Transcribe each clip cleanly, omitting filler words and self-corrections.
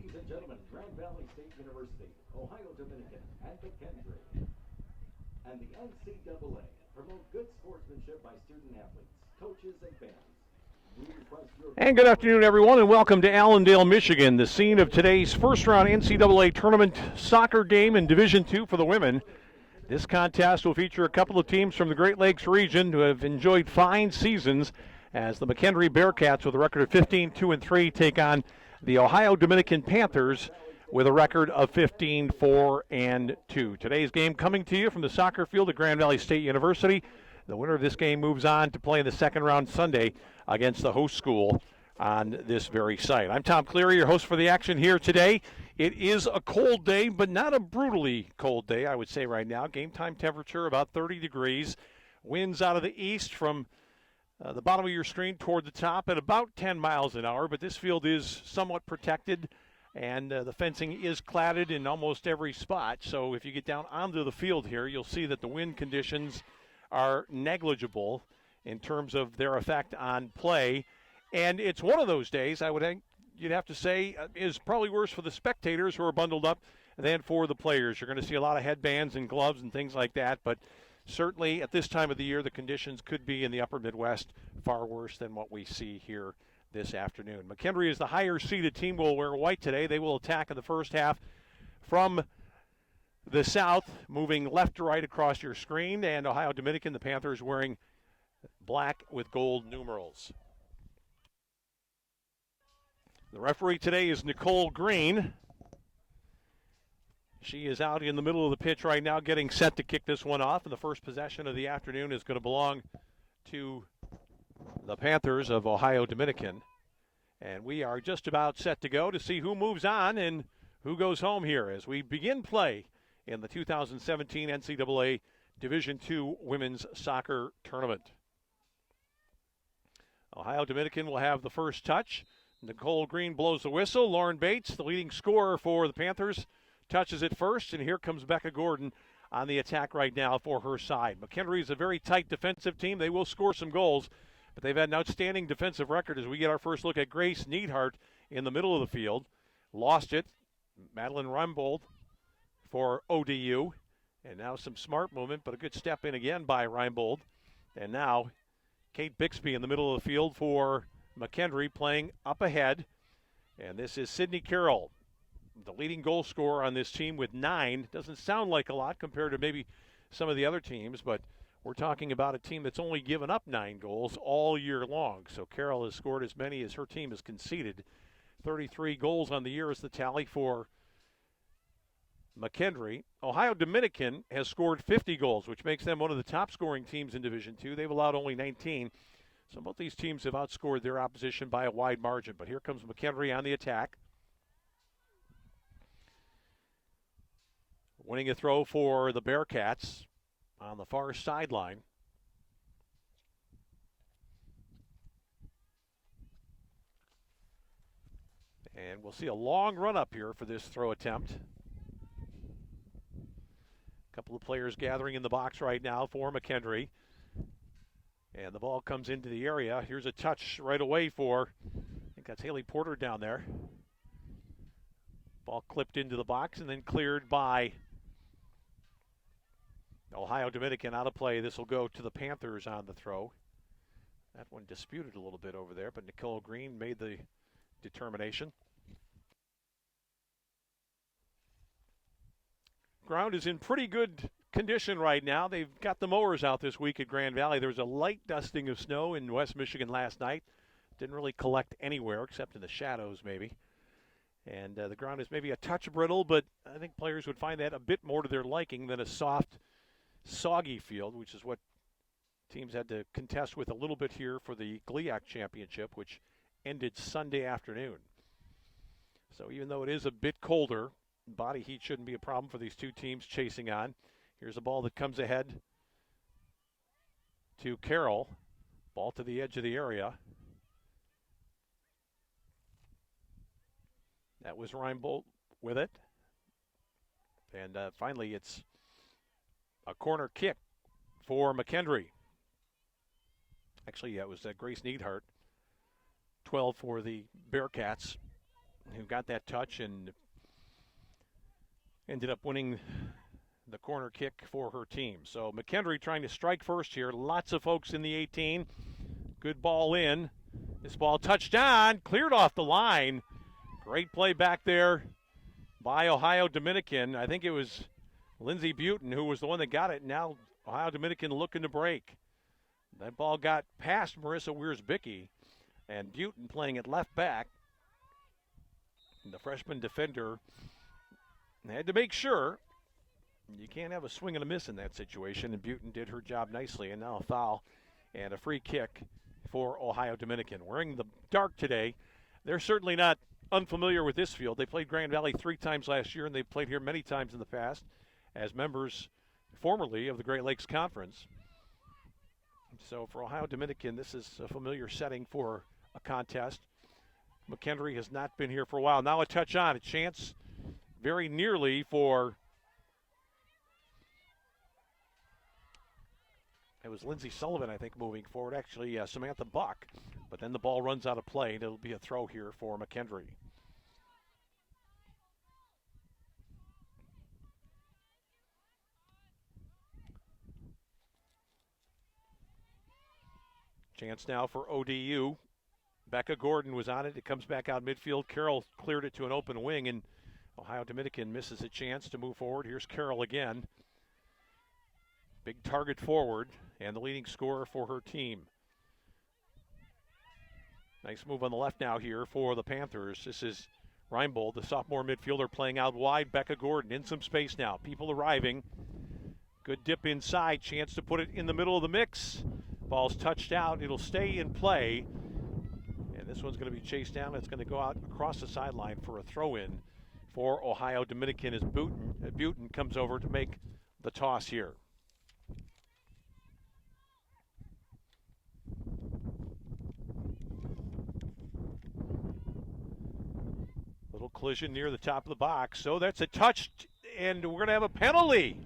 Ladies and gentlemen, Grand Valley State University, Ohio Dominican, and McKendree, and the NCAA promote good sportsmanship by student athletes, coaches, and fans. And good afternoon, everyone, and welcome to Allendale, Michigan, the scene of today's first-round NCAA tournament soccer game in Division II for the women. This contest will feature a couple of teams from the Great Lakes region who have enjoyed fine seasons as the McKendree Bearcats, with a record of 15-2-3, take on the Ohio Dominican Panthers with a record of 15-4-2. Today's game coming to you from the soccer field at Grand Valley State University. The winner of this game moves on to play in the second round Sunday against the host school on this very site. I'm Tom Cleary, your host for the action here today. It is a cold day, but not a brutally cold day, I would say right now. Game time temperature about 30 degrees. Winds out of the east from the bottom of your screen toward the top at about 10 miles an hour, but this field is somewhat protected, and the fencing is cladded in almost every spot. So if you get down onto the field here, you'll see that the wind conditions are negligible in terms of their effect on play. And it's one of those days, I would think you'd have to say, is probably worse for the spectators who are bundled up than for the players. You're going to see a lot of headbands and gloves and things like that, but certainly at this time of the year, the conditions could be in the upper Midwest far worse than what we see here this afternoon. McKendree is the higher-seeded team, will wear white today. They will attack in the first half from the south, moving left to right across your screen, and Ohio Dominican, the Panthers, wearing black with gold numerals. The referee today is Nicole Green. She is out in the middle of the pitch right now getting set to kick this one off, and the first possession of the afternoon is going to belong to the Panthers of Ohio Dominican. And we are just about set to go to see who moves on and who goes home here as we begin play in the 2017 NCAA Division II Women's Soccer Tournament. Ohio Dominican will have the first touch. Nicole Green blows the whistle. Lauren Bates, the leading scorer for the Panthers, touches it first, and here comes Becca Gordon on the attack right now for her side. McKendree is a very tight defensive team. They will score some goals, but they've had an outstanding defensive record as we get our first look at Grace Neidhart in the middle of the field. Lost it. Madeline Reimbold for ODU. And now some smart movement, but a good step in again by Reimbold. And now Kate Bixby in the middle of the field for McKendree, playing up ahead. And this is Sydney Carroll, the leading goal scorer on this team with 9. Doesn't sound like a lot compared to maybe some of the other teams, but we're talking about a team that's only given up 9 goals all year long. So Carroll has scored as many as her team has conceded. 33 goals on the year is the tally for McKendree. Ohio Dominican has scored 50 goals, which makes them one of the top scoring teams in Division II. They've allowed only 19. So both these teams have outscored their opposition by a wide margin. But here comes McKendree on the attack. Winning a throw for the Bearcats on the far sideline. And we'll see a long run up here for this throw attempt. A couple of players gathering in the box right now for McKendree. And the ball comes into the area. Here's a touch right away for, I think that's Haley Porter down there. Ball clipped into the box and then cleared by Ohio Dominican out of play. This will go to the Panthers on the throw. That one disputed a little bit over there, but Nicole Green made the determination. Ground is in pretty good condition right now. They've got the mowers out this week at Grand Valley. There was a light dusting of snow in West Michigan last night. Didn't really collect anywhere except in the shadows maybe. And the ground is maybe a touch brittle, but I think players would find that a bit more to their liking than a soft, soggy field, which is what teams had to contest with a little bit here for the GLIAC Championship, which ended Sunday afternoon. So even though it is a bit colder, body heat shouldn't be a problem for these two teams chasing on. Here's a ball that comes ahead to Carroll. Ball to the edge of the area. That was Reimbold with it. And finally, it's a corner kick for McKendree. Actually, yeah, it was Grace Neidhart. 12 for the Bearcats. who got that touch and ended up winning the corner kick for her team. So McKendree trying to strike first here. Lots of folks in the 18. Good ball in. This ball touched on, cleared off the line. Great play back there by Ohio Dominican. I think it was Lindsey Butin who was the one that got it. Now Ohio Dominican looking to break. That ball got past Marissa Wiersbicki, and Butin playing at left back. And the freshman defender had to make sure. You can't have a swing and a miss in that situation, and Butin did her job nicely. And now a foul and a free kick for Ohio Dominican. Wearing the dark today, they're certainly not unfamiliar with this field. They played Grand Valley 3 times last year, and they've played here many times in the past as members formerly of the Great Lakes Conference. So for Ohio Dominican, this is a familiar setting for a contest. McKendree has not been here for a while. Now a touch on, a chance very nearly for, it was Lindsay Sullivan, I think, moving forward. Actually, Samantha Buck. But then the ball runs out of play, and it'll be a throw here for McKendree. Chance now for ODU. Becca Gordon was on it. It comes back out midfield. Carroll cleared it to an open wing, and Ohio Dominican misses a chance to move forward. Here's Carroll again. Big target forward and the leading scorer for her team. Nice move on the left now here for the Panthers. This is Reinbold, the sophomore midfielder, playing out wide. Becca Gordon in some space now. People arriving. Good dip inside. Chance to put it in the middle of the mix. Ball's touched out. It'll stay in play. And this one's going to be chased down. It's going to go out across the sideline for a throw-in for Ohio Dominican as Butin comes over to make the toss here. Little collision near the top of the box. So that's a touch, and we're going to have a penalty.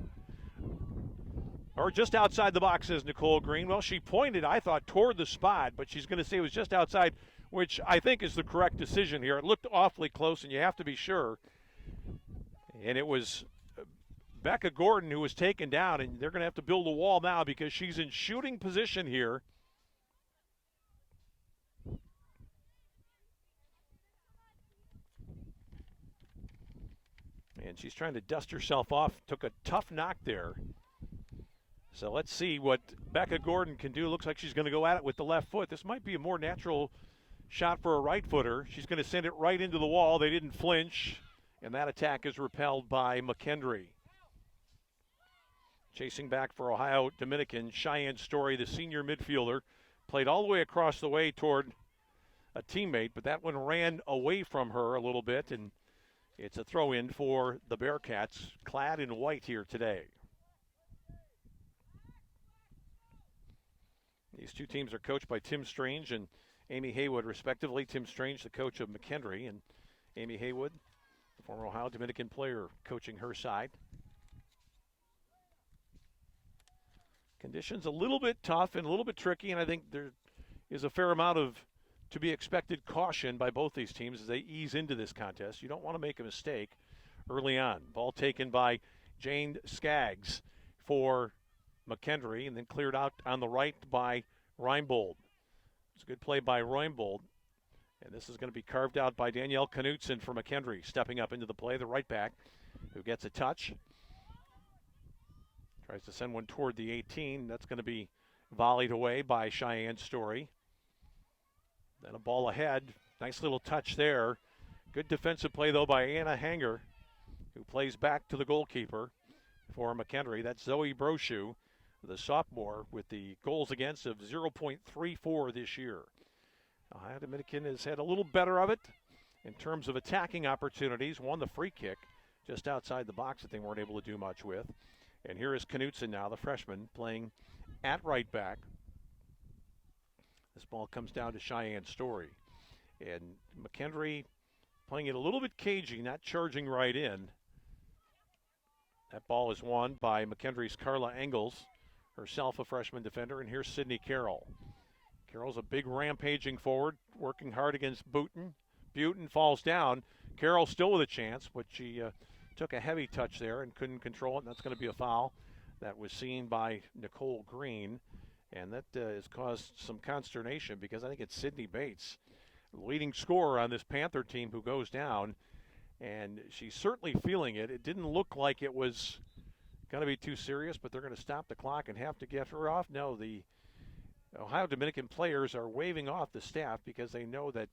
Or just outside the box, says Nicole Green. Well, she pointed, I thought, toward the spot, but she's going to say it was just outside, which I think is the correct decision here. It looked awfully close, and you have to be sure. And it was Becca Gordon who was taken down, and they're going to have to build a wall now because she's in shooting position here. And she's trying to dust herself off. Took a tough knock there. So let's see what Becca Gordon can do. Looks like she's going to go at it with the left foot. This might be a more natural shot for a right footer. She's going to send it right into the wall. They didn't flinch. And that attack is repelled by McKendree. Chasing back for Ohio Dominican, Cheyenne Story, the senior midfielder, played all the way across the way toward a teammate, but that one ran away from her a little bit, and it's a throw-in for the Bearcats, clad in white here today. These two teams are coached by Tim Strange and Amy Haywood, respectively. Tim Strange, the coach of McKendree, and Amy Haywood, the former Ohio Dominican player, coaching her side. Conditions a little bit tough and a little bit tricky, and I think there is a fair amount of to be expected caution by both these teams as they ease into this contest. You don't want to make a mistake early on. Ball taken by Jane Skaggs for McKendree and then cleared out on the right by Reinbold. It's a good play by Reinbold. And this is going to be carved out by Danielle Knutson for McKendree, stepping up into the play, the right back, who gets a touch. Tries to send one toward the 18. That's going to be volleyed away by Cheyenne Story. Then a ball ahead. Nice little touch there. Good defensive play, though, by Anna Hanger, who plays back to the goalkeeper for McKendree. That's Zoe Brochu, the sophomore, with the goals against of 0.34 this year. Ohio Dominican has had a little better of it in terms of attacking opportunities. Won the free kick just outside the box that they weren't able to do much with. And here is Knutson now, the freshman, playing at right back. This ball comes down to Cheyenne Story. And McKendree playing it a little bit cagey, not charging right in. That ball is won by McKendree's Carla Engels, herself a freshman defender. And here's Sydney Carroll. Carroll's a big rampaging forward, working hard against Butin. Butin falls down. Carroll still with a chance, but she took a heavy touch there and couldn't control it, and that's going to be a foul that was seen by Nicole Green, and that has caused some consternation because I think it's Sydney Bates, leading scorer on this Panther team, who goes down, and she's certainly feeling it. It didn't look like it was going to be too serious, but they're going to stop the clock and have to get her off. No, the Ohio Dominican players are waving off the staff because they know that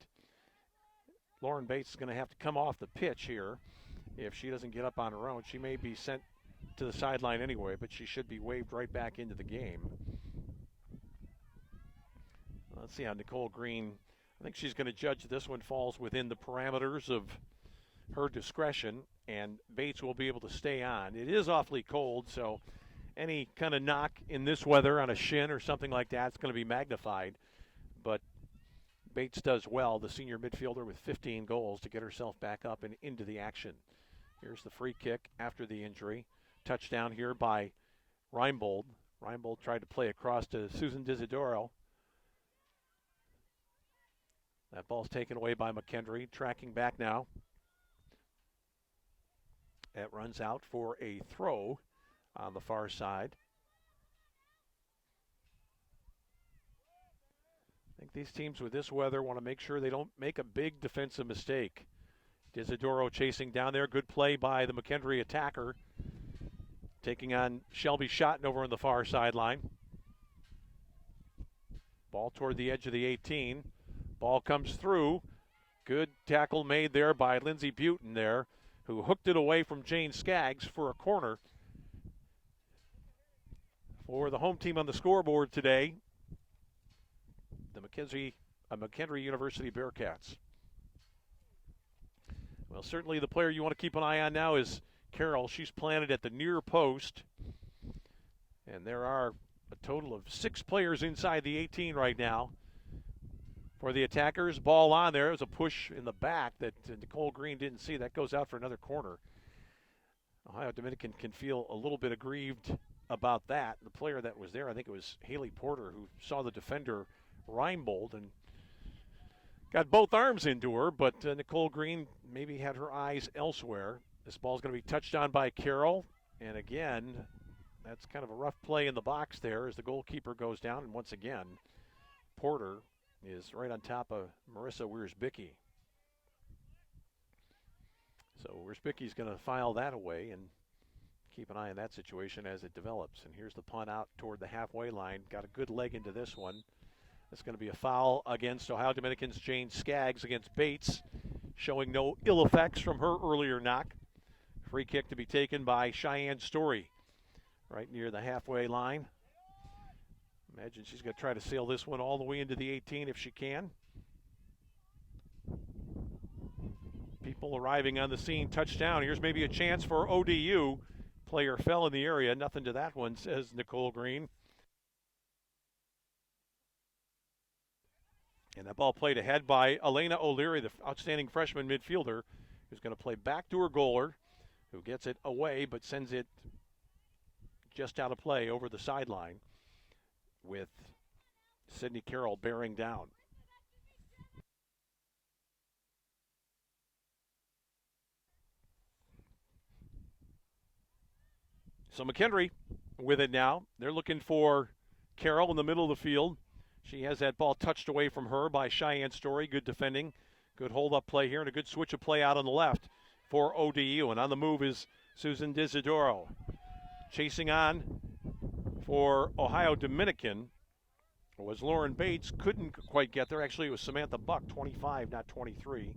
Lauren Bates is going to have to come off the pitch here if she doesn't get up on her own. She may be sent to the sideline anyway, but she should be waved right back into the game. Let's see how Nicole Green, I think she's going to judge this one falls within the parameters of her discretion, and Bates will be able to stay on. It is awfully cold, so any kind of knock in this weather on a shin or something like that is going to be magnified. But Bates does well, the senior midfielder with 15 goals, to get herself back up and into the action. Here's the free kick after the injury. Touchdown here by Reinbold. Reinbold tried to play across to Susan Disidoro. That ball's taken away by McKendry, tracking back now. It runs out for a throw on the far side. I think these teams with this weather want to make sure they don't make a big defensive mistake. Disidoro chasing down there. Good play by the McKendry attacker. Taking on Shelby Schotten over on the far sideline. Ball toward the edge of the 18. Ball comes through. Good tackle made there by Lindsey Butin there, who hooked it away from Jane Skaggs for a corner. For the home team on the scoreboard today, the McKendree University Bearcats. Well, certainly the player you want to keep an eye on now is Carroll. She's planted at the near post. And there are a total of 6 players inside the 18 right now. For the attackers, ball on there. It was a push in the back that Nicole Green didn't see. That goes out for another corner. Ohio Dominican can feel a little bit aggrieved about that. The player that was there, I think it was Haley Porter, who saw the defender Reinbold and got both arms into her, but Nicole Green maybe had her eyes elsewhere. This ball's going to be touched on by Carroll, and again, that's kind of a rough play in the box there as the goalkeeper goes down, and once again, Porter is right on top of Marissa Wiersbicki. So Wiersbicki's going to file that away and keep an eye on that situation as it develops. And here's the punt out toward the halfway line. Got a good leg into this one. It's going to be a foul against Ohio Dominican's Jane Skaggs against Bates, showing no ill effects from her earlier knock. Free kick to be taken by Cheyenne Story right near the halfway line. Imagine she's going to try to sail this one all the way into the 18 if she can. People arriving on the scene. Touchdown. Here's maybe a chance for ODU. Player fell in the area. Nothing to that one, says Nicole Green. And that ball played ahead by Elena O'Leary, the outstanding freshman midfielder, who's going to play back to her goaler, who gets it away but sends it just out of play over the sideline, with Sydney Carroll bearing down. So McKendree with it now. They're looking for Carroll in the middle of the field. She has that ball touched away from her by Cheyenne Story. Good defending, good hold-up play here, and a good switch of play out on the left for ODU. And on the move is Susan Disidoro. Chasing on for Ohio Dominican was Lauren Bates. Couldn't quite get there. Actually, it was Samantha Buck, 25, not 23.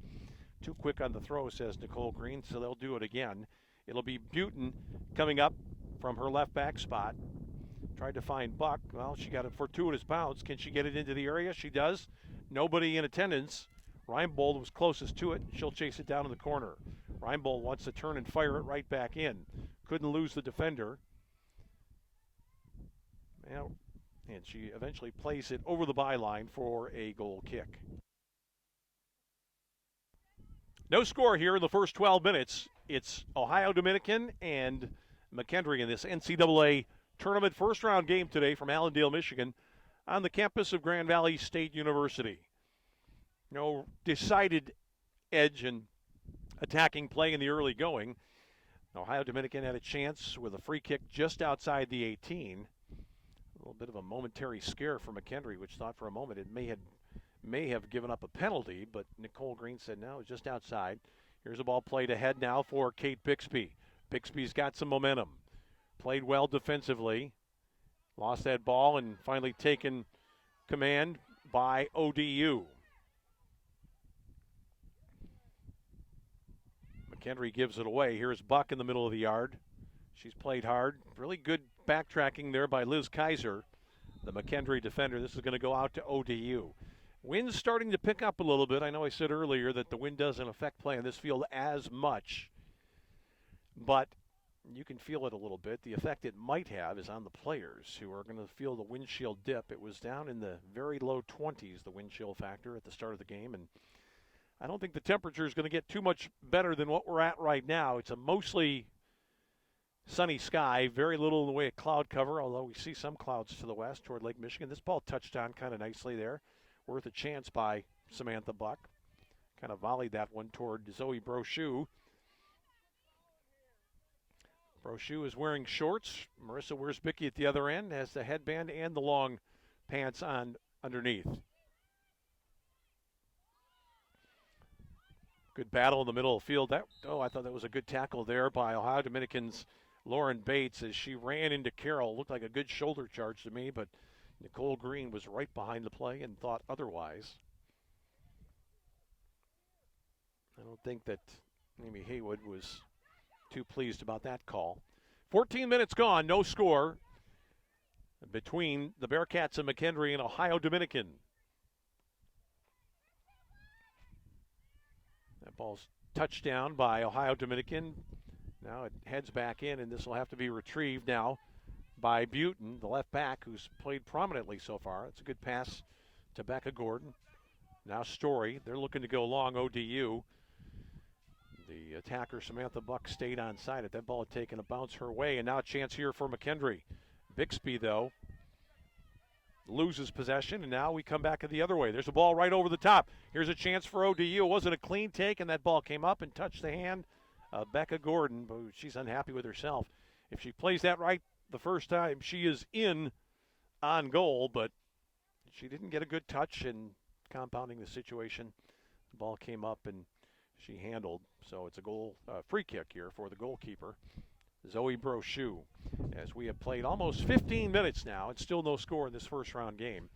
Too quick on the throw, says Nicole Green, so they'll do it again. It'll be Butin coming up from her left back spot. Tried to find Buck. Well, she got a fortuitous bounce. Can she get it into the area? She does. Nobody in attendance. Reinbold was closest to it. She'll chase it down in the corner. Reinbold wants to turn and fire it right back in. Couldn't lose the defender. Well, and she eventually plays it over the byline for a goal kick. No score here in the first 12 minutes. It's Ohio Dominican and McKendree in this NCAA tournament first round game today from Allendale, Michigan, on the campus of Grand Valley State University. No decided edge and attacking play in the early going. Ohio Dominican had a chance with a free kick just outside the 18. A little bit of a momentary scare for McKendree, which thought for a moment it may have given up a penalty, but Nicole Green said no, it was just outside. Here's a ball played ahead now for Kate Bixby. Bixby's got some momentum. Played well defensively. Lost that ball and finally taken command by ODU. McKendree gives it away. Here's Buck in the middle of the yard. She's played hard. Really good backtracking there by Liz Kaiser, the McKendree defender. This is going to go out to ODU. Wind's starting to pick up a little bit. I know I said earlier that the wind doesn't affect play on this field as much, but you can feel it a little bit. The effect it might have is on the players who are going to feel the wind chill dip. It was down in the very low 20s, the wind chill factor at the start of the game, and I don't think the temperature is going to get too much better than what we're at right now. It's a mostly sunny sky, very little in the way of cloud cover, although we see some clouds to the west toward Lake Michigan. This ball touched on kind of nicely there. Worth a chance by Samantha Buck. Kind of volleyed that one toward Zoe Brochu. Brochu is wearing shorts. Marissa Wiersbicki at the other end has the headband and the long pants on underneath. Good battle in the middle of the field. I thought that was a good tackle there by Ohio Dominican's Lauren Bates as she ran into Carroll. Looked like a good shoulder charge to me, but Nicole Green was right behind the play and thought otherwise. I don't think that Amy Haywood was too pleased about that call. 14 minutes gone, no score between the Bearcats of McKendree and Ohio Dominican. That ball's touched down by Ohio Dominican. Now it heads back in, and this will have to be retrieved now by Butin, the left back, who's played prominently so far. It's a good pass to Becca Gordon. Now Story. They're looking to go long ODU. The attacker, Samantha Buck, stayed on side. That ball had taken a bounce her way, and now a chance here for McKendree. Bixby, though, loses possession, and now we come back the other way. There's a ball right over the top. Here's a chance for ODU. It wasn't a clean take, and that ball came up and touched the hand of Becca Gordon, but she's unhappy with herself. If she plays that right the first time, she is in on goal, but she didn't get a good touch, and compounding the situation, the ball came up and she handled. So it's a goal, free kick here for the goalkeeper, Zoe Brochu. As we have played almost 15 minutes now, it's still no score in this first round game.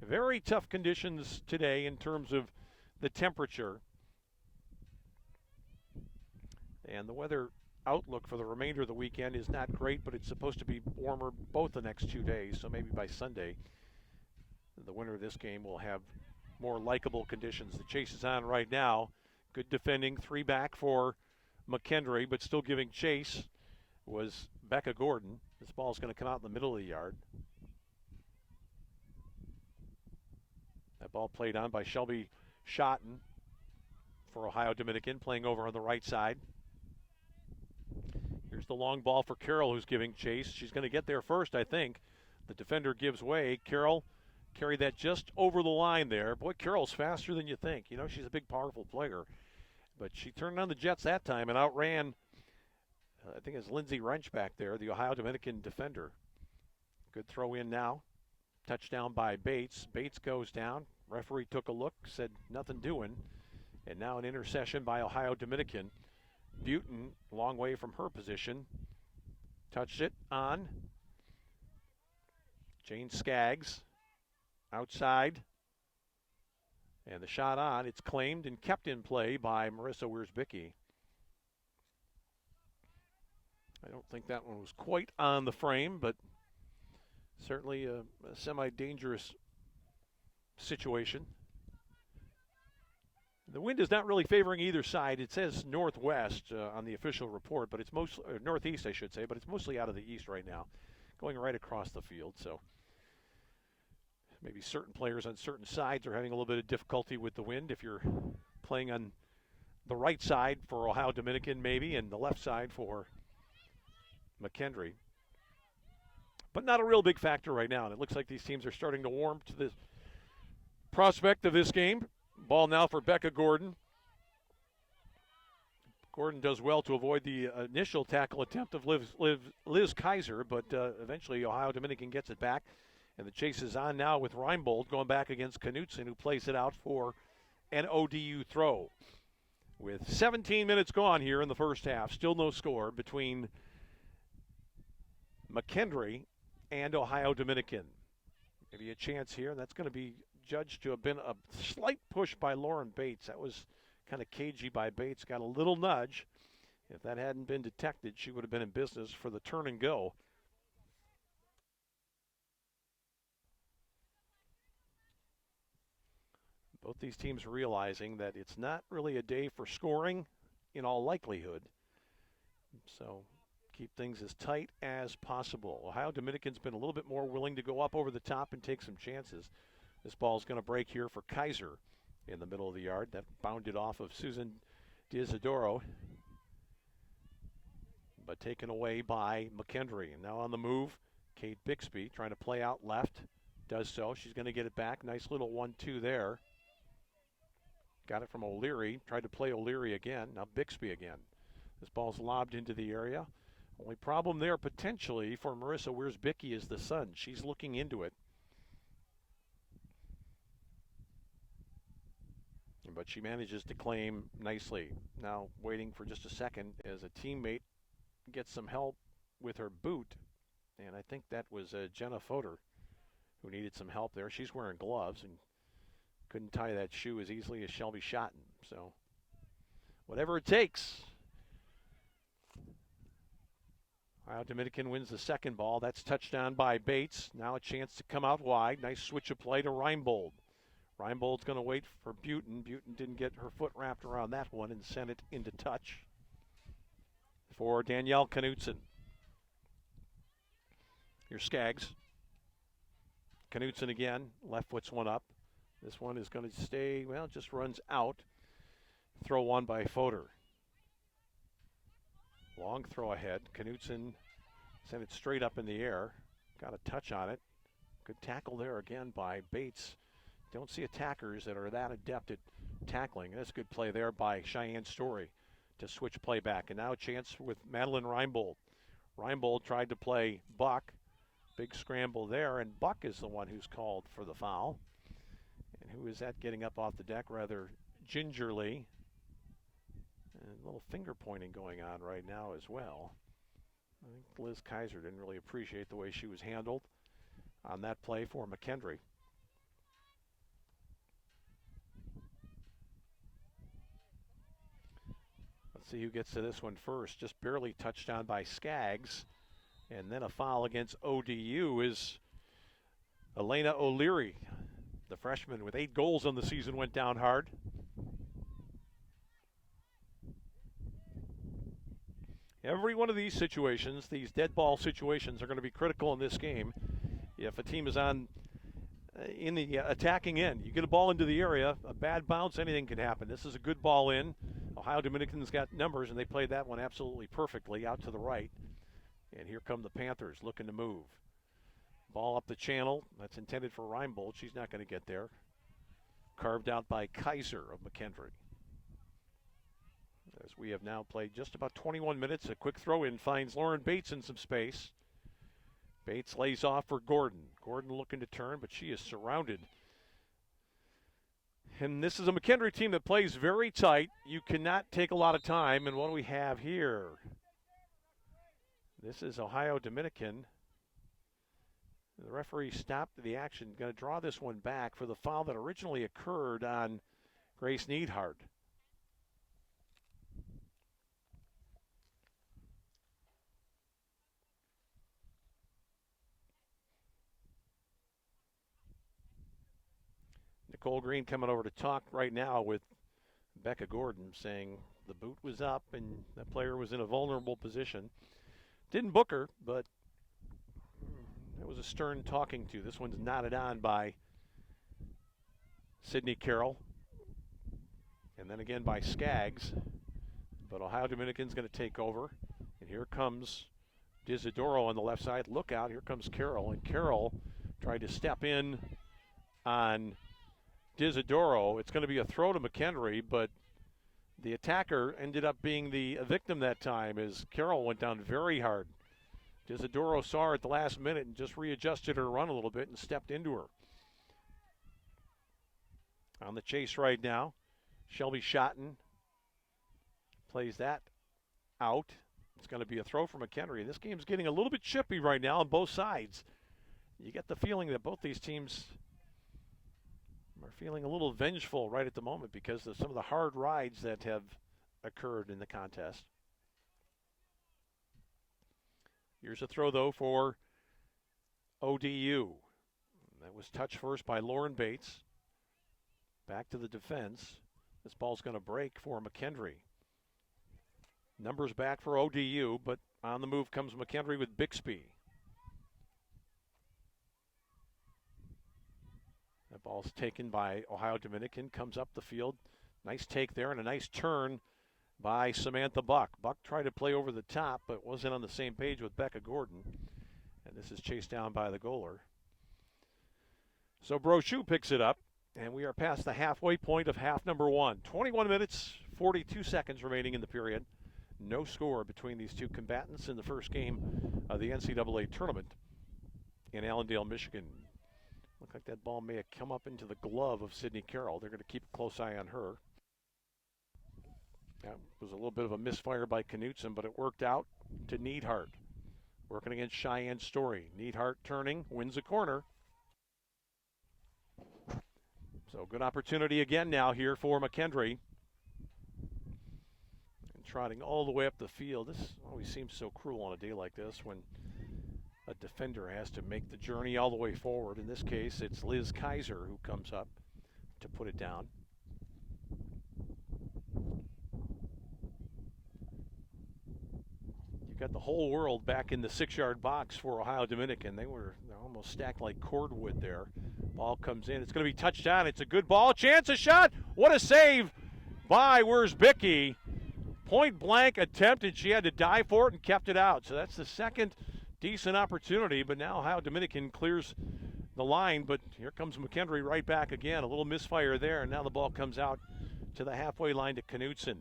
Very tough conditions today in terms of the temperature. And the weather outlook for the remainder of the weekend is not great, but it's supposed to be warmer both the next 2 days. So maybe by Sunday, the winner of this game will have more likable conditions. The chase is on right now. Good defending, 3 back for McKendree, but still giving chase was Becca Gordon. This ball is going to come out in the middle of the yard. That ball played on by Shelby Schotten for Ohio Dominican, playing over on the right side. Here's the long ball for Carroll, who's giving chase. She's going to get there first, I think. The defender gives way. Carroll carried that just over the line there. Boy, Carroll's faster than you think. You know, she's a big, powerful player. But she turned on the Jets that time and outran, I think it's Lindsay Wrench back there, the Ohio Dominican defender. Good throw in now. Touchdown by Bates. Bates goes down. Referee took a look, said nothing doing. And now an interception by Ohio Dominican. Butin, long way from her position. Touched it on. Jane Skaggs outside. And the shot on, it's claimed and kept in play by Marissa Wiersbicki. I don't think that one was quite on the frame, but certainly a semi-dangerous situation. The wind is not really favoring either side. It says northwest on the official report, but it's mostly northeast, I should say, but it's mostly out of the east right now, going right across the field. So maybe certain players on certain sides are having a little bit of difficulty with the wind. If you're playing on the right side for Ohio Dominican, maybe, and the left side for McKendree. But not a real big factor right now, and it looks like these teams are starting to warm to the prospect of this game. Ball now for Becca Gordon. Gordon does well to avoid the initial tackle attempt of Liz Kaiser, but eventually Ohio Dominican gets it back. And the chase is on now with Reinbold going back against Knutson, who plays it out for an ODU throw. With 17 minutes gone here in the first half, still no score between McKendree and Ohio Dominican. Maybe a chance here. That's going to be judged to have been a slight push by Lauren Bates. That was kind of cagey by Bates. Got a little nudge. If that hadn't been detected, she would have been in business for the turn and go. Both these teams realizing that it's not really a day for scoring in all likelihood. So keep things as tight as possible. Ohio Dominican's been a little bit more willing to go up over the top and take some chances. This ball's going to break here for Kaiser in the middle of the yard. That bounded off of Susan Diisidoro, but taken away by McKendree. And now on the move, Kate Bixby trying to play out left. Does so. She's going to get it back. Nice little 1-2 there. Got it from O'Leary. Tried to play O'Leary again. Now Bixby again. This ball's lobbed into the area. Only problem there potentially for Marissa Wiersbicki is the sun. She's looking into it. But she manages to claim nicely. Now waiting for just a second as a teammate gets some help with her boot. And I think that was Jenna Fodor who needed some help there. She's wearing gloves and couldn't tie that shoe as easily as Shelby Schotten. So whatever it takes. Ohio Dominican wins the second ball. That's touchdown by Bates. Now a chance to come out wide. Nice switch of play to Reinbold. Reinbold's going to wait for Butin. Butin didn't get her foot wrapped around that one and sent it into touch for Danielle Knutson. Here's Skaggs. Knutson again. Left foot's one up. This one is going to stay, well, just runs out. Throw one by Fodor. Long throw ahead. Knutson sent it straight up in the air. Got a touch on it. Good tackle there again by Bates. Don't see attackers that are that adept at tackling. That's a good play there by Cheyenne Story to switch play back. And now a chance with Madeline Reinbold. Reinbold tried to play Buck. Big scramble there, and Buck is the one who's called for the foul. And who is that getting up off the deck rather gingerly? And a little finger pointing going on right now as well. I think Liz Kaiser didn't really appreciate the way she was handled on that play for McKendree. Let's see who gets to this one first. Just barely touched on by Skaggs. And then a foul against ODU is Elena O'Leary. The freshman with 8 goals on the season went down hard. Every one of these situations, these dead ball situations, are going to be critical in this game. If a team is on in the attacking end, you get a ball into the area, a bad bounce, anything can happen. This is a good ball in. Ohio Dominican's got numbers, and they played that one absolutely perfectly out to the right. And here come the Panthers looking to move. Ball up the channel. That's intended for Reinbold. She's not going to get there. Carved out by Kaiser of McKendree. As we have now played just about 21 minutes, a quick throw in finds Lauren Bates in some space. Bates lays off for Gordon. Gordon looking to turn, but she is surrounded. And this is a McKendree team that plays very tight. You cannot take a lot of time. And what do we have here? This is Ohio Dominican. The referee stopped the action. Going to draw this one back for the foul that originally occurred on Grace Neidhart. Nicole Green coming over to talk right now with Becca Gordon, saying the boot was up and the player was in a vulnerable position. Didn't book her, but it was a stern talking to. This one's knotted on by Sydney Carroll. And then again by Skaggs. But Ohio Dominican's going to take over. And here comes Diisidoro on the left side. Look out, here comes Carroll. And Carroll tried to step in on Diisidoro. It's going to be a throw to McKendree, but the attacker ended up being the victim that time as Carroll went down very hard. Disidoro saw her at the last minute and just readjusted her run a little bit and stepped into her. On the chase right now, Shelby Schotten plays that out. It's going to be a throw for McHenry. This game's getting a little bit chippy right now on both sides. You get the feeling that both these teams are feeling a little vengeful right at the moment because of some of the hard rides that have occurred in the contest. Here's a throw, though, for ODU. That was touched first by Lauren Bates. Back to the defense. This ball's going to break for McHenry. Numbers back for ODU, but on the move comes McHenry with Bixby. That ball's taken by Ohio Dominican, comes up the field. Nice take there and a nice turn by Samantha Buck. Buck tried to play over the top, but wasn't on the same page with Becca Gordon. And this is chased down by the goaler. So Brochu picks it up, and we are past the halfway point of half number one. 21 minutes, 42 seconds remaining in the period. No score between these two combatants in the first game of the NCAA tournament in Allendale, Michigan. Looked like that ball may have come up into the glove of Sydney Carroll. They're going to keep a close eye on her. That was a little bit of a misfire by Knutson, but it worked out to Neidhart. Working against Cheyenne Story. Neidhart turning, wins a corner. So good opportunity again now here for McHenry. And trotting all the way up the field. This always seems so cruel on a day like this when a defender has to make the journey all the way forward. In this case, it's Liz Kaiser who comes up to put it down. You got the whole world back in the 6-yard box for Ohio Dominican. They're almost stacked like cordwood there. Ball comes in. It's going to be touched down. It's a good ball. Chance, a shot. What a save by Wierzbicki. Point blank attempt, and she had to dive for it and kept it out. So that's the second decent opportunity, but now Ohio Dominican clears the line, but here comes McHenry right back again. A little misfire there, and now the ball comes out to the halfway line to Knutson.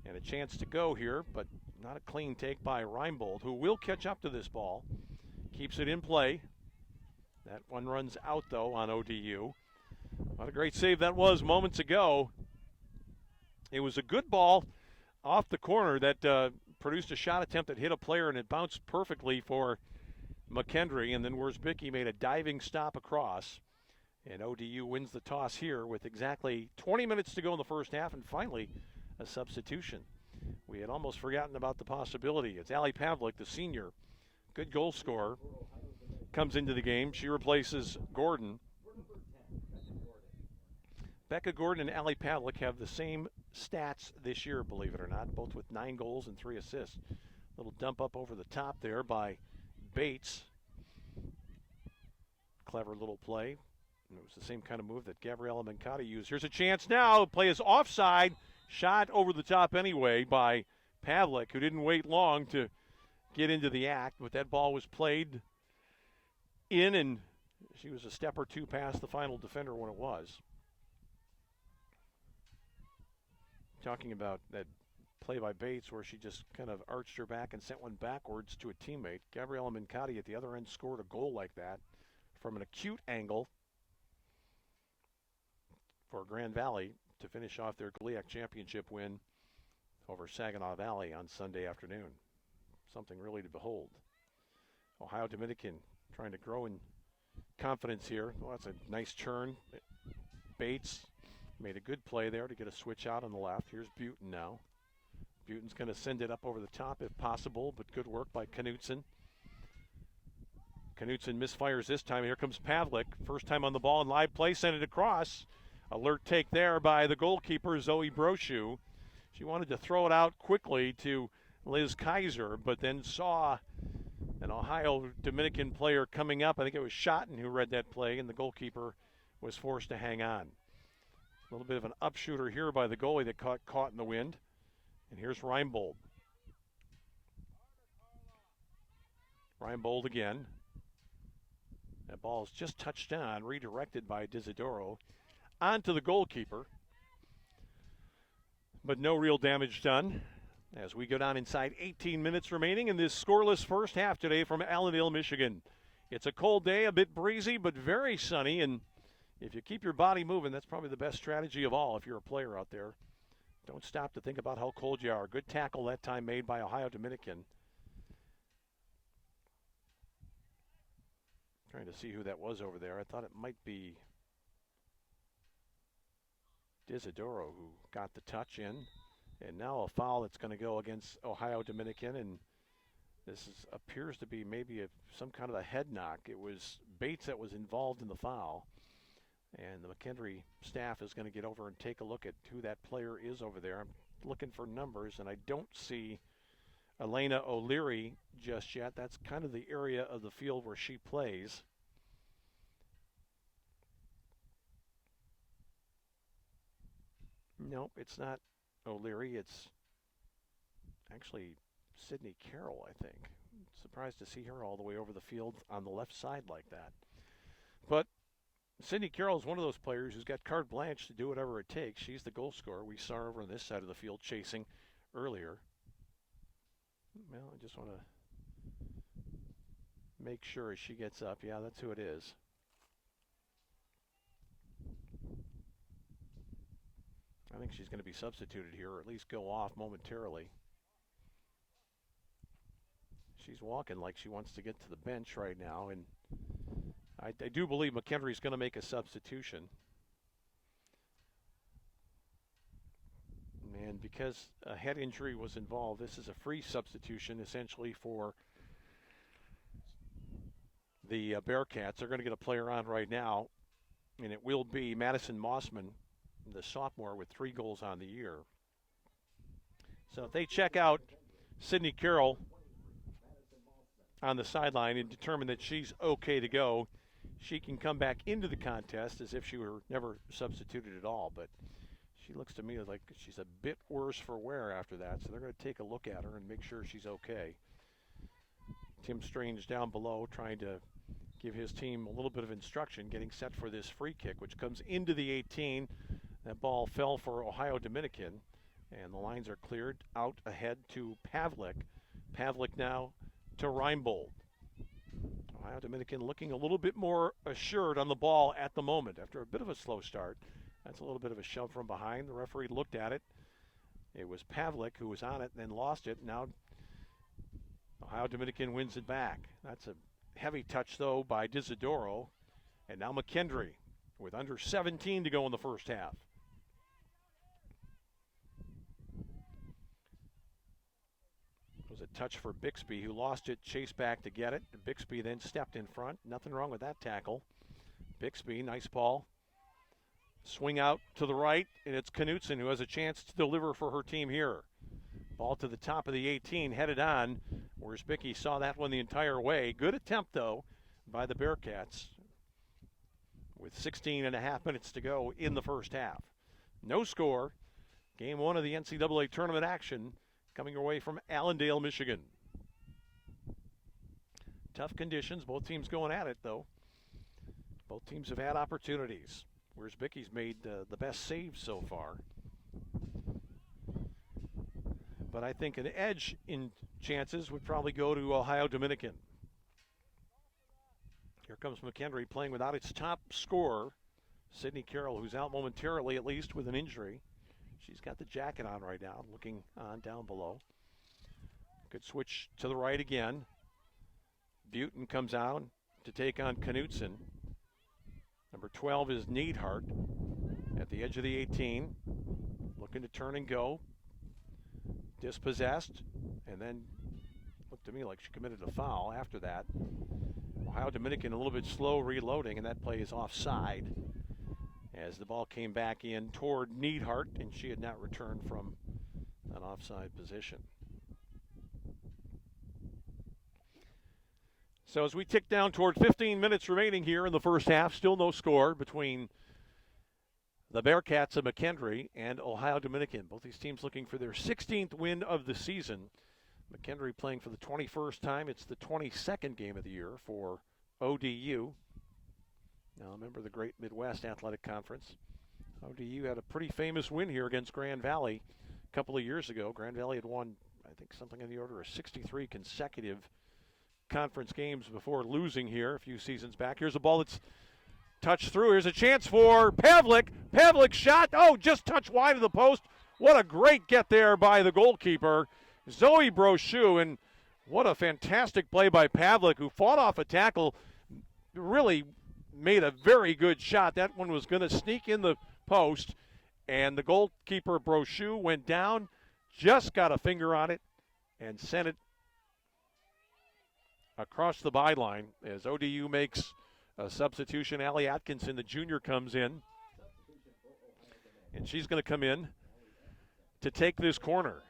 And a chance to go here, but not a clean take by Reinbold, who will catch up to this ball. Keeps it in play. That one runs out, though, on ODU. What a great save that was moments ago. It was a good ball off the corner that produced a shot attempt that hit a player, and it bounced perfectly for McHenry, and then Wierzbicki made a diving stop across. And ODU wins the toss here with exactly 20 minutes to go in the first half, and finally a substitution. We had almost forgotten about the possibility. It's Allie Pavlik, the senior, good goal scorer, comes into the game. She replaces Gordon. Becca Gordon and Allie Pavlik have the same stats this year, believe it or not, both with 9 goals and 3 assists. Little dump up over the top there by Bates. Clever little play. It was the same kind of move that Gabriella Mancati used. Here's a chance now. Play is offside. Shot over the top anyway by Pavlik, who didn't wait long to get into the act, but that ball was played in, and she was a step or two past the final defender when it was. Talking about that play by Bates where she just kind of arched her back and sent one backwards to a teammate. Gabriella Mancati at the other end scored a goal like that from an acute angle for Grand Valley to finish off their GLIAC championship win over Saginaw Valley on Sunday afternoon. Something really to behold. Ohio Dominican trying to grow in confidence here. Well, that's a nice turn. Bates made a good play there to get a switch out on the left. Here's Butin now. Butin's going to send it up over the top if possible, but good work by Knutson. Knutson misfires this time. Here comes Pavlik. First time on the ball in live play, sent it across. Alert take there by the goalkeeper, Zoe Brochu. She wanted to throw it out quickly to Liz Kaiser, but then saw an Ohio Dominican player coming up. I think it was Schotten who read that play, and the goalkeeper was forced to hang on. A little bit of an upshooter here by the goalie that caught in the wind. And here's Reinbold. Reinbold again. That ball is just touched down, redirected by Disidoro onto the goalkeeper. but no real damage done as we go down inside 18 minutes remaining in this scoreless first half today from Allendale, Michigan. It's a cold day, a bit breezy, but very sunny, and if you keep your body moving, that's probably the best strategy of all if you're a player out there. Don't stop to think about how cold you are. Good tackle that time made by Ohio Dominican. Trying to see who that was over there. I thought it might be Disidoro who got the touch in. And now a foul that's going to go against Ohio Dominican. And appears to be maybe some kind of a head knock. It was Bates that was involved in the foul. And the McKendree staff is going to get over and take a look at who that player is over there. I'm looking for numbers, and I don't see Elena O'Leary just yet. That's kind of the area of the field where she plays. Nope, it's not O'Leary. It's actually Sydney Carroll, I think. Surprised to see her all the way over the field on the left side like that. But Sydney Carroll is one of those players who's got carte blanche to do whatever it takes. She's the goal scorer. We saw her over on this side of the field chasing earlier. Well, I just want to make sure as she gets up. Yeah, that's who it is. I think she's going to be substituted here, or at least go off momentarily. She's walking like she wants to get to the bench right now, and I do believe McKendree's going to make a substitution. And because a head injury was involved, this is a free substitution essentially for the Bearcats. They're going to get a player on right now, and it will be Madison Mossman, the sophomore with 3 goals on the year. So if they check out Sydney Carroll on the sideline and determine that she's okay to go, she can come back into the contest as if she were never substituted at all. But she looks to me like she's a bit worse for wear after that, so they're going to take a look at her and make sure she's okay. Tim Strange down below trying to give his team a little bit of instruction, getting set for this free kick, which comes into the 18. That ball fell for Ohio Dominican, and the lines are cleared out ahead to Pavlik. Pavlik now to Reinbold. Ohio Dominican looking a little bit more assured on the ball at the moment after a bit of a slow start. That's a little bit of a shove from behind. The referee looked at it. It was Pavlik who was on it and then lost it. Now Ohio Dominican wins it back. That's a heavy touch, though, by Disidoro. And now McKendree with under 17 to go in the first half. A touch for Bixby, who lost it, chased back to get it. Bixby then stepped in front. Nothing wrong with that tackle. Bixby, nice ball. Swing out to the right, and it's Knutson who has a chance to deliver for her team here. Ball to the top of the 18, headed on, whereas Bickey saw that one the entire way. Good attempt, though, by the Bearcats with 16 and a half minutes to go in the first half. No score. Game 1 of the NCAA tournament action coming your way from Allendale, Michigan. Tough conditions. Both teams going at it, though. Both teams have had opportunities. Whereas Bickey's made the best save so far. But I think an edge in chances would probably go to Ohio Dominican. Here comes McKendree playing without its top scorer, Sydney Carroll, who's out momentarily at least with an injury. She's got the jacket on right now, looking on down below. Good switch to the right again. Butin comes out to take on Knutson. Number 12 is Neidhart at the edge of the 18. Looking to turn and go. Dispossessed. And then looked to me like she committed a foul after that. Ohio Dominican a little bit slow reloading, and that play is offside as the ball came back in toward Neidhart, and she had not returned from an offside position. So as we tick down toward 15 minutes remaining here in the first half, still no score between the Bearcats of McKendree and Ohio Dominican. Both these teams looking for their 16th win of the season. McKendree playing for the 21st time. It's the 22nd game of the year for ODU. Now, remember the Great Midwest Athletic Conference. ODU had a pretty famous win here against Grand Valley A couple of years ago, Grand Valley had won, I think, something in the order of 63 consecutive conference games before losing here a few seasons back. Here's a ball that's touched through. Here's a chance for Pavlik. Pavlik shot. Oh, just touched wide of the post. What a great get there by the goalkeeper, Zoe Brochu. And what a fantastic play by Pavlik, who fought off a tackle, really made a very good shot. That one was going to sneak in the post, and the goalkeeper, Brochu, went down, just got a finger on it, and sent it across the byline as ODU makes a substitution. Allie Atkinson, the junior, comes in, and she's going to come in to take this corner.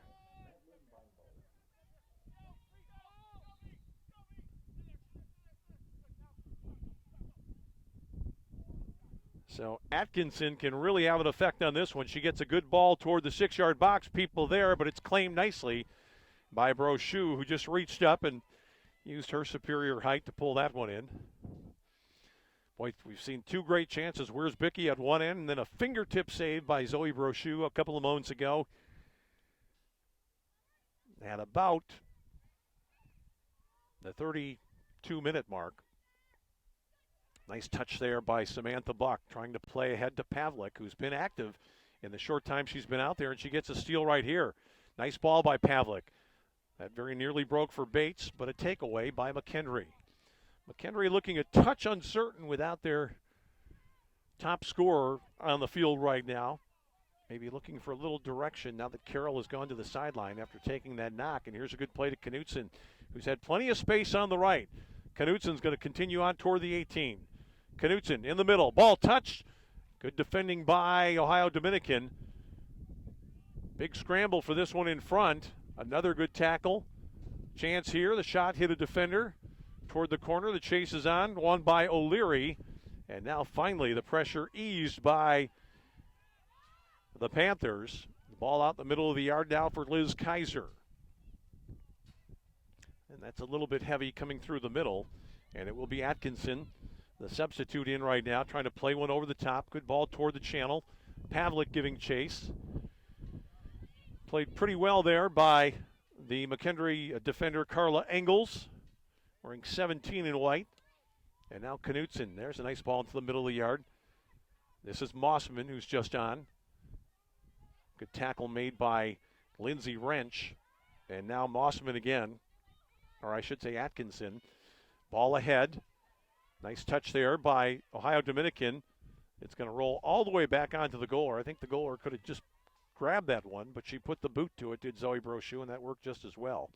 So Atkinson can really have an effect on this one. She gets a good ball toward the 6-yard box. People there, but it's claimed nicely by Brochu, who just reached up and used her superior height to pull that one in. Boy, we've seen two great chances. Where's Bicky at one end, and then a fingertip save by Zoe Brochu a couple of moments ago. At about the 32-minute mark. Nice touch there by Samantha Buck, trying to play ahead to Pavlik, who's been active in the short time she's been out there, and she gets a steal right here. Nice ball by Pavlik. That very nearly broke for Bates, but a takeaway by McKendree. McKendree looking a touch uncertain without their top scorer on the field right now. Maybe looking for a little direction now that Carroll has gone to the sideline after taking that knock. And here's a good play to Knutson, who's had plenty of space on the right. Knutson's going to continue on toward the 18. Knutson in the middle. Ball touched. Good defending by Ohio Dominican. Big scramble for this one in front. Another good tackle. Chance here. The shot hit a defender toward the corner. The chase is on. Won by O'Leary. And now finally the pressure eased by the Panthers. The ball out the middle of the yard now for Liz Kaiser. And that's a little bit heavy coming through the middle. And it will be Atkinson, the substitute, in right now, trying to play one over the top. Good ball toward the channel. Pavlik giving chase. Played pretty well there by the McKendree defender, Carla Engels, wearing 17 in white. And now Knutson. There's a nice ball into the middle of the yard. This is Mossman, who's just on. Good tackle made by Lindsay Wrench. And now Mossman again. Or I should say Atkinson. Ball ahead. Nice touch there by Ohio Dominican. It's going to roll all the way back onto the goaler. I think the goaler could have just grabbed that one, but she put the boot to it, did Zoe Brochu, and that worked just as well.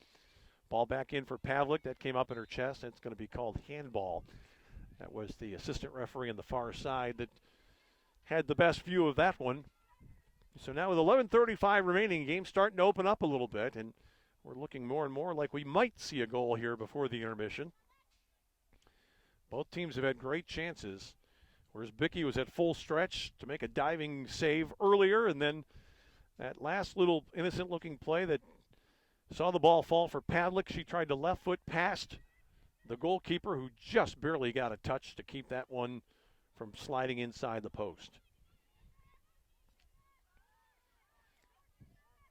Ball back in for Pavlik. That came up in her chest, and it's going to be called handball. That was the assistant referee on the far side that had the best view of that one. So now with 11:35 remaining, game starting to open up a little bit, and we're looking more and more like we might see a goal here before the intermission. Both teams have had great chances, whereas Bicky was at full stretch to make a diving save earlier, and then that last little innocent-looking play that saw the ball fall for Pavlik. She tried to left foot past the goalkeeper, who just barely got a touch to keep that one from sliding inside the post.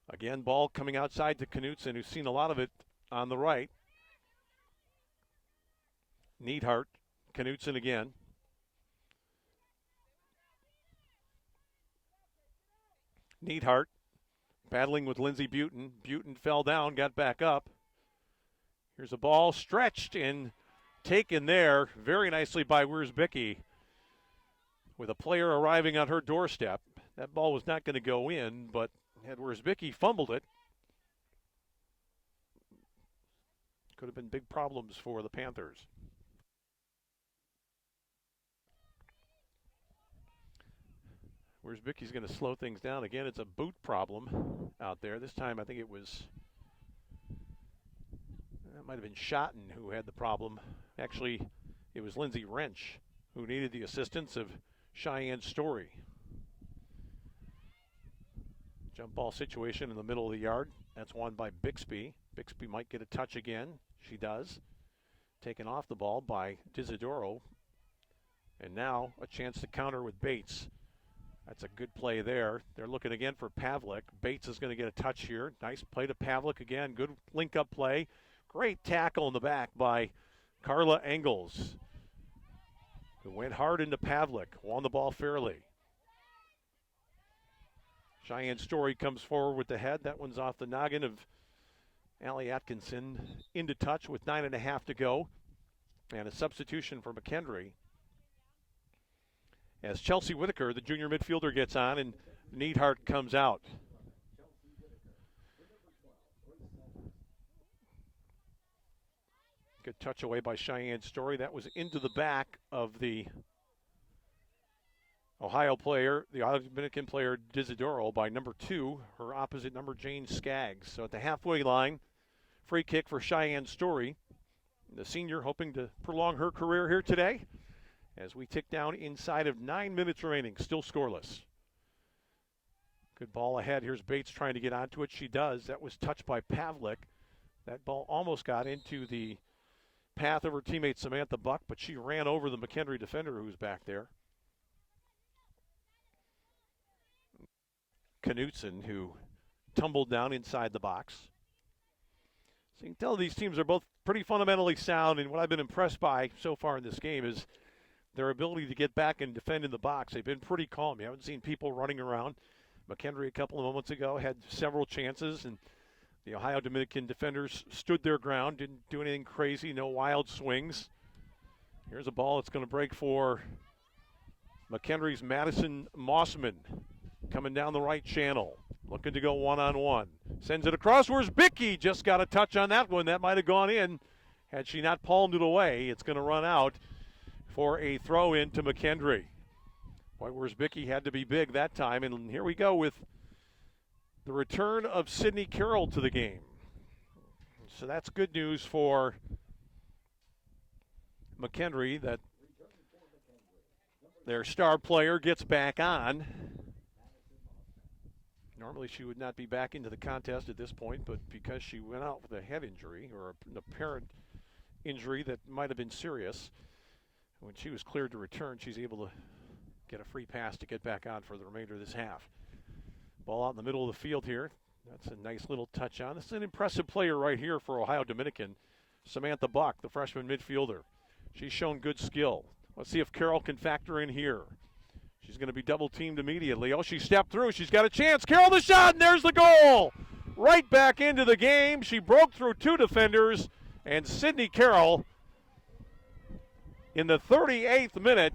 Again, ball coming outside to Knutson, who's seen a lot of it on the right. Neidhart, Knutson again. Neidhart battling with Lindsey Butin. Butin fell down, got back up. Here's a ball stretched and taken there very nicely by Wiersbicki with a player arriving on her doorstep. That ball was not going to go in, but had Wiersbicki fumbled it, could have been big problems for the Panthers. Wiersbicki's going to slow things down. Again, it's a boot problem out there. This time I think it was, that might have been Schotten who had the problem. Actually, it was Lindsay Wrench who needed the assistance of Cheyenne Story. Jump ball situation in the middle of the yard. That's won by Bixby. Bixby might get a touch again. She does. Taken off the ball by Disidoro. And now a chance to counter with Bates. That's a good play there. They're looking again for Pavlik. Bates is going to get a touch here. Nice play to Pavlik again. Good link-up play. Great tackle in the back by Carla Engels, who went hard into Pavlik, won the ball fairly. Cheyenne Story comes forward with the head. That one's off the noggin of Allie Atkinson. Into touch with 9.5 to go. And a substitution for McKendree, as Chelsea Whitaker, the junior midfielder, gets on and Neidhart comes out. Good touch away by Cheyenne Story. That was into the back of the Ohio player, the Ohio Dominican player Disidoro, by number 2, her opposite number Jane Skaggs. So at the halfway line, free kick for Cheyenne Story. The senior hoping to prolong her career here today as we tick down inside of 9 minutes remaining, still scoreless. Good ball ahead. Here's Bates trying to get onto it. She does. That was touched by Pavlik. That ball almost got into the path of her teammate Samantha Buck, but she ran over the McKendree defender who was back there. Knutson, who tumbled down inside the box. So you can tell these teams are both pretty fundamentally sound, and what I've been impressed by so far in this game is their ability to get back and defend in the box. They've been pretty calm. You haven't seen people running around. McKendree a couple of moments ago had several chances, and the Ohio Dominican defenders stood their ground, didn't do anything crazy, no wild swings. Here's a ball that's going to break for McKendree's Madison Mossman, coming down the right channel, looking to go one-on-one. Sends it across. Where's Bickey? Just got a touch on that one. That might have gone in had she not palmed it away. It's going to run out for a throw-in to McKendree. Boy, where's Bickey had to be big that time. And here we go with the return of Sydney Carroll to the game. So that's good news for McKendree, that their star player gets back on. Normally she would not be back into the contest at this point, but because she went out with a head injury or an apparent injury that might have been serious, when she was cleared to return, she's able to get a free pass to get back on for the remainder of this half. Ball out in the middle of the field here. That's a nice little touch on. This is an impressive player right here for Ohio Dominican, Samantha Buck, the freshman midfielder. She's shown good skill. Let's see if Carroll can factor in here. She's going to be double-teamed immediately. Oh, she stepped through. She's got a chance. Carroll the shot, and there's the goal. Right back into the game. She broke through 2 defenders, and Sydney Carroll, in the 38th minute,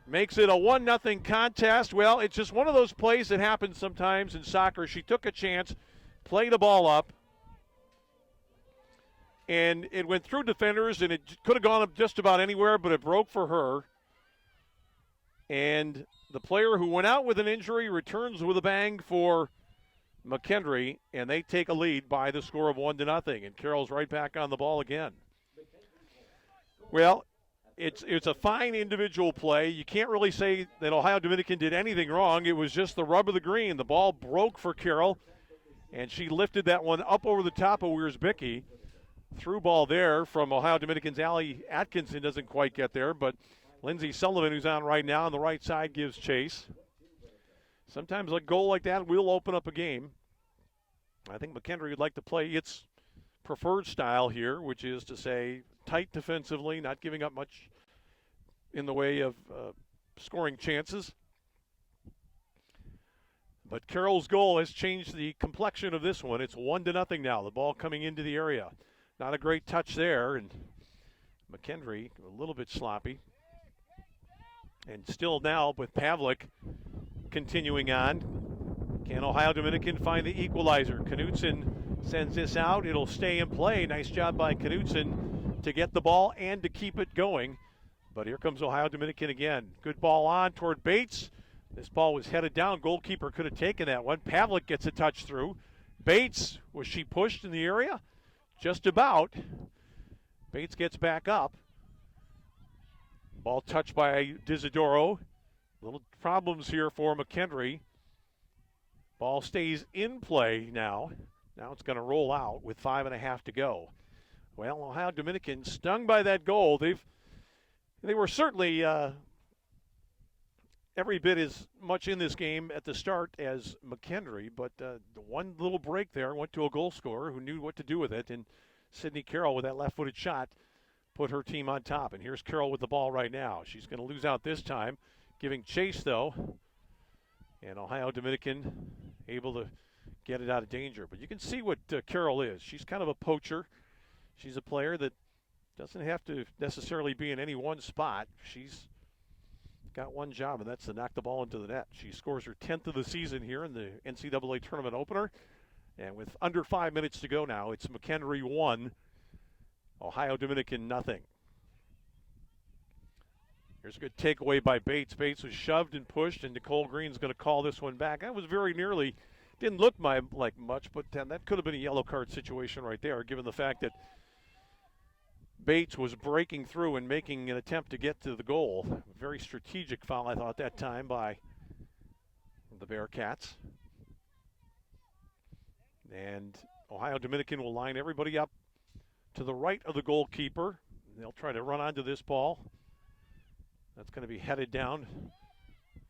makes it a 1-0 contest. Well, it's just one of those plays that happens sometimes in soccer. She took a chance, played the ball up, and it went through defenders, and it could have gone up just about anywhere, but it broke for her. And the player who went out with an injury returns with a bang for McKendree, and they take a lead by the score of 1-0. And Carroll's right back on the ball again. Well, it's a fine individual play. You can't really say that Ohio Dominican did anything wrong. It was just the rub of the green. The ball broke for Carroll, and she lifted that one up over the top of Weirs-Bickey. Through ball there from Ohio Dominican's Allie Atkinson, doesn't quite get there, but Lindsey Sullivan, who's on right now on the right side, gives chase. Sometimes a goal like that will open up a game. I think McKendree would like to play its preferred style here, which is to say tight defensively, not giving up much in the way of scoring chances. But Carroll's goal has changed the complexion of this one. It's 1-0 now. The ball coming into the area. Not a great touch there, and McKendree a little bit sloppy. And still now with Pavlik continuing on. Can Ohio Dominican find the equalizer? Knutson sends this out. It'll stay in play. Nice job by Knutson to get the ball and to keep it going. But here comes Ohio Dominican again. Good ball on toward Bates. This ball was headed down. Goalkeeper could have taken that one. Pavlik gets a touch through. Bates, was she pushed in the area? Just about. Bates gets back up. Ball touched by Disidoro. Little problems here for McKendree. Ball stays in play now. Now it's going to roll out with 5.5 to go. Well, Ohio Dominican stung by that goal. They were certainly every bit as much in this game at the start as McKendree, but the one little break there went to a goal scorer who knew what to do with it, and Sydney Carroll with that left-footed shot put her team on top. And here's Carroll with the ball right now. She's going to lose out this time, giving chase, though, and Ohio Dominican able to get it out of danger. But you can see what Carroll is. She's kind of a poacher. She's a player that doesn't have to necessarily be in any one spot. She's got one job, and that's to knock the ball into the net. She scores her 10th of the season here in the NCAA tournament opener. And with under 5 minutes to go now, it's McKendree 1, Ohio Dominican nothing. Here's a good takeaway by Bates. Bates was shoved and pushed, and Nicole Green's going to call this one back. That was very nearly, didn't look like much, but that could have been a yellow card situation right there, given the fact that Bates was breaking through and making an attempt to get to the goal. Very strategic foul, I thought, that time by the Bearcats. And Ohio Dominican will line everybody up to the right of the goalkeeper. They'll try to run onto this ball. That's going to be headed down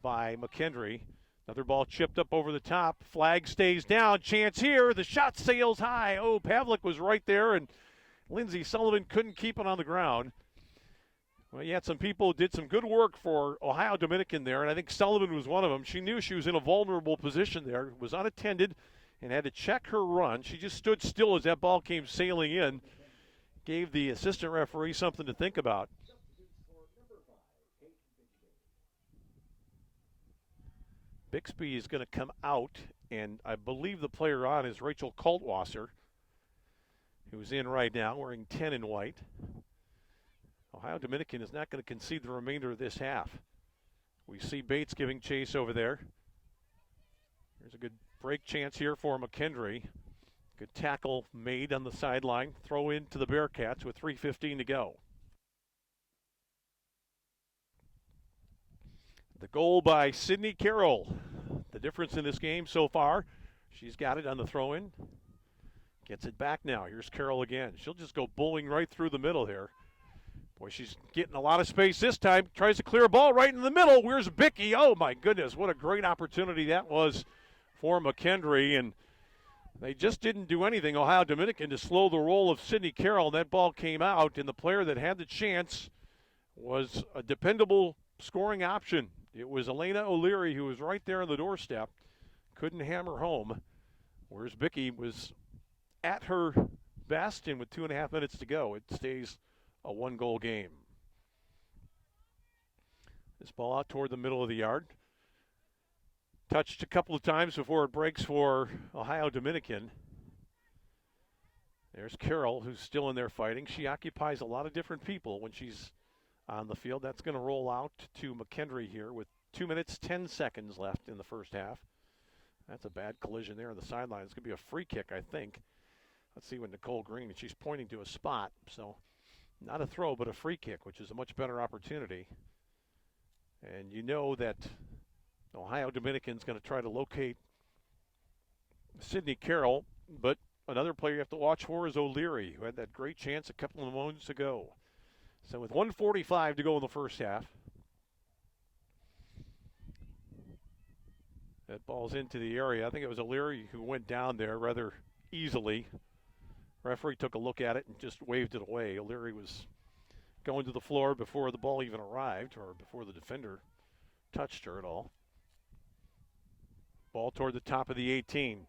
by McKendree. Another ball chipped up over the top. Flag stays down. Chance here. The shot sails high. Oh, Pavlik was right there, and Lindsay Sullivan couldn't keep it on the ground. Well, you had some people who did some good work for Ohio Dominican there, and I think Sullivan was one of them. She knew she was in a vulnerable position there, was unattended, and had to check her run. She just stood still as that ball came sailing in. Gave the assistant referee something to think about. Bixby is going to come out, and I believe the player on is Rachel Kaltwasser, who's in right now wearing 10 in white. Ohio Dominican is not going to concede the remainder of this half. We see Bates giving chase over there. Here's a good break chance here for McKendree. Good tackle made on the sideline. Throw in to the Bearcats with 3:15 to go. The goal by Sydney Carroll. The difference in this game so far, she's got it on the throw-in. Gets it back now. Here's Carroll again. She'll just go bowling right through the middle here. Boy, she's getting a lot of space this time. Tries to clear a ball right in the middle. Where's Bickey? Oh, my goodness. What a great opportunity that was for McKendree. And they just didn't do anything, Ohio Dominican, to slow the roll of Sydney Carroll. That ball came out, and the player that had the chance was a dependable scoring option. It was Elena O'Leary, who was right there on the doorstep. Couldn't hammer home. Whereas Bickey was at her best, and with 2.5 minutes to go, it stays a one-goal game. This ball out toward the middle of the yard. Touched a couple of times before it breaks for Ohio Dominican. There's Carroll, who's still in there fighting. She occupies a lot of different people when she's on the field. That's going to roll out to McKendree here with 2 minutes, 10 seconds left in the first half. That's a bad collision there on the sideline. It's going to be a free kick, I think. Let's see what Nicole Green, she's pointing to a spot. So not a throw, but a free kick, which is a much better opportunity. And you know that Ohio Dominican's going to try to locate Sydney Carroll, but another player you have to watch for is O'Leary, who had that great chance a couple of moments ago. So with 1:45 to go in the first half, that ball's into the area. I think it was O'Leary who went down there rather easily. Referee took a look at it and just waved it away. O'Leary was going to the floor before the ball even arrived, or before the defender touched her at all. Ball toward the top of the 18.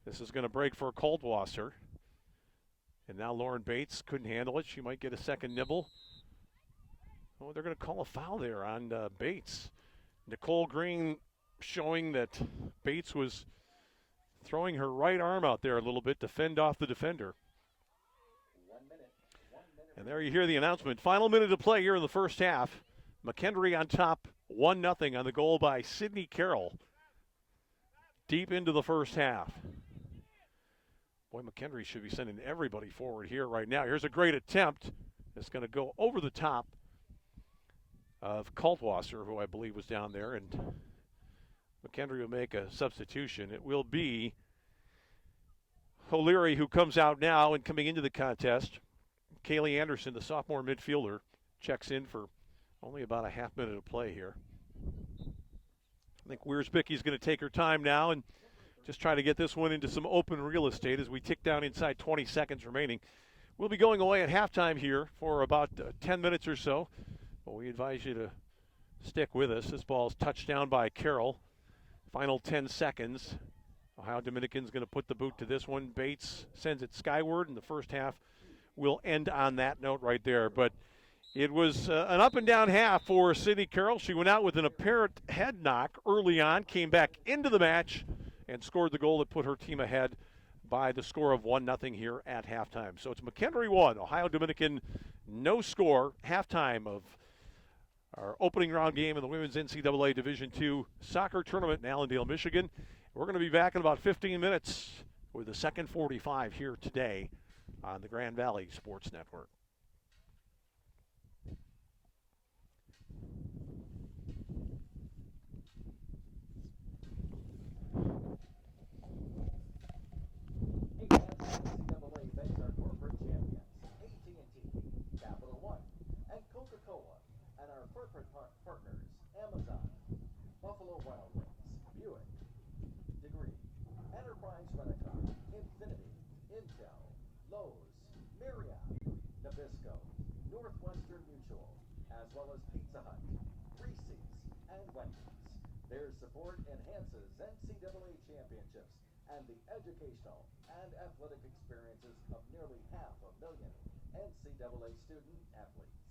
This is going to break for Kaltwasser. And now Lauren Bates couldn't handle it. She might get a second nibble. Oh, they're going to call a foul there on Bates. Nicole Green showing that Bates was throwing her right arm out there a little bit to fend off the defender. 1 minute. And there you hear the announcement. Final minute to play here in the first half. McKendree on top, 1-0 on the goal by Sydney Carroll. Deep into the first half. Boy, McKendree should be sending everybody forward here right now. Here's a great attempt. It's going to go over the top of Kaltwasser, who I believe was down there, and McKendree will make a substitution. It will be O'Leary who comes out now, and coming into the contest, Kaylee Anderson, the sophomore midfielder, checks in for only about a half minute of play here. think Wiersbicky's going to take her time now and just try to get this one into some open real estate as we tick down inside 20 seconds remaining. We'll be going away at halftime here for about 10 minutes or so, but we advise you to stick with us. This ball's touched down by Carroll. Final 10 seconds. Ohio Dominican's going to put the boot to this one. Bates sends it skyward, and the first half will end on that note right there. But it was an up-and-down half for Sydney Carroll. She went out with an apparent head knock early on, came back into the match, and scored the goal that put her team ahead by the score of 1-0 here at halftime. So it's McHenry 1, Ohio Dominican no score, halftime of our opening round game in the Women's NCAA Division II soccer tournament in Allendale, Michigan. We're going to be back in about 15 minutes with the second 45 here today on the Grand Valley Sports Network. NCAA thanks our corporate champions, AT&T, Capital One, and Coca-Cola, and our corporate partners, Amazon, Buffalo Wild Wings, Buick, Degree, Enterprise Rent-A-Car, Infinity, Intel, Lowe's, Marriott, Nabisco, Northwestern Mutual, as well as Pizza Hut, Reese's, and Wendy's. Their support enhances NCAA championships and the educational and athletic experiences of nearly 500,000 NCAA student athletes.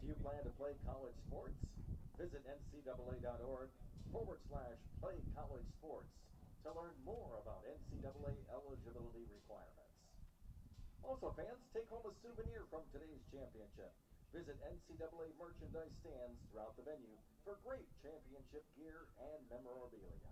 Do you plan to play college sports? Visit ncaa.org/play college sports to learn more about NCAA eligibility requirements. Also, fans, take home a souvenir from today's championship. Visit NCAA merchandise stands throughout the venue for great championship gear and memorabilia.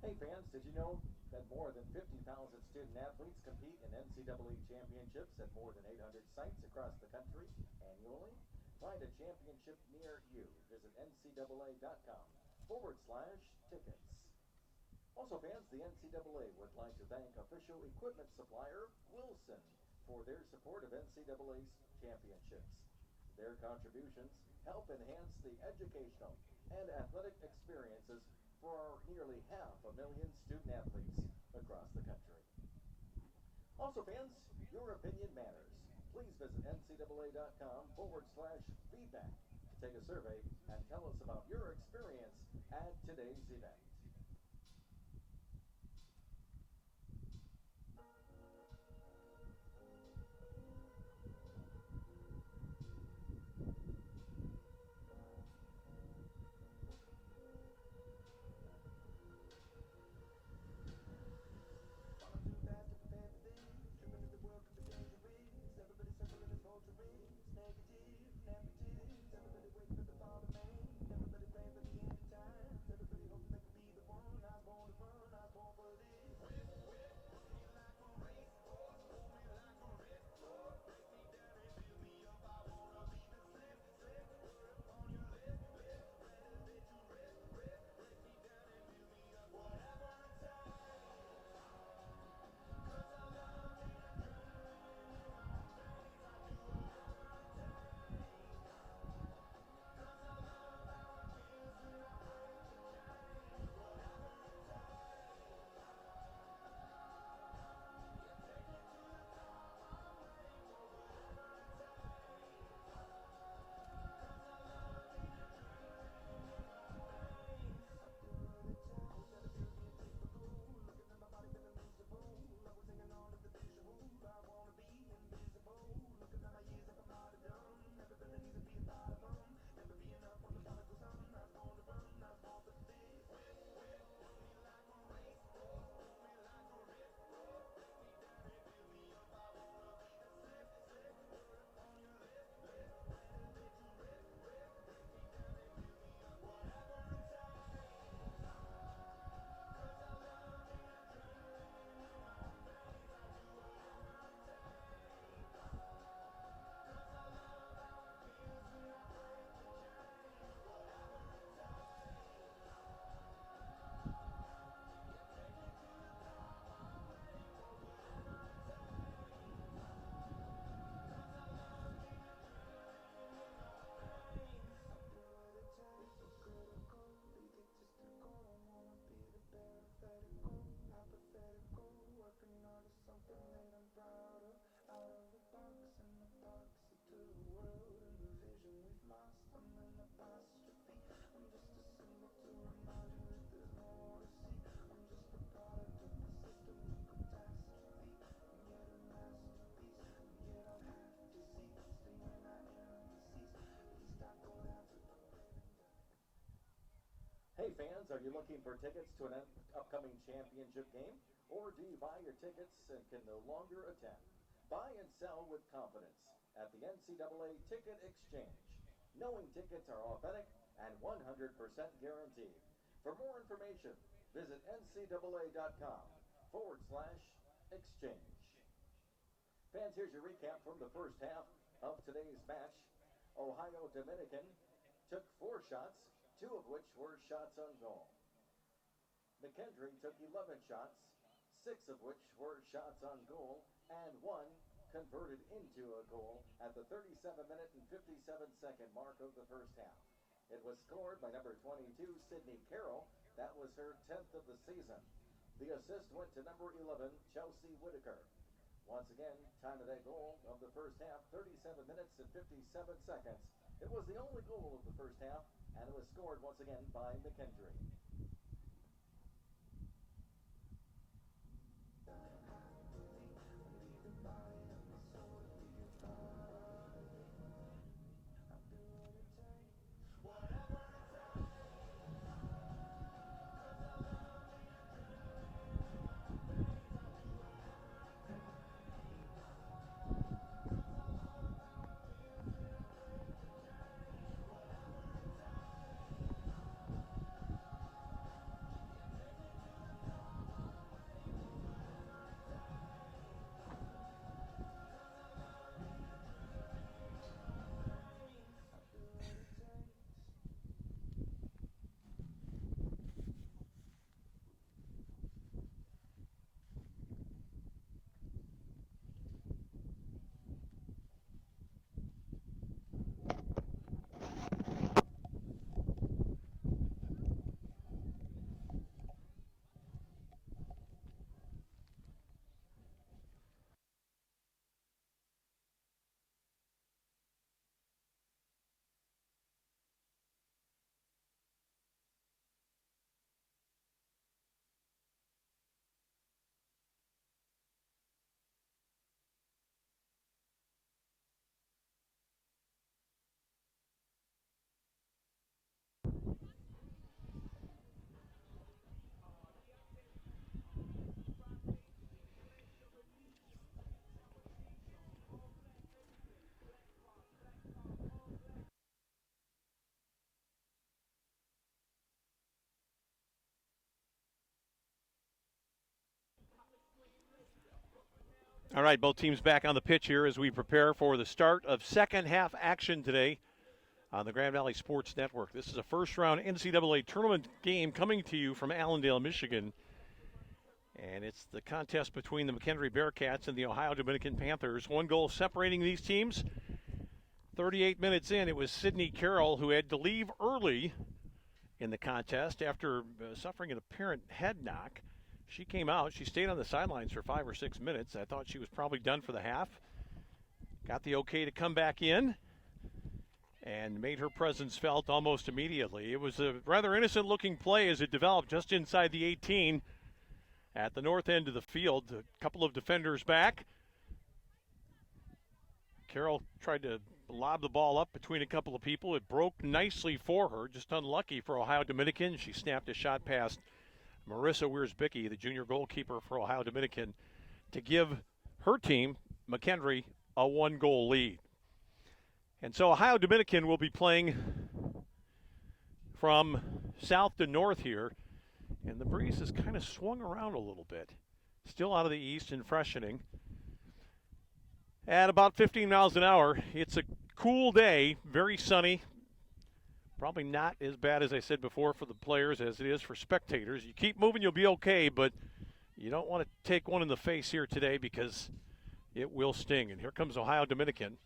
Hey fans, did you know that more than 50,000 student athletes compete in NCAA championships at more than 800 sites across the country annually? Find a championship near you. Visit ncaa.com/tickets. Also, fans, the NCAA would like to thank official equipment supplier Wilson for their support of NCAA's championships. Their contributions help enhance the educational and athletic experiences for our nearly 500,000 student athletes across the country. Also, fans, your opinion matters. Please visit ncaa.com/feedback to take a survey and tell us about your experience at today's event. Hey fans, are you looking for tickets to an upcoming championship game? Or do you buy your tickets and can no longer attend? Buy and sell with confidence at the NCAA Ticket Exchange. Knowing tickets are authentic and 100% guaranteed. For more information, visit ncaa.com/exchange. Fans, here's your recap from the first half of today's match. Ohio Dominican took 4 shots, 2 of which were shots on goal. McKendree took 11 shots, 6 of which were shots on goal, and 1 converted into a goal at the 37-minute and 57-second mark of the first half. It was scored by number 22, Sydney Carroll. That was her 10th of the season. The assist went to number 11, Chelsea Whitaker. Once again, time of that goal of the first half, 37 minutes and 57 seconds. It was the only goal of the first half, and it was scored once again by McKendree. All right, both teams back on the pitch here as we prepare for the start of second half action today on the Grand Valley Sports Network. This is a first-round NCAA tournament game coming to you from Allendale, Michigan. And it's the contest between the McKendree Bearcats and the Ohio Dominican Panthers. 1 goal separating these teams. 38 minutes in, it was Sydney Carroll who had to leave early in the contest after suffering an apparent head knock. She came out. She stayed on the sidelines for 5 or 6 minutes. I thought she was probably done for the half. Got the okay to come back in and made her presence felt almost immediately. It was a rather innocent-looking play as it developed just inside the 18 at the north end of the field. A couple of defenders back. Carroll tried to lob the ball up between a couple of people. It broke nicely for her, just unlucky for Ohio Dominican. She snapped a shot past Marissa Wiersbicki, the junior goalkeeper for Ohio Dominican, to give her team, McKendree, a 1-goal lead. And so Ohio Dominican will be playing from south to north here, and the breeze has kind of swung around a little bit. Still out of the east and freshening. At about 15 miles an hour, it's a cool day, very sunny. Probably not as bad as I said before for the players as it is for spectators. You keep moving, you'll be okay, but you don't want to take one in the face here today because it will sting. And here comes Ohio Dominican.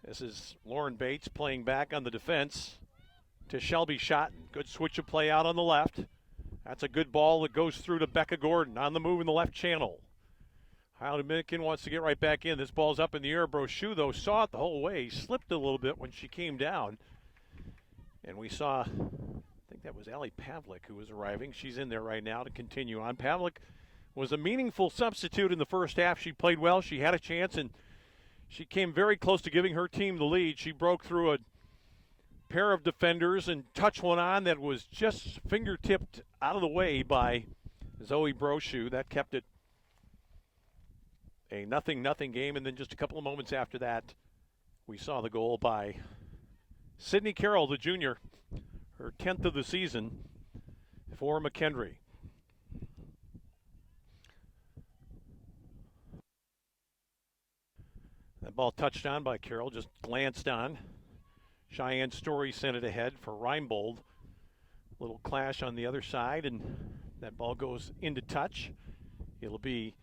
This is Lauren Bates playing back on the defense to Shelby Schotten. Good switch of play out on the left. That's a good ball that goes through to Becca Gordon on the move in the left channel. Ohio Dominican wants to get right back in. This ball's up in the air. Brochu, though, saw it the whole way. He slipped a little bit when she came down. And we saw, I think that was Allie Pavlik who was arriving. She's in there right now to continue on. Pavlik was a meaningful substitute in the first half. She played well. She had a chance, and she came very close to giving her team the lead. She broke through a pair of defenders and touch one on that was just fingertipped out of the way by Zoe Brochu. That kept it a 0-0 game, and then just a couple of moments after that, we saw the goal by Sydney Carroll, the junior, her 10th of the season for McKendree. That ball touched on by Carroll, just glanced on. Cheyenne Story sent it ahead for Reinbold. Little clash on the other side, and that ball goes into touch. It'll be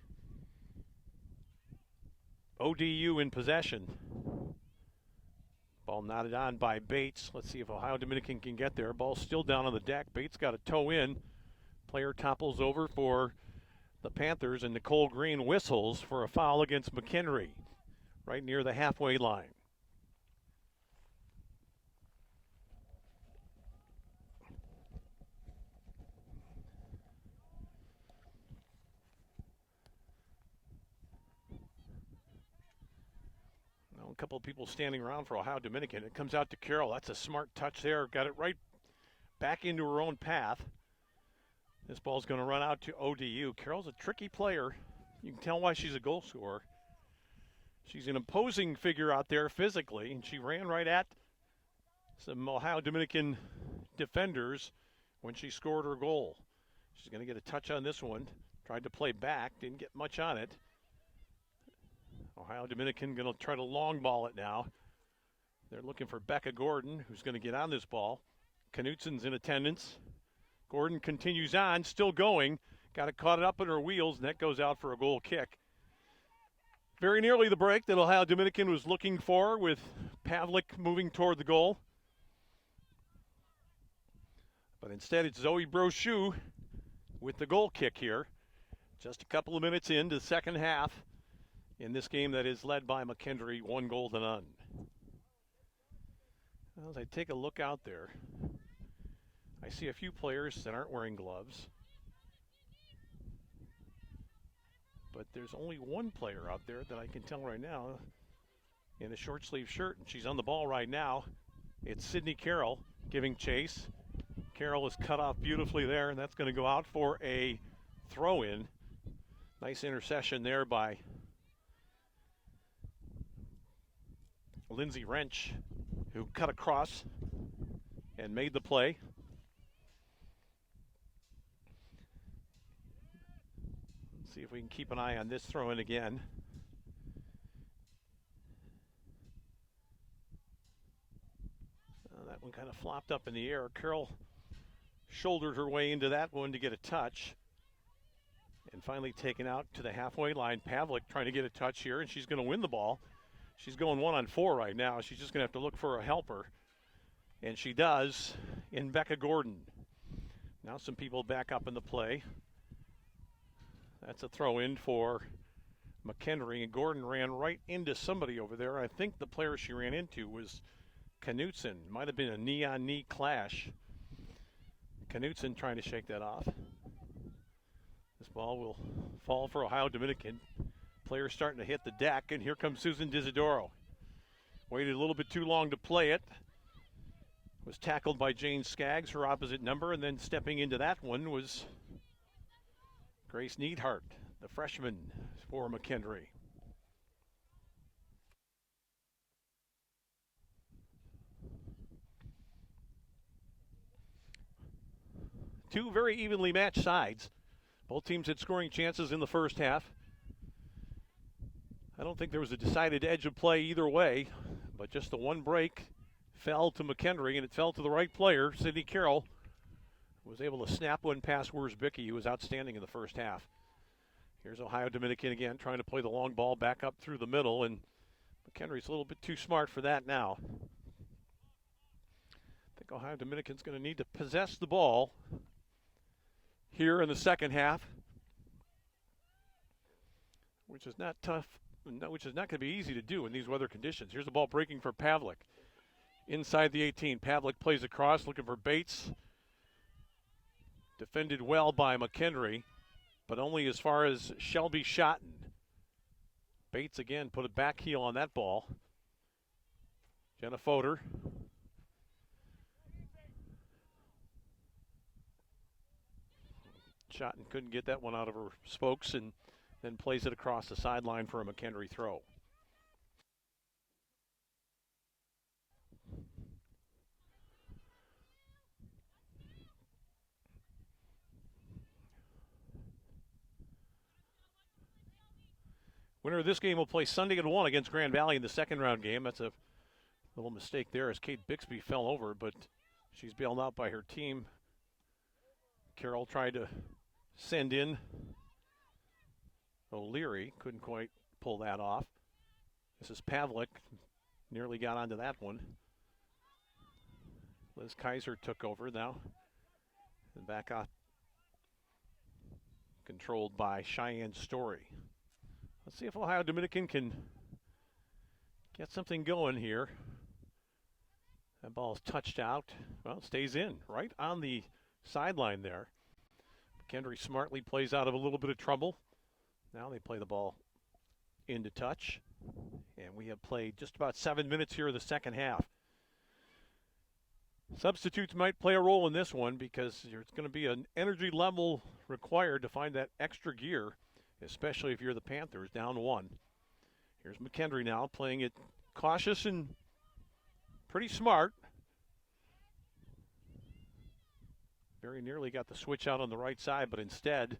ODU in possession. Ball knotted on by Bates. Let's see if Ohio Dominican can get there. Ball still down on the deck. Bates got a toe in. Player topples over for the Panthers, and Nicole Green whistles for a foul against McKendree right near the halfway line. A couple of people standing around for Ohio Dominican. It comes out to Carroll. That's a smart touch there. Got it right back into her own path. This ball's going to run out to ODU. Carroll's a tricky player. You can tell why she's a goal scorer. She's an imposing figure out there physically, and she ran right at some Ohio Dominican defenders when she scored her goal. She's going to get a touch on this one. Tried to play back, didn't get much on it. Ohio Dominican going to try to long ball it now. They're looking for Becca Gordon, who's going to get on this ball. Knutsen's in attendance. Gordon continues on, still going. Got it caught up in her wheels, and that goes out for a goal kick. Very nearly the break that Ohio Dominican was looking for, with Pavlik moving toward the goal. But instead it's Zoe Brochu with the goal kick here. Just a couple of minutes into the second half in this game that is led by McKendree, 1-0. As I take a look out there, I see a few players that aren't wearing gloves. But there's only one player out there that I can tell right now in a short sleeve shirt, and she's on the ball right now. It's Sydney Carroll giving chase. Carroll is cut off beautifully there, and that's going to go out for a throw-in. Nice intercession there by Lindsay Wrench, who cut across and made the play. Let's see if we can keep an eye on this throw-in again. That one kind of flopped up in the air. Carroll shouldered her way into that one to get a touch. And finally taken out to the halfway line. Pavlik trying to get a touch here, and she's going to win the ball. She's going 1-on-4 right now. She's just going to have to look for a helper. And she does in Becca Gordon. Now some people back up in the play. That's a throw-in for McKendree. And Gordon ran right into somebody over there. I think the player she ran into was Knutsen. Might have been a knee-on-knee clash. Knutsen trying to shake that off. This ball will fall for Ohio Dominican. Player starting to hit the deck, and here comes Susan Disidoro. Waited a little bit too long to play it. Was tackled by Jane Skaggs, her opposite number, and then stepping into that one was Grace Neidhart, the freshman for McKendree. Two very evenly matched sides. Both teams had scoring chances in the first half. I don't think there was a decided edge of play either way, but just the one break fell to McKendree, and it fell to the right player. Sydney Carroll was able to snap one past Wurzbicki, who was outstanding in the first half. Here's Ohio Dominican again, trying to play the long ball back up through the middle, and McKendree's a little bit too smart for that now. I think Ohio Dominican's going to need to possess the ball here in the second half, which is not tough, which is not going to be easy to do in these weather conditions. Here's the ball breaking for Pavlik. Inside the 18, Pavlik plays across, looking for Bates. Defended well by McKendree, but only as far as Shelby Schotten. Bates again put a back heel on that ball. Jenna Fodor Schotten couldn't get that one out of her spokes and then plays it across the sideline for a McKendree throw. Winner of this game will play Sunday at 1 against Grand Valley in the second round game. That's a little mistake there as Kate Bixby fell over, but she's bailed out by her team. Carroll tried to send in O'Leary, couldn't quite pull that off. This is Pavlik, nearly got onto that one. Liz Kaiser took over now. And back out, controlled by Cheyenne Story. Let's see if Ohio Dominican can get something going here. That ball is touched out. Well, it stays in, right on the sideline there. McKendree smartly plays out of a little bit of trouble. Now they play the ball into touch. And we have played just about 7 minutes here in the second half. Substitutes might play a role in this one because there's going to be an energy level required to find that extra gear, especially if you're the Panthers, down 1. Here's McKendree now playing it cautious and pretty smart. Very nearly got the switch out on the right side, but instead,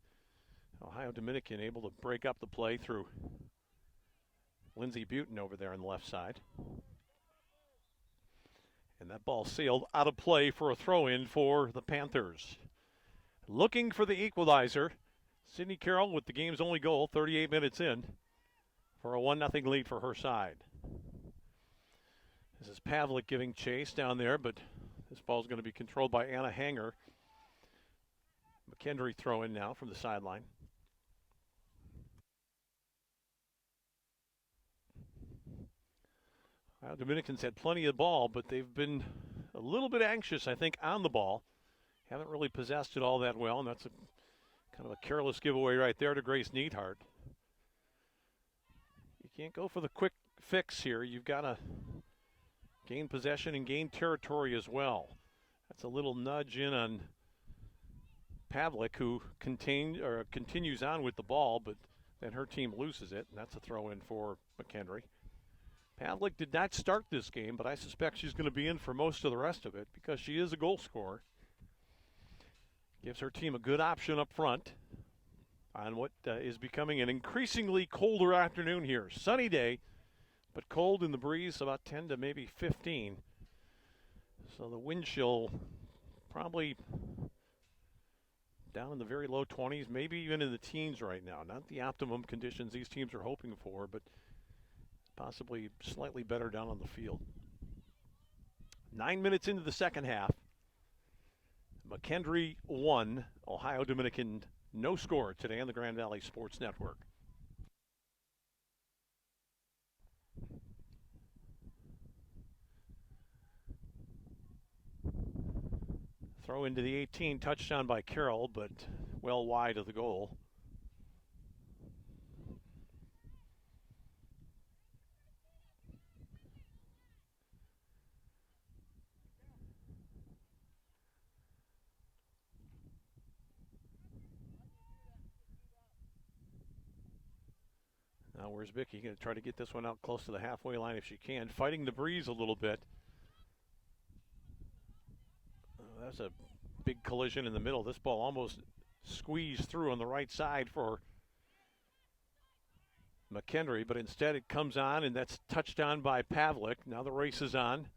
Ohio Dominican able to break up the play through Lindsey Butin over there on the left side. And that ball sailed out of play for a throw-in for the Panthers. Looking for the equalizer, Sydney Carroll with the game's only goal, 38 minutes in, for a 1-0 lead for her side. This is Pavlik giving chase down there, but this ball is going to be controlled by Anna Hanger. McKendree throw in now from the sideline. Well, Dominicans had plenty of ball, but they've been a little bit anxious, I think, on the ball. Haven't really possessed it all that well, and that's a kind of a careless giveaway right there to Grace Neidhart. You can't go for the quick fix here. You've got to gain possession and gain territory as well. That's a little nudge in on Pavlik, who continues on with the ball, but then her team loses it, and that's a throw in for McKendree. Pavlik did not start this game, but I suspect she's going to be in for most of the rest of it because she is a goal scorer. Gives her team a good option up front on what is becoming an increasingly colder afternoon here. Sunny day, but cold in the breeze, about 10 to maybe 15. So the wind chill probably down in the very low 20s, maybe even in the teens right now. Not the optimum conditions these teams are hoping for, but possibly slightly better down on the field. 9 minutes into the second half. McKendree 1, Ohio Dominican no score today on the Grand Valley Sports Network. Throw into the 18, touchdown by Carroll, but well wide of the goal. Now where's Vicky? Going to try to get this one out close to the halfway line if she can. Fighting the breeze a little bit. That's a big collision in the middle. This ball almost squeezed through on the right side for McKendree, but instead it comes on, and that's touched on by Pavlik. Now the race is on.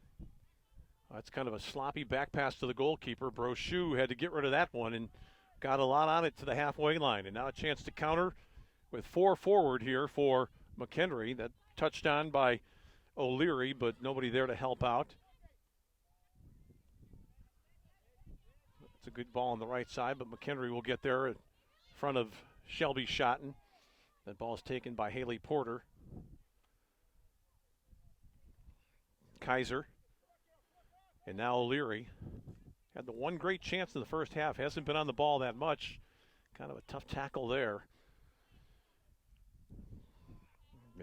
That's kind of a sloppy back pass to the goalkeeper. Brochu had to get rid of that one and got a lot on it to the halfway line. And now a chance to counter with 4 forward here for McKendree. That touched on by O'Leary, but nobody there to help out. It's a good ball on the right side, but McKendree will get there in front of Shelby Schotten. That ball is taken by Haley Porter. Kaiser. And now O'Leary. Had the one great chance in the first half. Hasn't been on the ball that much. Kind of a tough tackle there.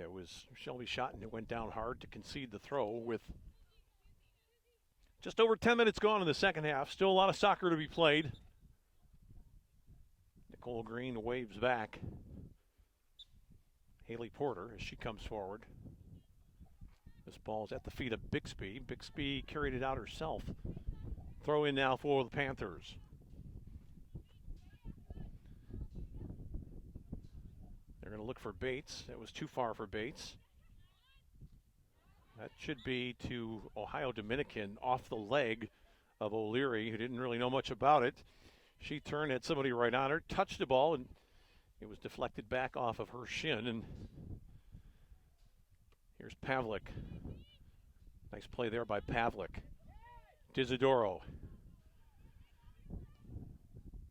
It was Shelby Schotten who went down hard to concede the throw with just over 10 minutes gone in the second half. Still a lot of soccer to be played. Nicole Green waves back Haley Porter as she comes forward. This ball is at the feet of Bixby. Bixby carried it out herself. Throw in now for the Panthers. They're going to look for Bates. That was too far for Bates. That should be to Ohio Dominican off the leg of O'Leary, who didn't really know much about it. She turned, had somebody right on her, touched the ball, and it was deflected back off of her shin. And here's Pavlik. Nice play there by Pavlik. Disidoro.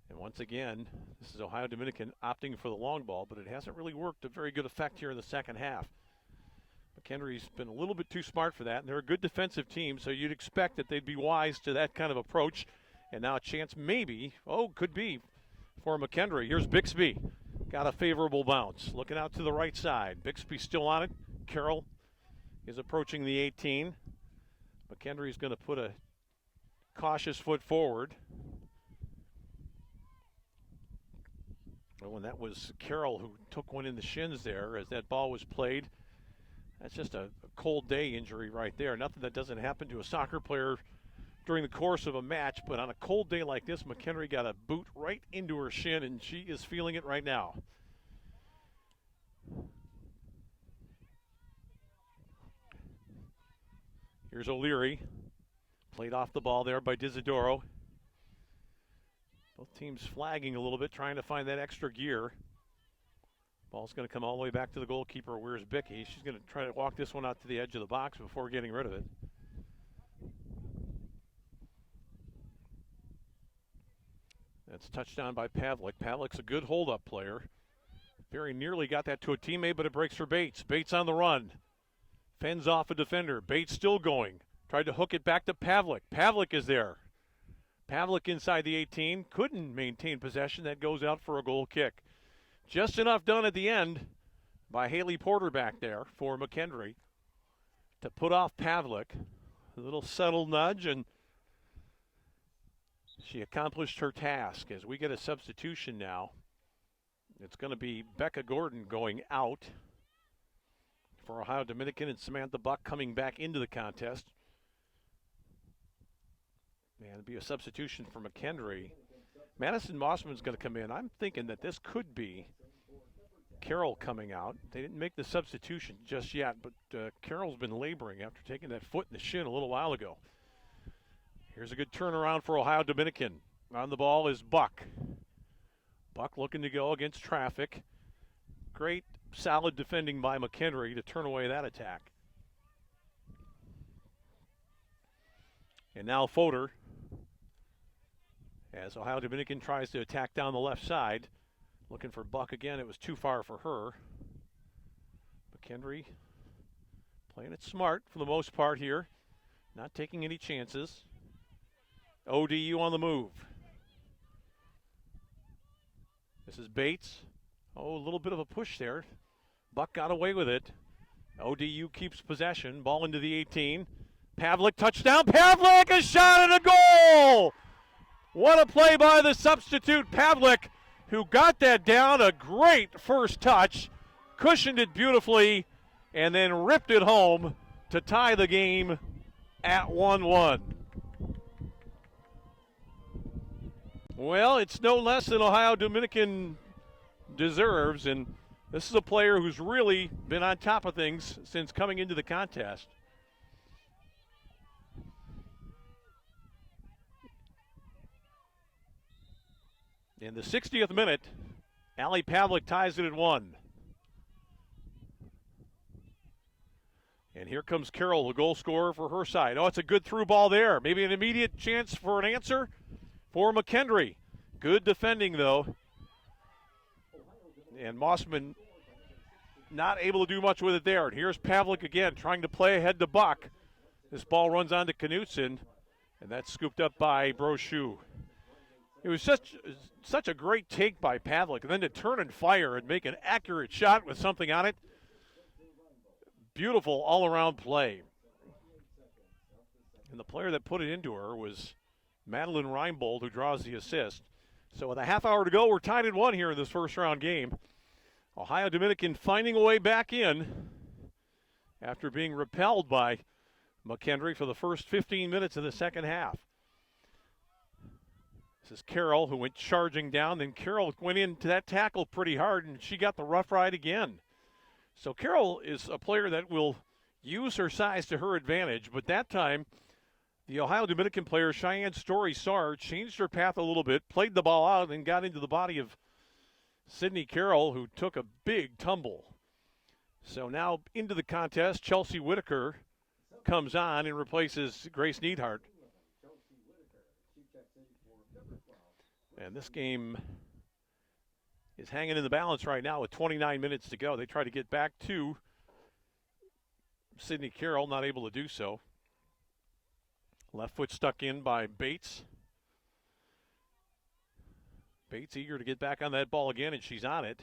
And once again, this is Ohio Dominican opting for the long ball, but it hasn't really worked a very good effect here in the second half. McHenry's been a little bit too smart for that, and they're a good defensive team, so you'd expect that they'd be wise to that kind of approach. And now a chance maybe, could be, for McHenry. Here's Bixby. Got a favorable bounce. Looking out to the right side. Bixby still on it. Carroll is approaching the 18. McHenry's going to put a cautious foot forward. Oh, and that was Carroll who took one in the shins there as that ball was played. That's just a cold day injury right there. Nothing that doesn't happen to a soccer player during the course of a match, but on a cold day like this, McHenry got a boot right into her shin, and she is feeling it right now. Here's O'Leary. Played off the ball there by Disidoro. Both teams flagging a little bit, trying to find that extra gear. Ball's going to come all the way back to the goalkeeper. Where's Bicky? She's going to try to walk this one out to the edge of the box before getting rid of it. That's touchdown by Pavlik. Pavlik's a good hold-up player. Very nearly got that to a teammate, but it breaks for Bates. Bates on the run. Fends off a defender. Bates still going. Tried to hook it back to Pavlik. Pavlik is there. Pavlik inside the 18. Couldn't maintain possession. That goes out for a goal kick. Just enough done at the end by Haley Porter back there for McHenry to put off Pavlik. A little subtle nudge, and she accomplished her task. As we get a substitution now, it's going to be Becca Gordon going out for Ohio Dominican and Samantha Buck coming back into the contest. And it'll be a substitution for McHenry. Madison Mossman's going to come in. I'm thinking that this could be Carroll coming out. They didn't make the substitution just yet, but Carroll's been laboring after taking that foot in the shin a little while ago. Here's a good turnaround for Ohio Dominican. On the ball is Buck. Buck looking to go against traffic. Great, solid defending by McHenry to turn away that attack. And now Fodor, as Ohio Dominican tries to attack down the left side. Looking for Buck again. It was too far for her. McHenry playing it smart for the most part here. Not taking any chances. ODU on the move. This is Bates. Oh, a little bit of a push there. Buck got away with it. ODU keeps possession. Ball into the 18. Pavlik touchdown. Pavlik, a shot and a goal! What a play by the substitute Pavlik, who got that down. A great first touch. Cushioned it beautifully and then ripped it home to tie the game at 1-1. Well, it's no less than Ohio Dominican deserves, and this is a player who's really been on top of things since coming into the contest. In the 60th minute, Allie Pavlik ties it at 1. And here comes Carroll, the goal scorer for her side. Oh, it's a good through ball there. Maybe an immediate chance for an answer for McHenry. Good defending, though. And Mossman not able to do much with it there. And here's Pavlik again, trying to play ahead to Buck. This ball runs on to Knutson, and that's scooped up by Brochu. It was such a great take by Pavlik, and then to turn and fire and make an accurate shot with something on it. Beautiful all-around play. And the player that put it into her was Madeline Reinbold, who draws the assist. So with a half hour to go, we're tied at 1 here in this first round game. Ohio Dominican finding a way back in after being repelled by McKendree for the first 15 minutes of the second half. This is Carroll, who went charging down. Then Carroll went into that tackle pretty hard, and she got the rough ride again. So Carroll is a player that will use her size to her advantage, but that time the Ohio Dominican player, Cheyenne Story, saw her, changed her path a little bit, played the ball out, and got into the body of Sydney Carroll, who took a big tumble. So now into the contest, Chelsea Whitaker comes on and replaces Grace Neidhart. And this game is hanging in the balance right now with 29 minutes to go. They try to get back to Sydney Carroll, not able to do so. Left foot stuck in by Bates. Bates eager to get back on that ball again, and she's on it.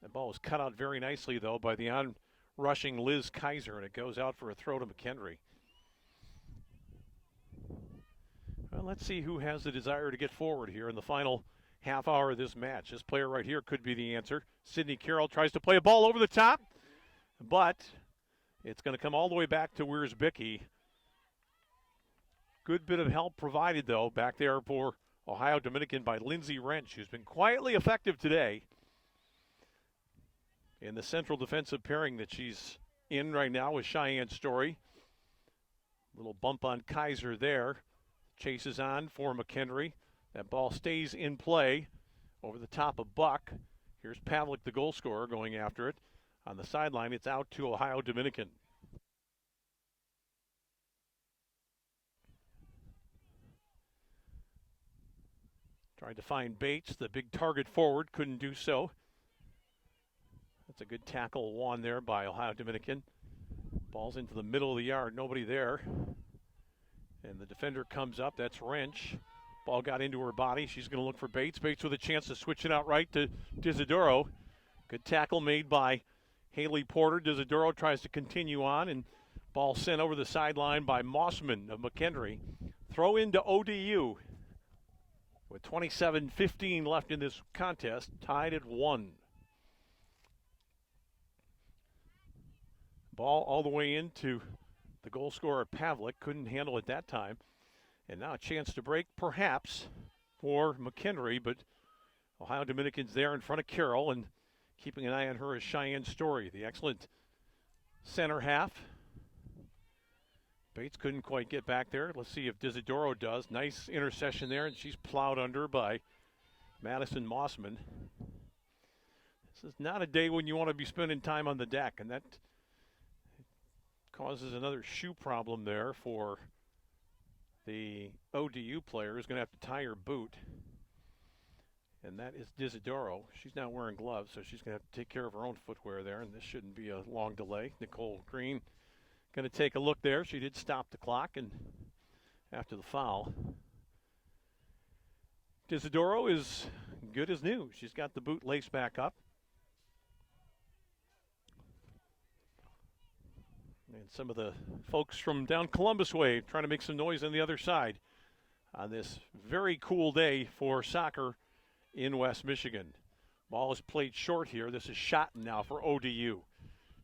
That ball was cut out very nicely, though, by the on-rushing Liz Kaiser, and it goes out for a throw to McKendree. Well, let's see who has the desire to get forward here in the final half hour of this match. This player right here could be the answer. Sydney Carroll tries to play a ball over the top, but it's going to come all the way back to Wiersbicki. Good bit of help provided, though, back there for Ohio Dominican by Lindsay Wrench, who's been quietly effective today in the central defensive pairing that she's in right now with Cheyenne Story. Little bump on Kaiser there. Chases on for McKendree. That ball stays in play over the top of Buck. Here's Pavlik, the goal scorer, going after it. On the sideline, it's out to Ohio Dominican. Tried to find Bates, the big target forward, couldn't do so. That's a good tackle won there by Ohio Dominican. Ball's into the middle of the yard, nobody there. And the defender comes up, that's Wrench. Ball got into her body, she's going to look for Bates. Bates with a chance to switch it out right to Disidoro. Good tackle made by Haley Porter. Disidoro tries to continue on, and ball sent over the sideline by Mossman of McKendree. Throw into ODU. With 27:15 left in this contest, tied at 1. Ball all the way into the goal scorer, Pavlik. Couldn't handle it that time. And now a chance to break, perhaps, for McKendree, but Ohio Dominican's there in front of Carroll, and keeping an eye on her is Cheyenne Story, the excellent center half. Bates couldn't quite get back there. Let's see if Disidoro does. Nice intercession there, and she's plowed under by Madison Mossman. This is not a day when you want to be spending time on the deck, and that causes another shoe problem there for the ODU player, who's going to have to tie her boot. And that is Disidoro. She's not wearing gloves, so she's going to have to take care of her own footwear there, and this shouldn't be a long delay. Nicole Green going to take a look there. She did stop the clock and after the foul. Disidoro is good as new. She's got the boot laced back up. And some of the folks from down Columbus way trying to make some noise on the other side on this very cool day for soccer in West Michigan. Ball is played short here. This is Schotten now for ODU.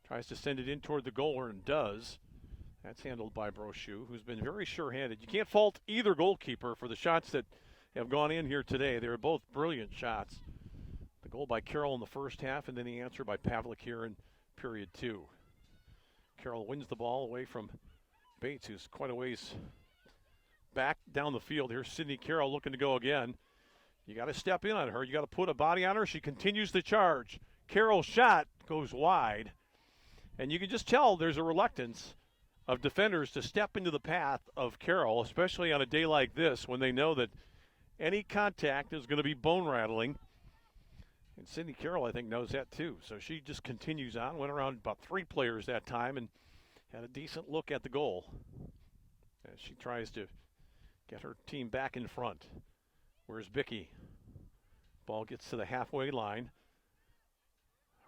Tries to send it in toward the goaler and does. That's handled by Brochu, who's been very sure-handed. You can't fault either goalkeeper for the shots that have gone in here today. They were both brilliant shots. The goal by Carroll in the first half, and then the answer by Pavlik here in period 2. Carroll wins the ball away from Bates, who's quite a ways back down the field. Here's Sydney Carroll looking to go again. You got to step in on her. You got to put a body on her. She continues to charge. Carroll's shot goes wide. And you can just tell there's a reluctance of defenders to step into the path of Carroll, especially on a day like this when they know that any contact is going to be bone rattling. And Sydney Carroll, I think, knows that too. So she just continues on, went around about 3 players that time and had a decent look at the goal as she tries to get her team back in front. Where's Bicky? Ball gets to the halfway line.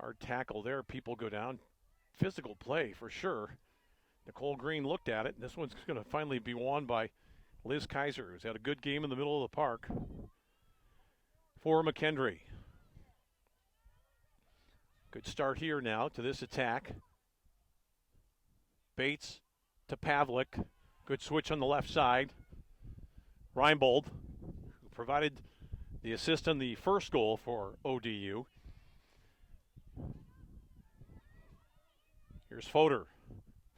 Hard tackle there. People go down. Physical play for sure. Nicole Green looked at it, and this one's going to finally be won by Liz Kaiser, who's had a good game in the middle of the park. for McKendree. Good start here now to this attack. Bates to Pavlik. Good switch on the left side. Reinbold, who provided the assist on the first goal for ODU. Here's Fodor.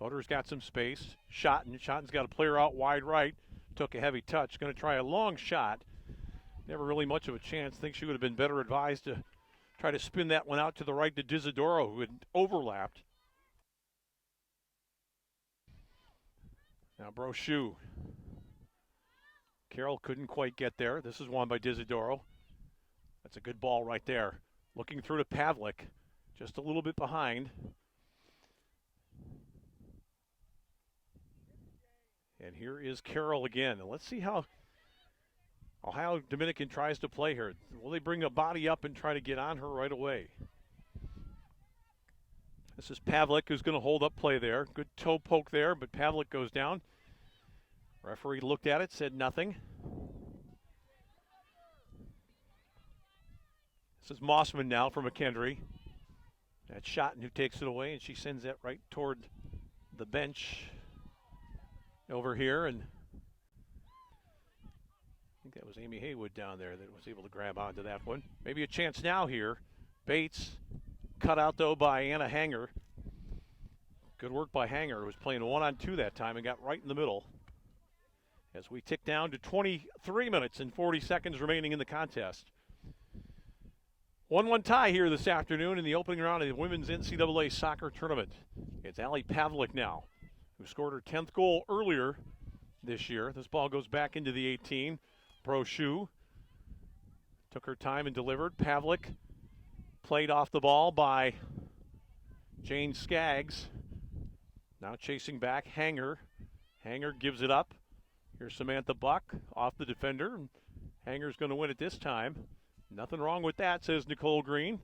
Fodor's got some space. Shotten's got a player out wide right. Took a heavy touch. Going to try a long shot. Never really much of a chance. Think she would have been better advised to try to spin that one out to the right to Disidoro, who had overlapped. Now Brochu. Carroll couldn't quite get there. This is won by Disidoro. That's a good ball right there. Looking through to Pavlik. Just a little bit behind. And here is Carroll again. And let's see how Ohio Dominican tries to play her. Will they bring a body up and try to get on her right away? This is Pavlik who's going to hold up play there. Good toe poke there, but Pavlik goes down. Referee looked at it, said nothing. This is Mossman now for McKendree. That's Schotten who takes it away, and she sends that right toward the bench over here. And I think that was Amy Haywood down there that was able to grab onto that one. Maybe a chance now here. Bates cut out, though, by Anna Hanger. Good work by Hanger, who was playing 1-on-2 that time and got right in the middle. As we tick down to 23 minutes and 40 seconds remaining in the contest. 1-1 tie here this afternoon in the opening round of the Women's NCAA Soccer Tournament. It's Ali Pavlik now, who scored her 10th goal earlier this year. This ball goes back into the 18. Brochu took her time and delivered. Pavlik played off the ball by Jane Skaggs. Now chasing back, Hanger. Hanger gives it up. Here's Samantha Buck off the defender. Hanger's going to win it this time. Nothing wrong with that, says Nicole Green.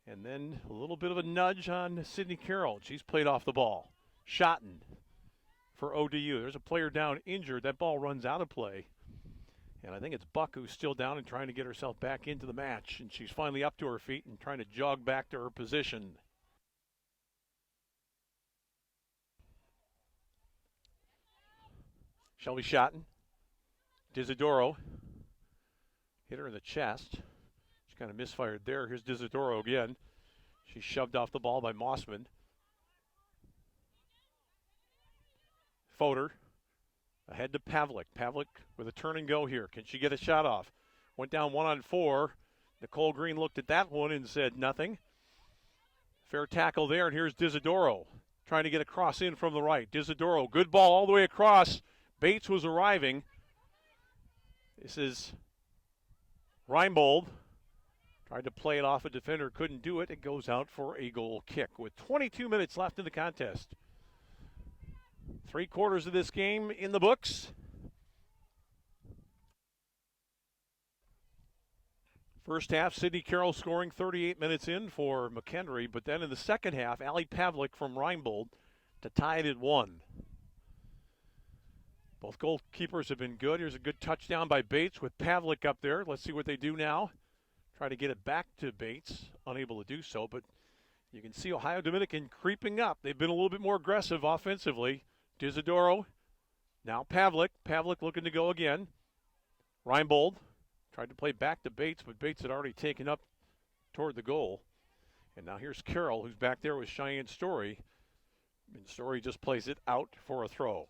And then a little bit of a nudge on Sydney Carroll. She's played off the ball. Schotten for ODU. There's a player down injured. That ball runs out of play. And I think it's Buck who's still down and trying to get herself back into the match. And she's finally up to her feet and trying to jog back to her position. Shelby Schotten. Disidoro. Hit her in the chest. She kind of misfired there. Here's Disidoro again. She's shoved off the ball by Mossman. Fodor ahead to Pavlik. Pavlik with a turn and go here. Can she get a shot off? Went down 1-on-4. Nicole Green looked at that one and said nothing. Fair tackle there, and here's Disidoro trying to get a cross in from the right. Disidoro, good ball all the way across. Bates was arriving. This is Reinbold. Tried to play it off a defender, couldn't do it. It goes out for a goal kick with 22 minutes left in the contest. 3/4 of this game in the books. First half, Sydney Carroll scoring 38 minutes in for McKendree, but then in the second half, Ali Pavlik from Reinbold to tie it at 1. Both goalkeepers have been good. Here's a good touchdown by Bates with Pavlik up there. Let's see what they do now. Try to get it back to Bates. Unable to do so, but you can see Ohio Dominican creeping up. They've been a little bit more aggressive offensively. Disidoro, now Pavlik. Pavlik looking to go again. Reinbold tried to play back to Bates, but Bates had already taken up toward the goal. And now here's Carroll, who's back there with Cheyenne Story. And Story just plays it out for a throw.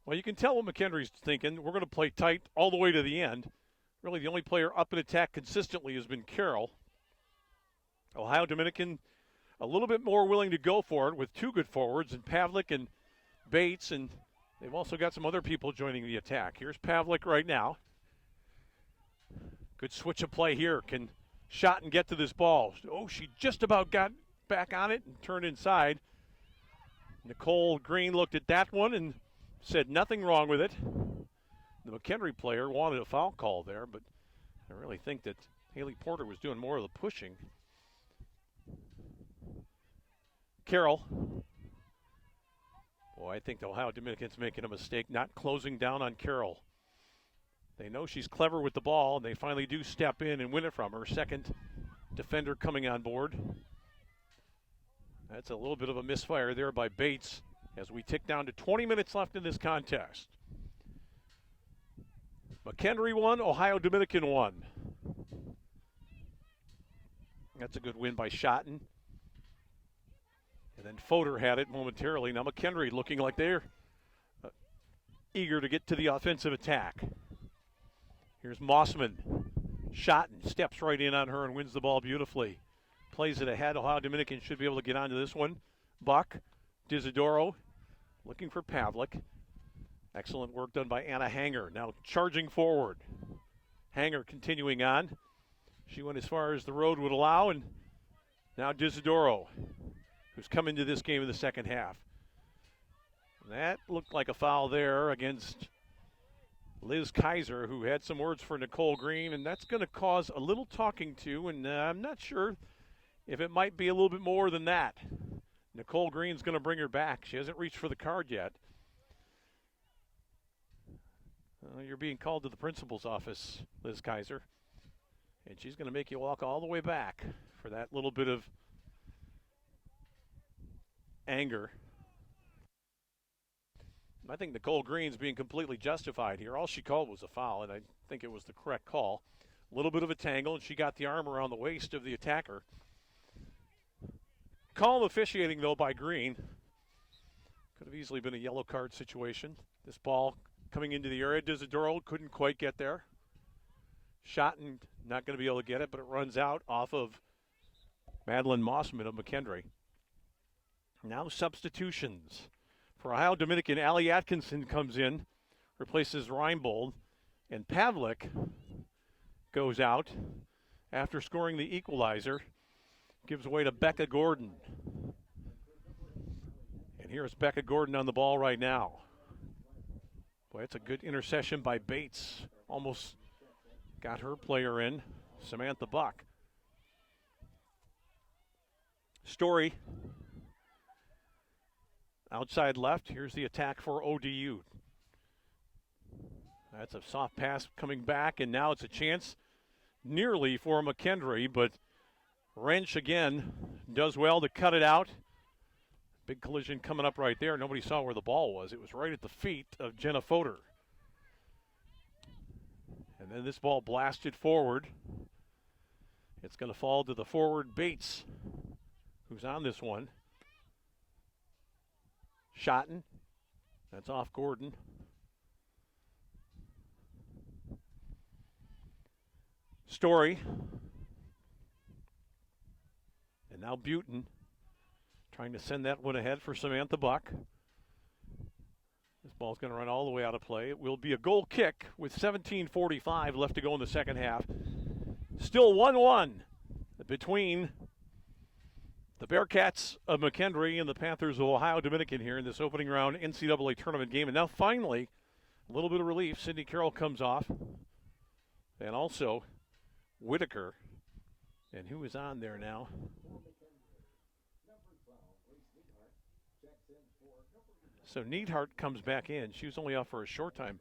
Well, you can tell what McKendree's thinking. We're going to play tight all the way to the end. Really, the only player up in attack consistently has been Carroll. Ohio Dominican a little bit more willing to go for it with two good forwards, and Pavlik and Bates, and they've also got some other people joining the attack. Here's Pavlik right now. Good switch of play here. Can Schotten get to this ball? Oh, she just about got back on it and turned inside. Nicole Green looked at that one and said nothing wrong with it. The McKendree player wanted a foul call there, but I really think that Haley Porter was doing more of the pushing. Carroll. Boy, I think the Ohio Dominican's making a mistake not closing down on Carroll. They know she's clever with the ball, and they finally do step in and win it from her. Second defender coming on board. That's a little bit of a misfire there by Bates as we tick down to 20 minutes left in this contest. McHenry won, Ohio Dominican won. That's a good win by Schotten. And then Fodor had it momentarily. Now McHenry looking like they're eager to get to the offensive attack. Here's Mossman. Schotten steps right in on her and wins the ball beautifully. Plays it ahead. Ohio Dominican should be able to get onto this one. Buck, Disidoro, looking for Pavlik. Excellent work done by Anna Hanger. Now charging forward. Hanger continuing on. She went as far as the road would allow, and now Disidoro, who's come into this game in the second half. That looked like a foul there against Liz Kaiser, who had some words for Nicole Green, and that's going to cause a little talking to, and I'm not sure if it might be a little bit more than that. Nicole Green's going to bring her back. She hasn't reached for the card yet. You're being called to the principal's office, Liz Kaiser, and she's going to make you walk all the way back for that little bit of anger. I think Nicole Green's being completely justified here. All she called was a foul, and I think it was the correct call. A little bit of a tangle, and she got the arm around the waist of the attacker. Calm officiating, though, by Green. Could have easily been a yellow card situation. This ball coming into the area. Disidoro couldn't quite get there. Schotten not going to be able to get it, but it runs out off of Madeline Mossman of McHenry. Now substitutions. For Ohio Dominican, Allie Atkinson comes in, replaces Reinbold, and Pavlik goes out after scoring the equalizer. Gives way to Becca Gordon. And here's Becca Gordon on the ball right now. Boy, it's a good intercession by Bates. Almost got her player in, Samantha Buck. Story. Outside left, here's the attack for ODU. That's a soft pass coming back, and now it's a chance nearly for McHenry, but Wrench again does well to cut it out. Big collision coming up right there. Nobody saw where the ball was. It was right at the feet of Jenna Fodor. And then this ball blasted forward. It's going to fall to the forward Bates, who's on this one. Schotten. That's off Gordon. Story. And now Butin trying to send that one ahead for Samantha Buck. This ball's going to run all the way out of play. It will be a goal kick with 17:45 left to go in the second half. Still 1-1 between the Bearcats of McHenry and the Panthers of Ohio Dominican here in this opening round NCAA tournament game. And now finally, a little bit of relief. Sydney Carroll comes off. And also Whitaker. And who is on there now? So Neidhart comes back in. She was only off for a short time.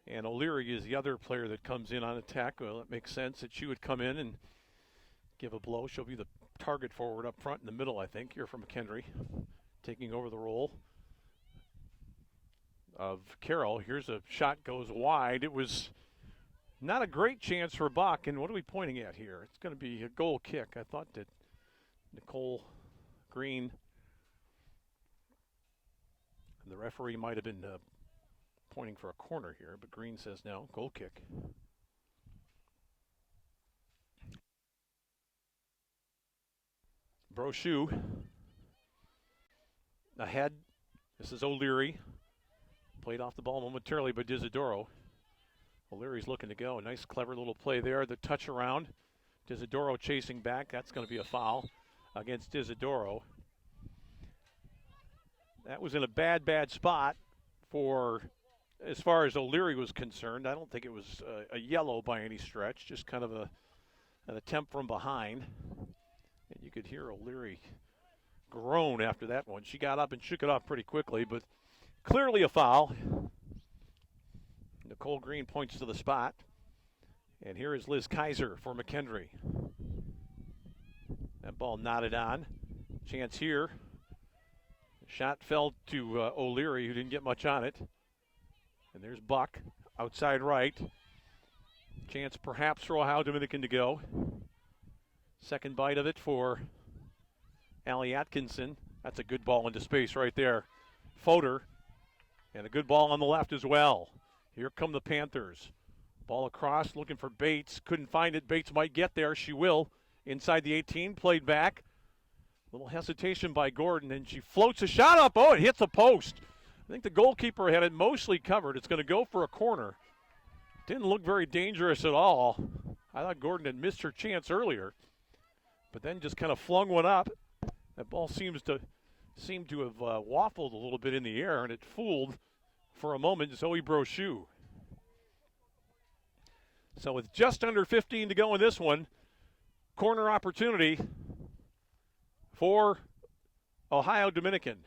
And O'Leary is the other player that comes in on attack. Well, it makes sense that she would come in and give a blow. She'll be the target forward up front in the middle, I think, here from McHenry, taking over the role of Carroll. Here's a shot goes wide. It was not a great chance for Buck. And what are we pointing at here? It's going to be a goal kick. I thought that Nicole Green, the referee, might have been pointing for a corner here, but Green says no, goal kick. Brochu ahead. This is O'Leary. Played off the ball momentarily by Disidoro. O'Leary's looking to go. A nice, clever little play there. The touch around. Disidoro chasing back. That's going to be a foul against Disidoro. That was in a bad spot for, as far as O'Leary was concerned. I don't think it was a yellow by any stretch, just kind of an attempt from behind. And you could hear O'Leary groan after that one. She got up and shook it off pretty quickly, but clearly a foul. Nicole Green points to the spot. And here is Liz Kaiser for McKendree. That ball knotted on. Chance here. Shot fell to O'Leary, who didn't get much on it. And there's Buck, outside right. Chance perhaps for Ohio Dominican to go. Second bite of it for Allie Atkinson. That's a good ball into space right there. Fodor, and a good ball on the left as well. Here come the Panthers. Ball across, looking for Bates. Couldn't find it. Bates might get there. She will. Inside the 18, played back. Little hesitation by Gordon, and she floats a shot up. Oh, it hits a post. I think the goalkeeper had it mostly covered. It's going to go for a corner. Didn't look very dangerous at all. I thought Gordon had missed her chance earlier, but then just kind of flung one up. That ball seemed to have waffled a little bit in the air, and it fooled for a moment Zoe Brochu. So with just under 15 to go in this one, corner opportunity for Ohio Dominican.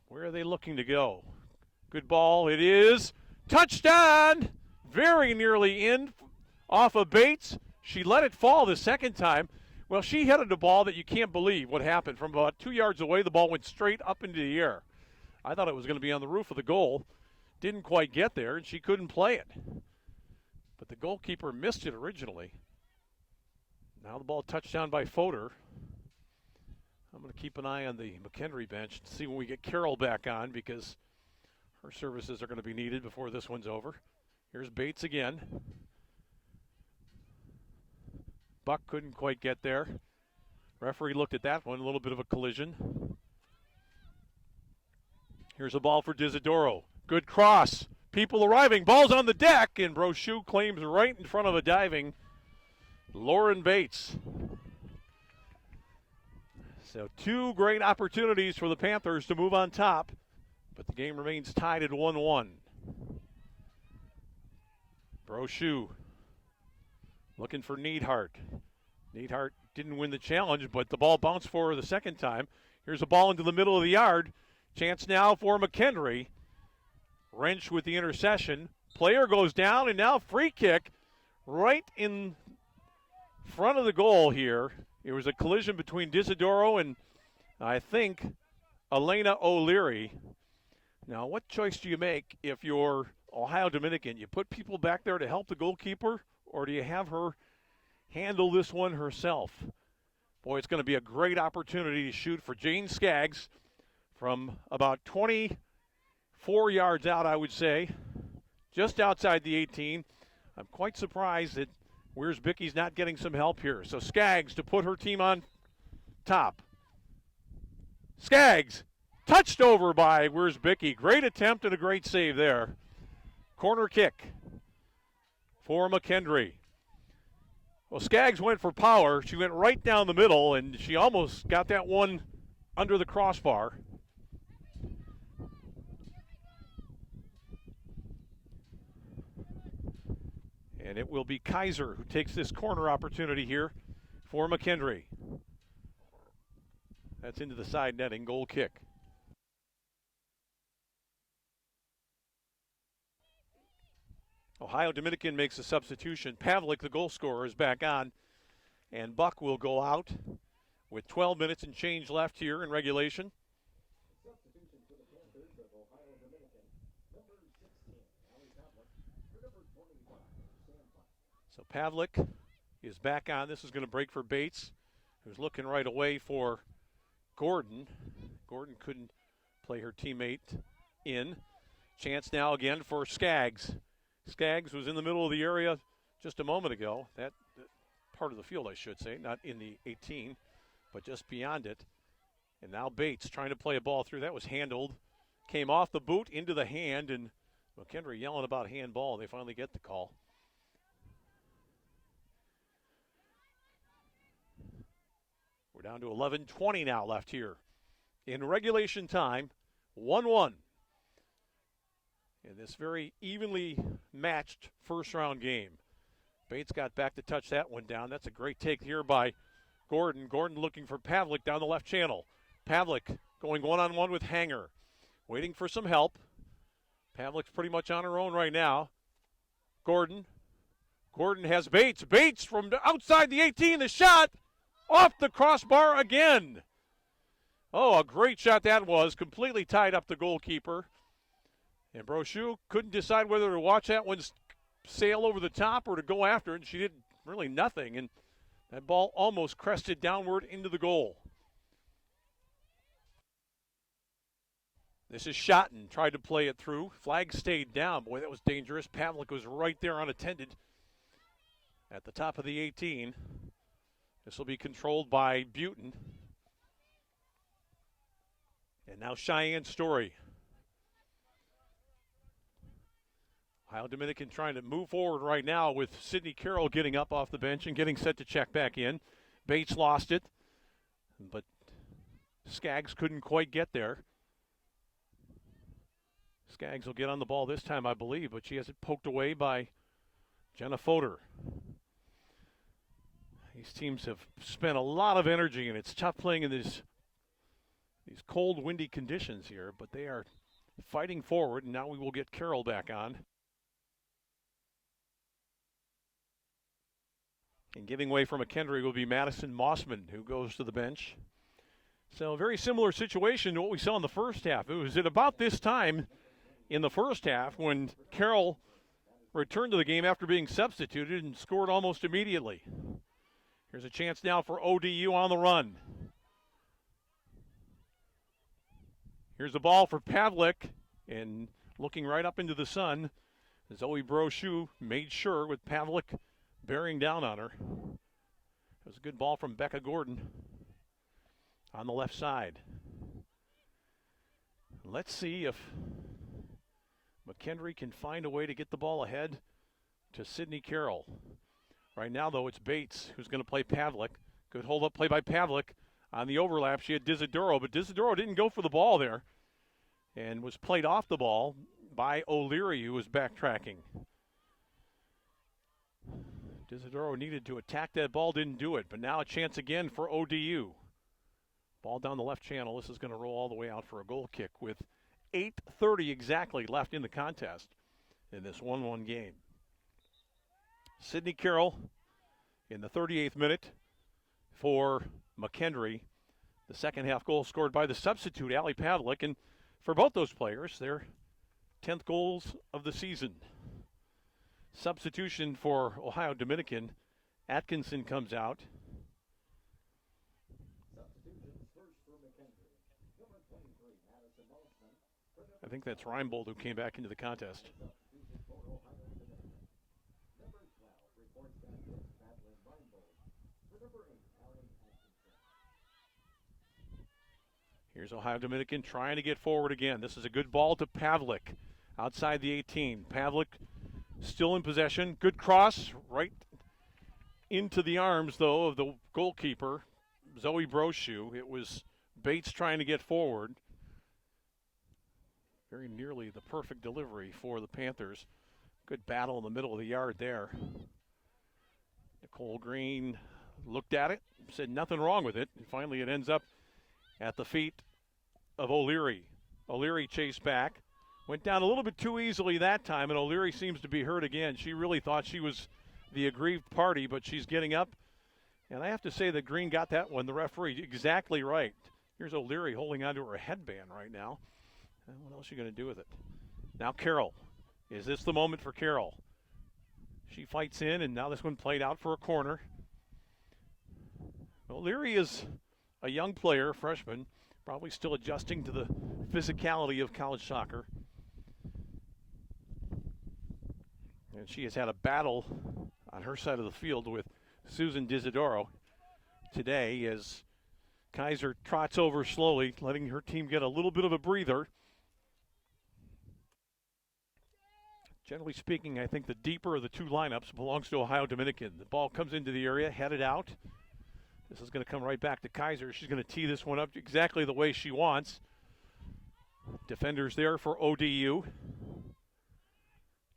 Where are they looking to go? Good ball. It is touchdown! Very nearly in off of Bates. She let it fall the second time. Well, she headed a ball that you can't believe what happened. From about 2 yards away, the ball went straight up into the air. I thought it was going to be on the roof of the goal. Didn't quite get there, and she couldn't play it. But the goalkeeper missed it originally. Now the ball touchdown by Fodor. I'm going to keep an eye on the McKendree bench to see when we get Carroll back on, because her services are going to be needed before this one's over. Here's Bates again. Buck couldn't quite get there. Referee looked at that one, a little bit of a collision. Here's a ball for Disidoro. Good cross. People arriving. Ball's on the deck, and Brochu claims right in front of a diving Lauren Bates. So two great opportunities for the Panthers to move on top, but the game remains tied at 1-1. Brochu looking for Neidhart. Neidhart didn't win the challenge, but the ball bounced for her the second time. Here's a ball into the middle of the yard. Chance now for McKendree. Wrench with the intercession. Player goes down, and now free kick right in front of the goal here. It was a collision between Disidoro and, I think, Elena O'Leary. Now, what choice do you make if you're Ohio Dominican? You put people back there to help the goalkeeper, or do you have her handle this one herself? Boy, it's going to be a great opportunity to shoot for Jane Skaggs from about 24 yards out, I would say, just outside the 18. I'm quite surprised that Wiersbicky's not getting some help here. So Skaggs to put her team on top. Skaggs touched over by Wiersbicky. Great attempt and a great save there. Corner kick for McKendree. Well, Skaggs went for power. She went right down the middle, and she almost got that one under the crossbar. And it will be Kaiser who takes this corner opportunity here for McKendree. That's into the side netting, goal kick. Ohio Dominican makes a substitution. Pavlik, the goal scorer, is back on. And Buck will go out with 12 minutes and change left here in regulation. Substitution for the Panthers of Ohio Dominican. Number 16, Allie Pavlik. For number 25, Sam Buck. So Pavlik is back on. This is going to break for Bates, who's looking right away for Gordon. Gordon couldn't play her teammate in. Chance now again for Skaggs. Skaggs was in the middle of the area just a moment ago. That part of the field, I should say, not in the 18, but just beyond it. And now Bates trying to play a ball through. That was handled. Came off the boot into the hand, and McKendree yelling about handball. They finally get the call. We're down to 11:20 now left here in regulation time. 1-1. In this very evenly matched first-round game. Bates got back to touch that one down. That's a great take here by Gordon. Gordon looking for Pavlik down the left channel. Pavlik going one-on-one with Hanger. Waiting for some help. Pavlik's pretty much on her own right now. Gordon has Bates. Bates from outside the 18. The shot off the crossbar again. Oh, a great shot that was. Completely tied up the goalkeeper. And Brochu couldn't decide whether to watch that one sail over the top or to go after it. And she did really nothing. And that ball almost crested downward into the goal. This is Schotten. Tried to play it through. Flag stayed down. Boy, that was dangerous. Pavlik was right there unattended at the top of the 18. This will be controlled by Butin. And now Cheyenne Story. Ohio Dominican trying to move forward right now with Sydney Carroll getting up off the bench and getting set to check back in. Bates lost it, but Skaggs couldn't quite get there. Skaggs will get on the ball this time, I believe, but she has it poked away by Jenna Fodor. These teams have spent a lot of energy, and it's tough playing in these cold, windy conditions here, but they are fighting forward, and now we will get Carroll back on. And giving way for McKendree will be Madison Mossman, who goes to the bench. So a very similar situation to what we saw in the first half. It was at about this time in the first half when Carroll returned to the game after being substituted and scored almost immediately. Here's a chance now for ODU on the run. Here's the ball for Pavlik, and looking right up into the sun, Zoe Brochu made sure with Pavlik bearing down on her. It was a good ball from Becca Gordon on the left side. Let's see if McKendree can find a way to get the ball ahead to Sydney Carroll. Right now, though, it's Bates who's going to play Pavlik. Good hold-up play by Pavlik. On the overlap, she had Disidoro, but Disidoro didn't go for the ball there and was played off the ball by O'Leary, who was backtracking. Disidoro needed to attack that ball, didn't do it, but now a chance again for ODU. Ball down the left channel. This is going to roll all the way out for a goal kick with 8:30 exactly left in the contest in this 1-1 game. Sydney Carroll in the 38th minute for McKendree. The second half goal scored by the substitute, Allie Pavlik. And for both those players, their 10th goals of the season. Substitution for Ohio Dominican. Atkinson comes out. I think that's Reinbold who came back into the contest. Here's Ohio Dominican trying to get forward again. This is a good ball to Pavlik outside the 18. Pavlik still in possession. Good cross right into the arms, though, of the goalkeeper, Zoe Brochu. It was Bates trying to get forward. Very nearly the perfect delivery for the Panthers. Good battle in the middle of the yard there. Nicole Green looked at it, said nothing wrong with it, and finally it ends up at the feet of O'Leary. O'Leary chased back. Went down a little bit too easily that time, and O'Leary seems to be hurt again. She really thought she was the aggrieved party, but she's getting up. And I have to say that Green got that one, the referee, exactly right. Here's O'Leary holding onto her headband right now. And what else are you going to do with it? Now Carroll. Is this the moment for Carroll? She fights in, and now this one played out for a corner. O'Leary is a young player, freshman, probably still adjusting to the physicality of college soccer. And she has had a battle on her side of the field with Susan Disidoro today as Kaiser trots over slowly, letting her team get a little bit of a breather. Generally speaking, I think the deeper of the two lineups belongs to Ohio Dominican. The ball comes into the area, headed out. This is going to come right back to Kaiser. She's going to tee this one up exactly the way she wants. Defenders there for ODU.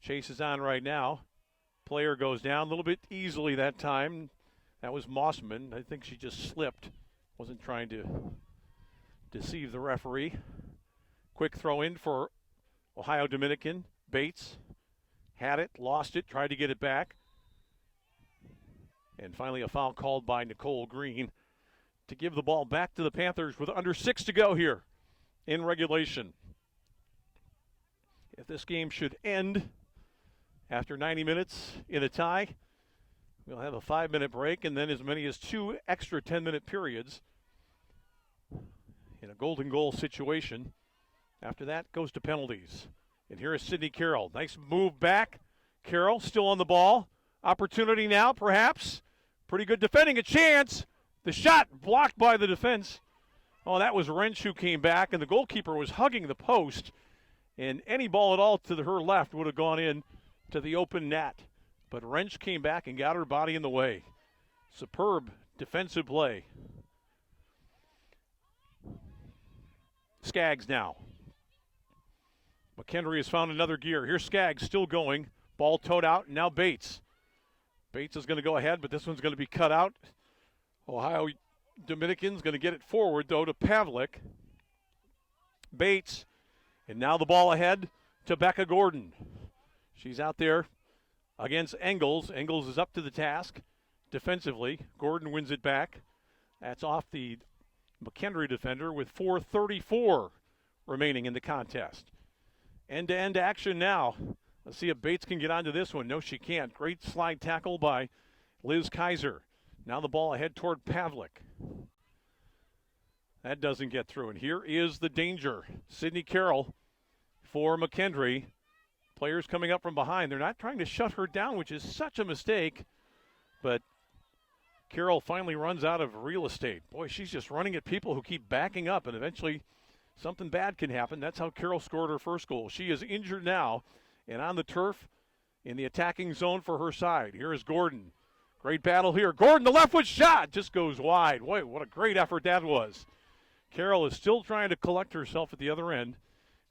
Chase is on right now. Player goes down a little bit easily that time. That was Mossman. I think she just slipped. Wasn't trying to deceive the referee. Quick throw in for Ohio Dominican. Bates had it, lost it, tried to get it back. And finally a foul called by Nicole Green to give the ball back to the Panthers with under 6 to go here in regulation. If this game should end after 90 minutes in a tie, we'll have a 5-minute break and then as many as 2 extra 10-minute periods in a golden goal situation. After that, goes to penalties. And here is Sydney Carroll. Nice move back. Carroll still on the ball. Opportunity now, perhaps. Pretty good defending, a chance. The shot blocked by the defense. Oh, that was Wrench who came back, and the goalkeeper was hugging the post. And any ball at all to her left would have gone in to the open net. But Wrench came back and got her body in the way. Superb defensive play. Skaggs now. McKendree has found another gear. Here's Skaggs still going. Ball towed out, and now Bates. Bates is going to go ahead, but this one's going to be cut out. Ohio Dominican's going to get it forward, though, to Pavlik. Bates, and now the ball ahead to Becca Gordon. She's out there against Engels. Engels is up to the task defensively. Gordon wins it back. That's off the McKendree defender with 4:34 remaining in the contest. End-to-end action now. Let's see if Bates can get onto this one. No, she can't. Great slide tackle by Liz Kaiser. Now the ball ahead toward Pavlik. That doesn't get through. And here is the danger. Sydney Carroll for McKendree. Players coming up from behind. They're not trying to shut her down, which is such a mistake. But Carroll finally runs out of real estate. Boy, she's just running at people who keep backing up, and eventually something bad can happen. That's how Carroll scored her first goal. She is injured now and on the turf in the attacking zone for her side. Here is Gordon. Great battle here. Gordon, the left foot shot, just goes wide. Boy, what a great effort that was. Carroll is still trying to collect herself at the other end.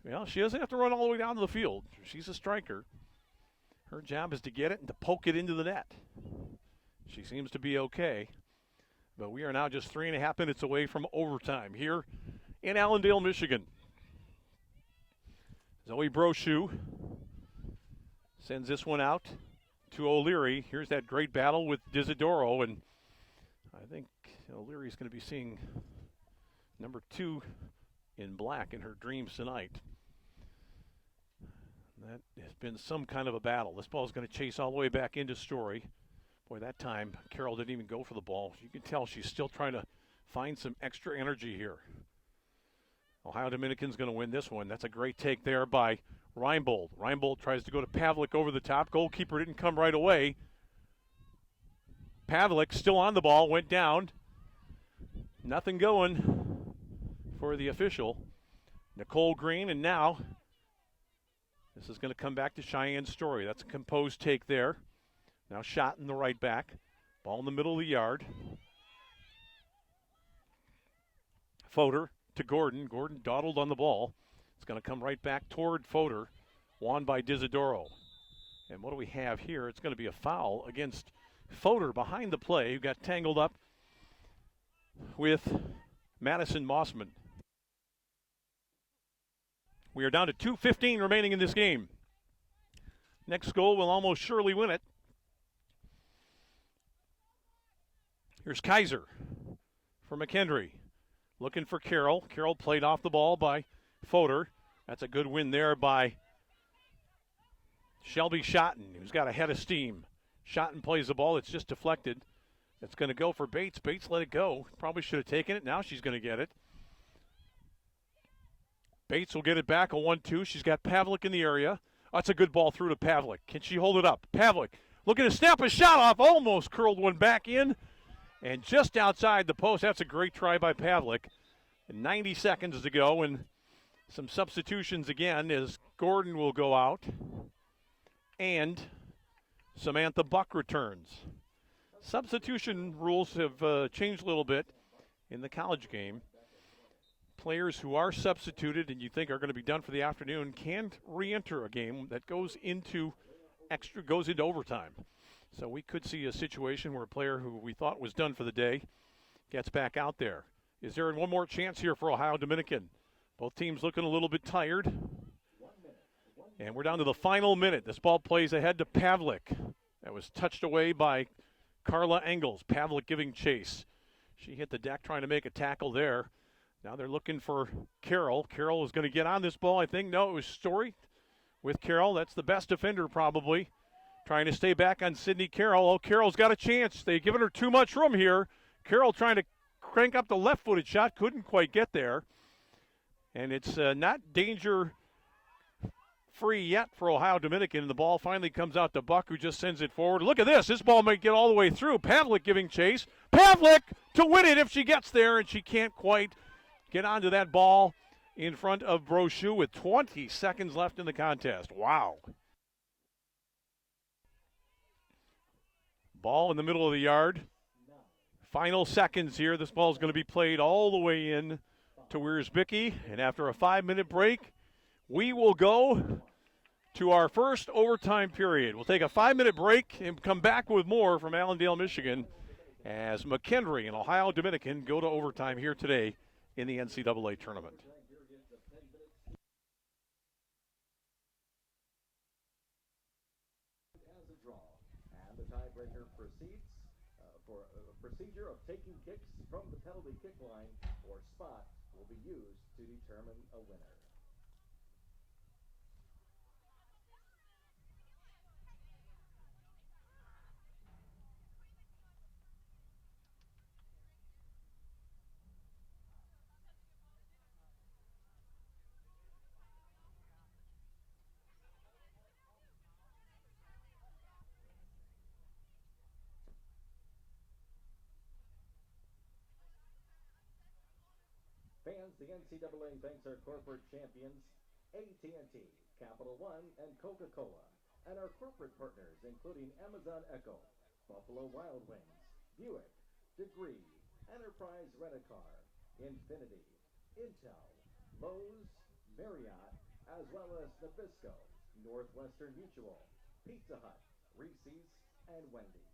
Well, she doesn't have to run all the way down to the field. She's a striker. Her job is to get it and to poke it into the net. She seems to be okay. But we are now just 3.5 minutes away from overtime here in Allendale, Michigan. Zoe Brochu sends this one out to O'Leary. Here's that great battle with Disidoro, and I think O'Leary's going to be seeing number 2 in black in her dreams tonight. That has been some kind of a battle. This ball is going to chase all the way back into Story. Boy, that time Carroll didn't even go for the ball. You can tell she's still trying to find some extra energy here. Ohio Dominican's going to win this one. That's a great take there by Reinbold. Reinbold tries to go to Pavlik over the top. Goalkeeper didn't come right away. Pavlik still on the ball, went down. Nothing going for the official. Nicole Green, and now this is going to come back to Cheyenne Story. That's a composed take there. Now shot in the right back. Ball in the middle of the yard. Fodor to Gordon. Gordon dawdled on the ball. It's going to come right back toward Fodor. Won by Disidoro. And what do we have here? It's going to be a foul against Fodor behind the play, who got tangled up with Madison Mossman. We are down to 2:15 remaining in this game. Next goal will almost surely win it. Here's Kaiser for McKendree. Looking for Carroll. Carroll played off the ball by Fodor. That's a good win there by Shelby Schotten, who's got a head of steam. Schotten plays the ball. It's just deflected. It's going to go for Bates. Bates let it go. Probably should have taken it. Now she's going to get it. Bates will get it back, a 1-2. She's got Pavlik in the area. That's a good ball through to Pavlik. Can she hold it up? Pavlik looking to snap a shot off. Almost curled one back in. And just outside the post. That's a great try by Pavlik. And 90 seconds to go, and some substitutions again as Gordon will go out. And Samantha Buck returns. Substitution rules have changed a little bit in the college game. Players who are substituted and you think are going to be done for the afternoon can't re-enter a game that goes into overtime. So we could see a situation where a player who we thought was done for the day gets back out there. Is there one more chance here for Ohio Dominican? Both teams looking a little bit tired. And we're down to the final minute. This ball plays ahead to Pavlik. That was touched away by Carla Engels. Pavlik giving chase. She hit the deck trying to make a tackle there. Now they're looking for Carroll. Carroll is going to get on this ball, I think. No, it was Story with Carroll. That's the best defender probably. Trying to stay back on Sydney Carroll. Oh, Carroll's got a chance. They've given her too much room here. Carroll trying to crank up the left-footed shot. Couldn't quite get there. And it's not danger-free yet for Ohio Dominican. The ball finally comes out to Buck, who just sends it forward. Look at this. This ball might get all the way through. Pavlik giving chase. Pavlik to win it if she gets there, and she can't quite get onto that ball in front of Brochu with 20 seconds left in the contest. Wow. Ball in the middle of the yard. Final seconds here. This ball is going to be played all the way in to Wiersbicki. And after a 5-minute break, we will go to our first overtime period. We'll take a 5-minute break and come back with more from Allendale, Michigan, as McKendree and Ohio Dominican go to overtime here today in the NCAA tournament. As a draw, and the tiebreaker proceeds for a procedure of taking kicks from the penalty kick line or spot will be used to determine a winner. Fans, the NCAA thanks our corporate champions, AT&T, Capital One, and Coca-Cola, and our corporate partners, including Amazon Echo, Buffalo Wild Wings, Buick, Degree, Enterprise Rent-A-Car, Infinity, Intel, Lowe's, Marriott, as well as Nabisco, Northwestern Mutual, Pizza Hut, Reese's, and Wendy's.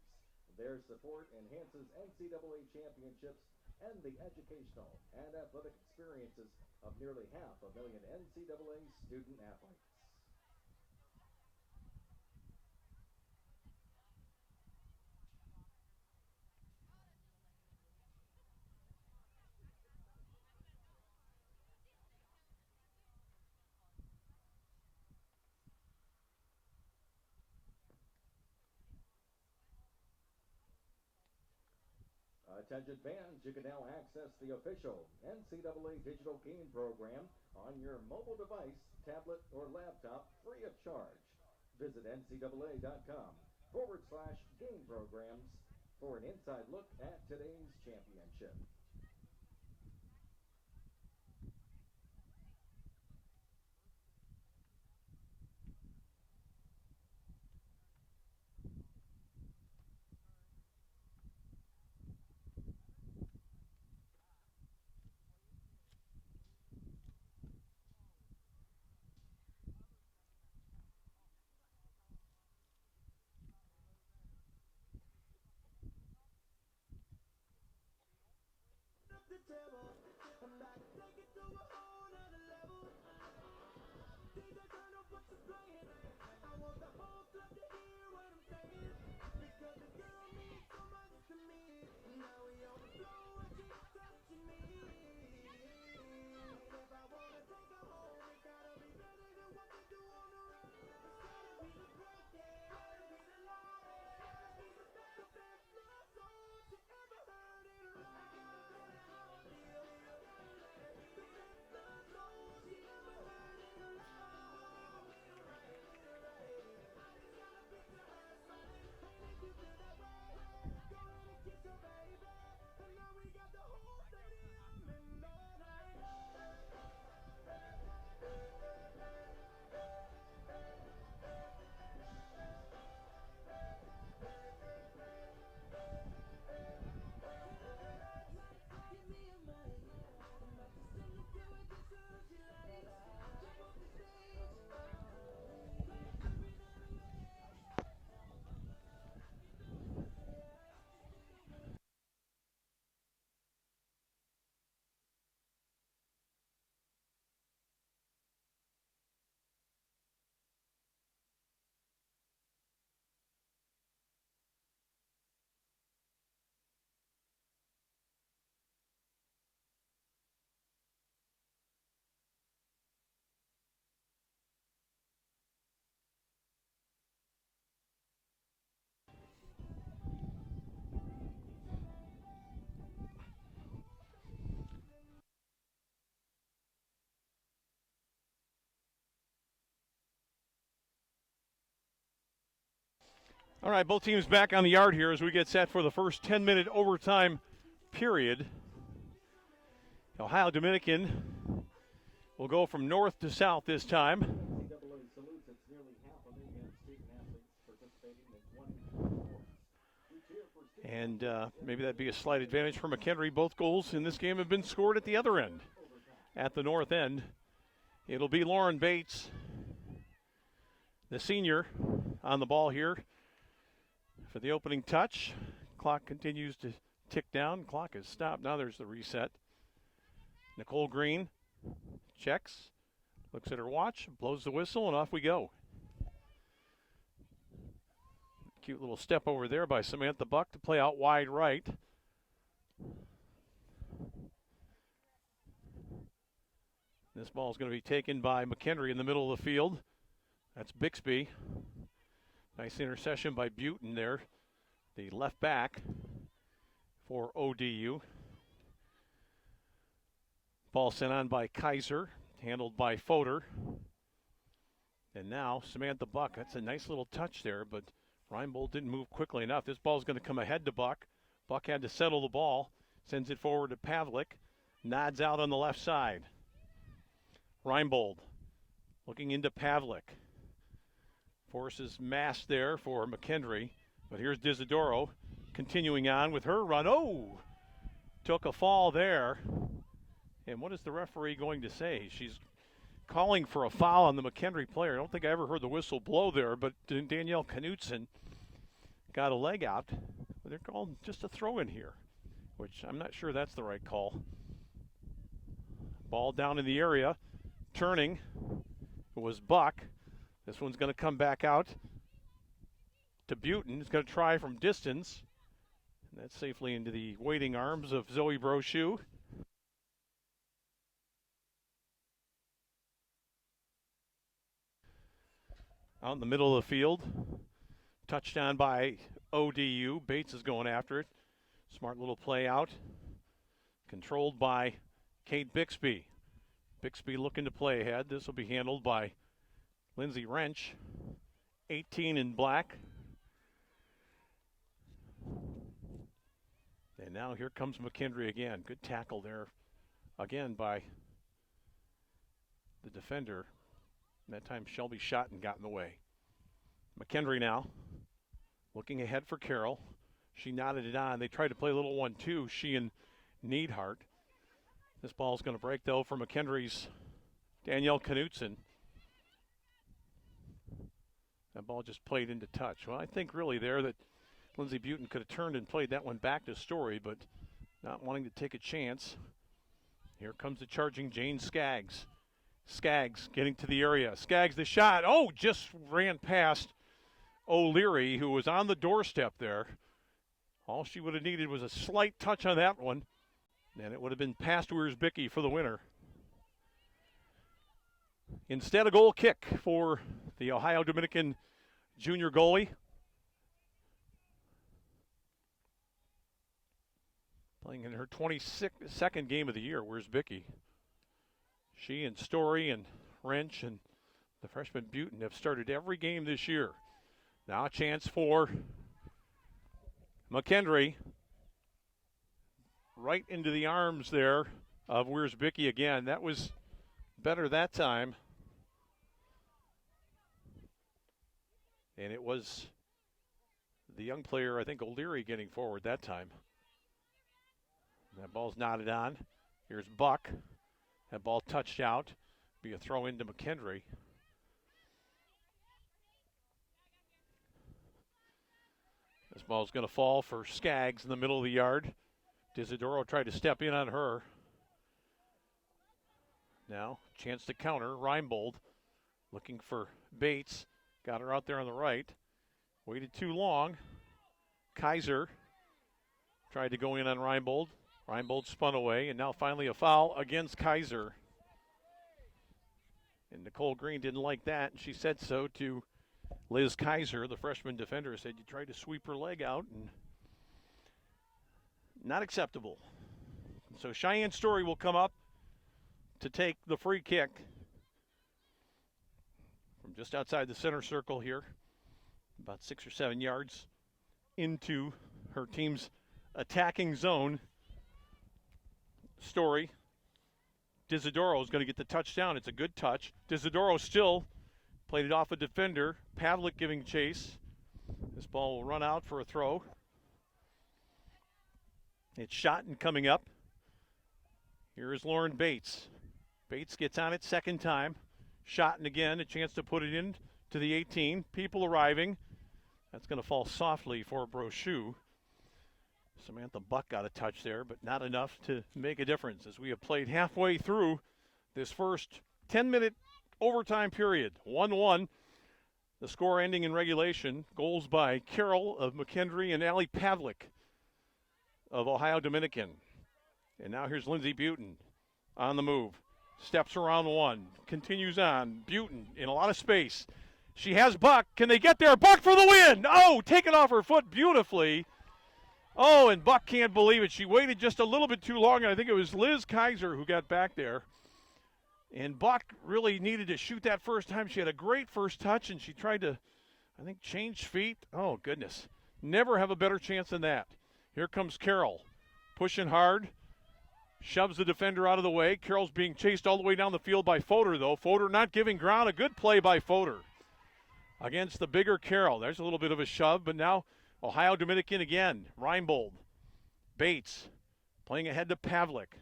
Their support enhances NCAA championships and the educational and athletic experiences of nearly 500,000 NCAA student athletes. Attention fans, you can now access the official NCAA digital game program on your mobile device, tablet, or laptop free of charge. Visit ncaa.com/game programs for an inside look at today's championship. All right, both teams back on the yard here as we get set for the first 10-minute overtime period. Ohio Dominican will go from north to south this time. And maybe that'd be a slight advantage for McHenry. Both goals in this game have been scored at the other end. At the north end, it'll be Lauren Bates, the senior, on the ball here for the opening touch. Clock continues to tick down. Clock has stopped. Now there's the reset. Nicole Green checks, looks at her watch, blows the whistle, and off we go. Cute little step over there by Samantha Buck to play out wide right. This ball is going to be taken by McHenry in the middle of the field. That's Bixby. Nice intercession by Butin there, the left back for ODU. Ball sent on by Kaiser, handled by Fodor. And now Samantha Buck. That's a nice little touch there, but Reinbold didn't move quickly enough. This ball is going to come ahead to Buck. Buck had to settle the ball, sends it forward to Pavlik, nods out on the left side. Reinbold looking into Pavlik. Forces mass there for McHenry, but here's Disidoro continuing on with her run. Oh, took a fall there. And what is the referee going to say? She's calling for a foul on the McHenry player. I don't think I ever heard the whistle blow there, but Danielle Knutson got a leg out. They're calling just a throw in here, which I'm not sure that's the right call. Ball down in the area, turning. It was Buck. This one's going to come back out to Butin. He's going to try from distance. And that's safely into the waiting arms of Zoe Brochu. Out in the middle of the field. Touchdown by ODU. Bates is going after it. Smart little play out. Controlled by Kate Bixby. Bixby looking to play ahead. This will be handled by Lindsay Wrench. 18 in black. And now here comes McHenry again. Good tackle there again by the defender. That time Shelby Schotten got in the way. McHenry now looking ahead for Carroll. She nodded it on. They tried to play a little 1-2, she and Neidhart. This ball is going to break, though, for McHenry's Danielle Knutson. That ball just played into touch. Well, I think really there that Lindsay Butin could have turned and played that one back to Story, but not wanting to take a chance. Here comes the charging Jane Skaggs. Skaggs getting to the area. Skaggs the shot. Oh, just ran past O'Leary, who was on the doorstep there. All she would have needed was a slight touch on that one, and it would have been past Wiersbicki for the winner. Instead, a goal kick for the Ohio Dominican junior goalie. Playing in her 22nd game of the year, Wiersbicki. She and Story and Wrench and the freshman Butin have started every game this year. Now a chance for McHenry. Right into the arms there of Wiersbicki again. That was better that time. And it was the young player, I think O'Leary, getting forward that time. That ball's knotted on. Here's Buck. That ball touched out. Be a throw into McHenry. This ball's going to fall for Skaggs in the middle of the yard. Disidoro tried to step in on her. Now, chance to counter. Reinbold looking for Bates. Got her out there on the right. Waited too long. Kaiser tried to go in on Reinbold. Reinbold spun away, and now finally a foul against Kaiser. And Nicole Green didn't like that, and she said so to Liz Kaiser, the freshman defender. Said you tried to sweep her leg out, and not acceptable. So Cheyenne Story will come up to take the free kick from just outside the center circle here. about 6 or 7 yards into her team's attacking zone. Story. Disidoro is going to get the touchdown. It's a good touch. Disidoro still played it off a defender. Pavlik giving chase. This ball will run out for a throw. It's Schotten coming up. Here is Lauren Bates. Bates gets on it second time. Schotten again, a chance to put it in to the 18. People arriving. That's going to fall softly for Brochu. Samantha Buck got a touch there, but not enough to make a difference as we have played halfway through this first 10-minute overtime period. 1-1. The score ending in regulation. Goals by Carroll of McKendree and Allie Pavlik of Ohio Dominican. And now here's Lindsey Butin on the move. Steps around one. Continues on. Butin in a lot of space. She has Buck. Can they get there? Buck for the win! Oh, taken off her foot beautifully. Oh, and Buck can't believe it. She waited just a little bit too long. I think it was Liz Kaiser who got back there. And Buck really needed to shoot that first time. She had a great first touch, and she tried to, I think, change feet. Oh, goodness. Never have a better chance than that. Here comes Carroll. Pushing hard. Shoves the defender out of the way. Carroll's being chased all the way down the field by Fodor, though. Fodor not giving ground. A good play by Fodor against the bigger Carroll. There's a little bit of a shove, but now Ohio Dominican again. Reinbold. Bates playing ahead to Pavlik.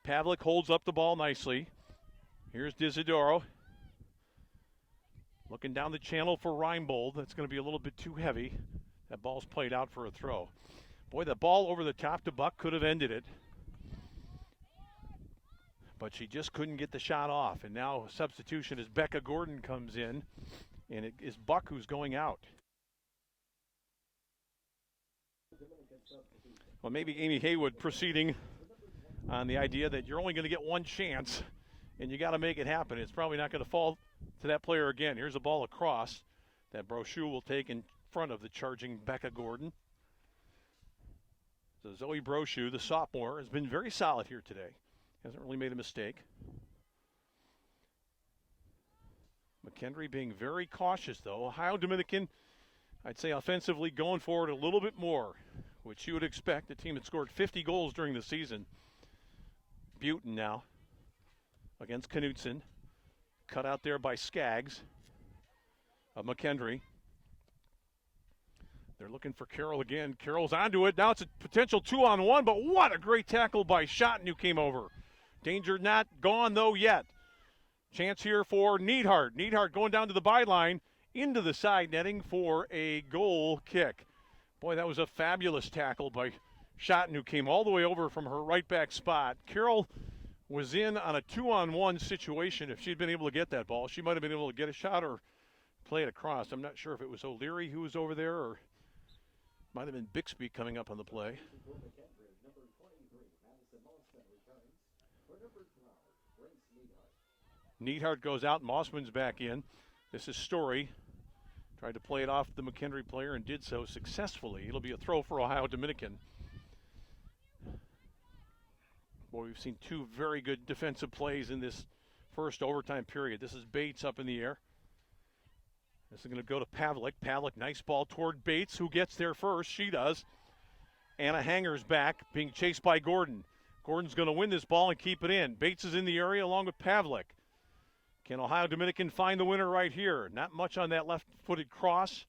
Pavlik holds up the ball nicely. Here's Disidoro. Looking down the channel for Reinbold. That's going to be a little bit too heavy. That ball's played out for a throw. Boy, that ball over the top to Buck could have ended it. But she just couldn't get the shot off. And now substitution as Becca Gordon comes in. And it is Buck who's going out. Well, maybe Amy Haywood proceeding on the idea that you're only going to get one chance and you got to make it happen. It's probably not going to fall to that player again. Here's a ball across that Brochu will take in front of the charging Becca Gordon. So Zoe Brochu, the sophomore, has been very solid here today. Hasn't really made a mistake. McKendree being very cautious, though. Ohio Dominican, I'd say offensively going forward a little bit more, which you would expect. The team had scored 50 goals during the season. Butin now against Knutson. Cut out there by Skaggs of McKendree. They're looking for Carroll again. Carroll's onto it. Now it's a potential 2-on-1, but what a great tackle by Schotten who came over. Danger not gone, though, yet. Chance here for Neidhart. Neidhart going down to the byline, into the side netting for a goal kick. Boy, that was a fabulous tackle by Schotten, who came all the way over from her right back spot. Carroll was in on a 2-on-1 situation. If she'd been able to get that ball, she might have been able to get a shot or play it across. I'm not sure if it was O'Leary who was over there or might have been Bixby coming up on the play. Neidhart goes out. Mossman's back in. This is Story. Tried to play it off the McKendree player and did so successfully. It'll be a throw for Ohio Dominican. Boy, we've seen two very good defensive plays in this first overtime period. This is Bates up in the air. This is going to go to Pavlik. Pavlik, nice ball toward Bates, who gets there first. She does. Anna Hanger's back, being chased by Gordon. Gordon's going to win this ball and keep it in. Bates is in the area along with Pavlik. Can Ohio Dominican find the winner right here? Not much on that left-footed cross.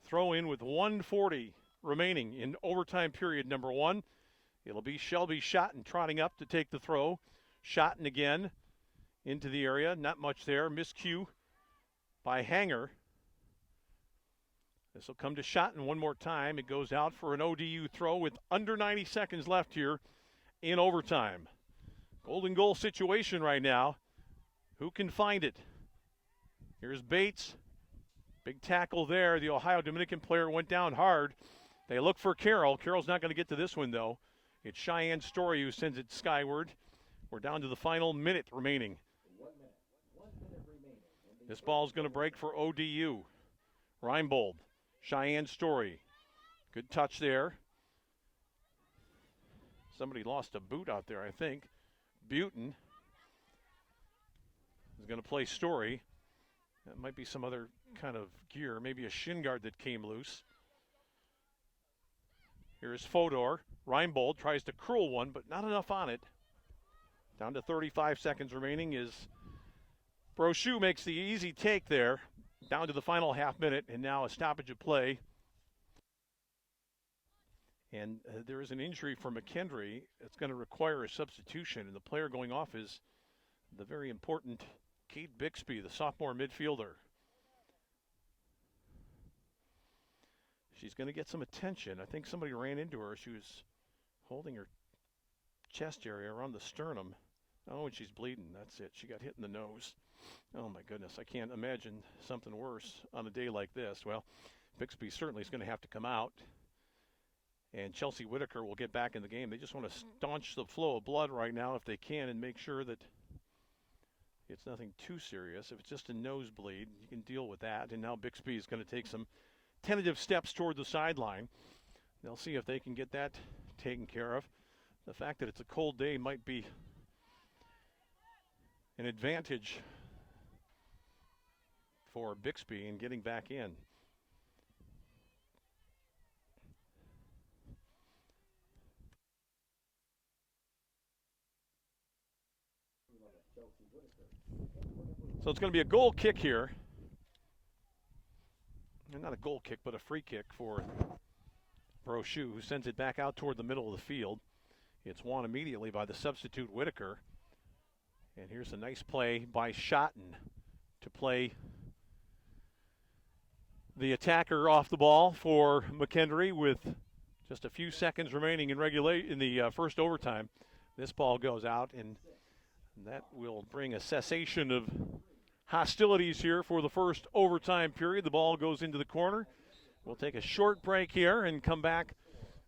Throw in with 1:40 remaining in overtime period number one. It'll be Shelby Schotten trotting up to take the throw. Schotten again into the area. Not much there. Miscue by Hanger. This will come to Schotten one more time. It goes out for an ODU throw with under 90 seconds left here in overtime. Golden goal situation right now. Who can find it? Here's Bates. Big tackle there. The Ohio Dominican player went down hard. They look for Carroll. Carroll's not going to get to this one, though. It's Cheyenne Story who sends it skyward. We're down to the final minute remaining. 1 minute remaining. This ball's going to break for ODU. Reinbold. Cheyenne Story. Good touch there. Somebody lost a boot out there, I think. Butin is going to play Story. That might be some other kind of gear, maybe a shin guard that came loose. Here's Fodor. Reinbold tries to curl one, but not enough on it. Down to 35 seconds remaining is Brochu makes the easy take there. Down to the final half minute, and now a stoppage of play. And there is an injury for McKendree. It's going to require a substitution, and the player going off is the very important Kate Bixby, the sophomore midfielder. She's going to get some attention. I think somebody ran into her. She was holding her chest area around the sternum. Oh, and she's bleeding. That's it. She got hit in the nose. Oh, my goodness. I can't imagine something worse on a day like this. Well, Bixby certainly is going to have to come out. And Chelsea Whitaker will get back in the game. They just want to staunch the flow of blood right now if they can and make sure that it's nothing too serious. If it's just a nosebleed, you can deal with that. And now Bixby is going to take some tentative steps toward the sideline. They'll see if they can get that taken care of. The fact that it's a cold day might be an advantage for Bixby in getting back in. So it's going to be a goal kick here. And not a goal kick, but a free kick for Brochu, who sends it back out toward the middle of the field. It's won immediately by the substitute Whitaker. And here's a nice play by Schotten to play the attacker off the ball for McKendree with just a few seconds remaining in the first overtime. This ball goes out, and that will bring a cessation of hostilities here for the first overtime period. The ball goes into the corner. We'll take a short break here and come back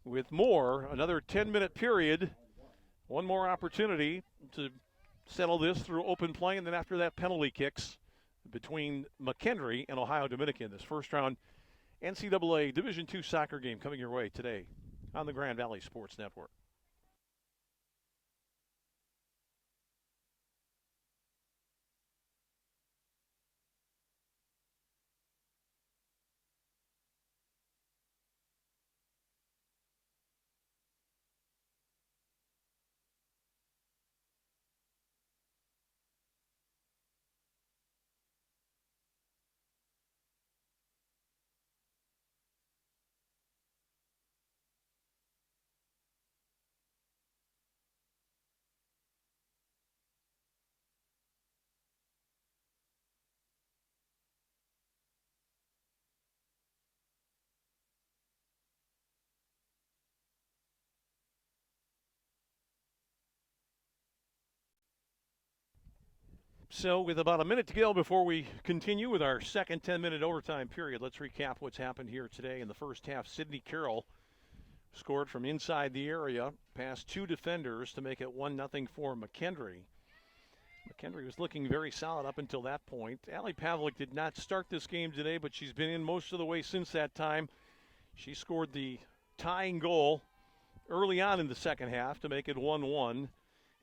with more. Another 10-minute period. One more opportunity to settle this through open play, and then after that, penalty kicks between McKendree and Ohio Dominican. This first round NCAA Division II soccer game coming your way today on the Grand Valley Sports Network. So with about a minute to go before we continue with our second 10-minute overtime period, let's recap what's happened here today. In the first half, Sydney Carroll scored from inside the area, past two defenders to make it 1-0 for McKendree. McKendree was looking very solid up until that point. Allie Pavlik did not start this game today, but she's been in most of the way since that time. She scored the tying goal early on in the second half to make it 1-1.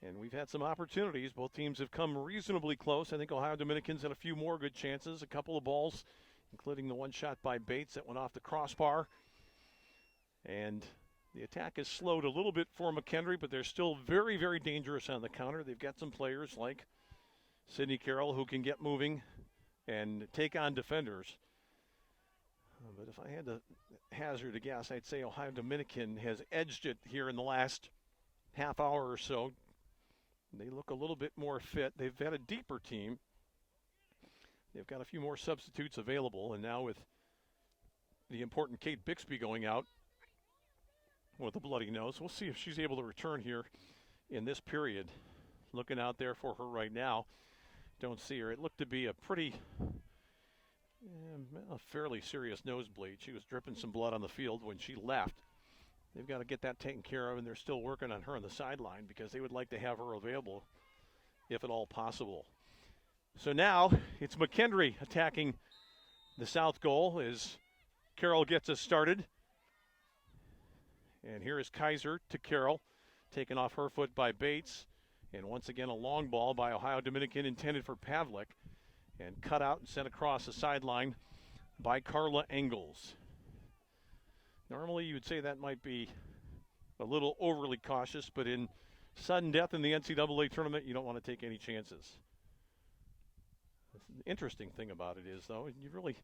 And we've had some opportunities. Both teams have come reasonably close. I think Ohio Dominicans had a few more good chances. A couple of balls, including the one shot by Bates that went off the crossbar. And the attack has slowed a little bit for McKendree, but they're still very, very dangerous on the counter. They've got some players like Sydney Carroll who can get moving and take on defenders. But if I had to hazard a guess, I'd say Ohio Dominican has edged it here in the last half hour or so. They look a little bit more fit. They've had a deeper team. They've got a few more substitutes available, and now with the important Kate Bixby going out with a bloody nose, we'll see if she's able to return here in this period. Looking out there for her right now. Don't see her. It looked to be a fairly serious nosebleed. She was dripping some blood on the field when she left. They've got to get that taken care of, and they're still working on her on the sideline because they would like to have her available if at all possible. So now it's McKendree attacking the south goal as Carroll gets us started. And here is Kaiser to Carroll, taken off her foot by Bates. And once again, a long ball by Ohio Dominican intended for Pavlik. and cut out and sent across the sideline by Carla Engels. Normally you would say that might be a little overly cautious, but in sudden death in the NCAA tournament, you don't want to take any chances. The interesting thing about it is, though, you really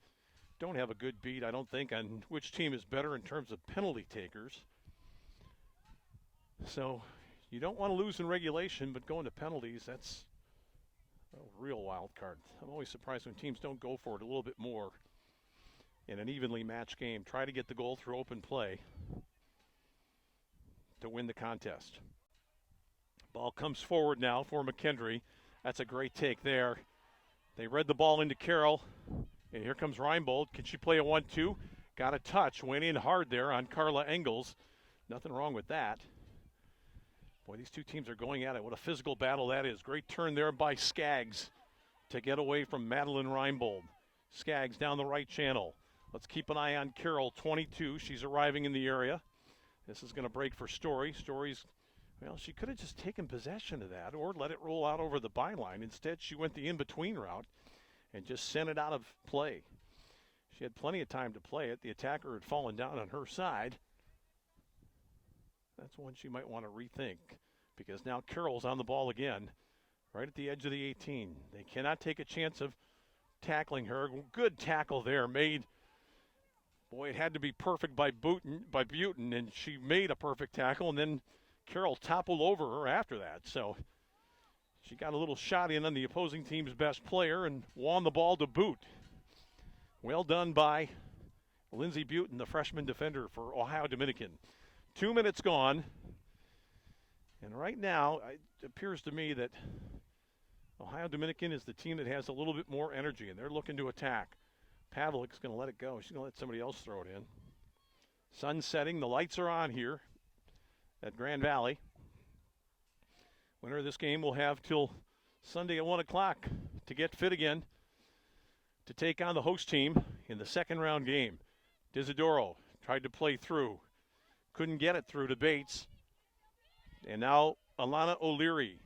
don't have a good beat, I don't think, on which team is better in terms of penalty takers. So you don't want to lose in regulation, but going to penalties, that's a real wild card. I'm always surprised when teams don't go for it a little bit more in an evenly matched game. Try to get the goal through open play to win the contest. Ball comes forward now for McKendree. That's a great take there. They read the ball into Carroll, and here comes Reinbold. Can she play a 1-2? Got a touch, went in hard there on Carla Engels. Nothing wrong with that. Boy, these two teams are going at it. What a physical battle that is. Great turn there by Skaggs to get away from Madeline Reinbold. Skaggs down the right channel. Let's keep an eye on Carroll, 22. She's arriving in the area. This is going to break for Story. Story's, well, she could have just taken possession of that or let it roll out over the byline. Instead, she went the in-between route and just sent it out of play. She had plenty of time to play it. The attacker had fallen down on her side. That's one she might want to rethink, because now Carroll's on the ball again, right at the edge of the 18. They cannot take a chance of tackling her. Good tackle there made. Boy, it had to be perfect by Butin, and she made a perfect tackle, and then Carroll toppled over her after that. So she got a little shot in on the opposing team's best player and won the ball to boot. Well done by Lindsey Butin, the freshman defender for Ohio Dominican. 2 minutes gone, and right now it appears to me that Ohio Dominican is the team that has a little bit more energy, and they're looking to attack. Pavlik's going to let it go. She's going to let somebody else throw it in. Sun setting. The lights are on here at Grand Valley. Winner of this game will have till Sunday at 1 o'clock to get fit again to take on the host team in the second round game. Disidoro tried to play through. Couldn't get it through to Bates. And now Alana O'Leary.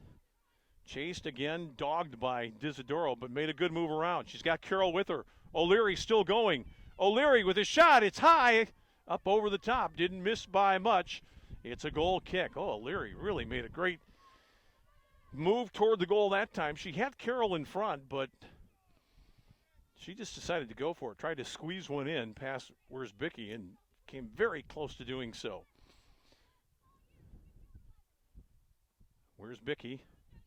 Chased again, dogged by Disidoro, but made a good move around. She's got Carroll with her. O'Leary still going. O'Leary with a shot. It's high. Up over the top. Didn't miss by much. It's a goal kick. Oh, O'Leary really made a great move toward the goal that time. She had Carroll in front, but she just decided to go for it. Tried to squeeze one in past Wierzbicki and came very close to doing so. Wierzbicki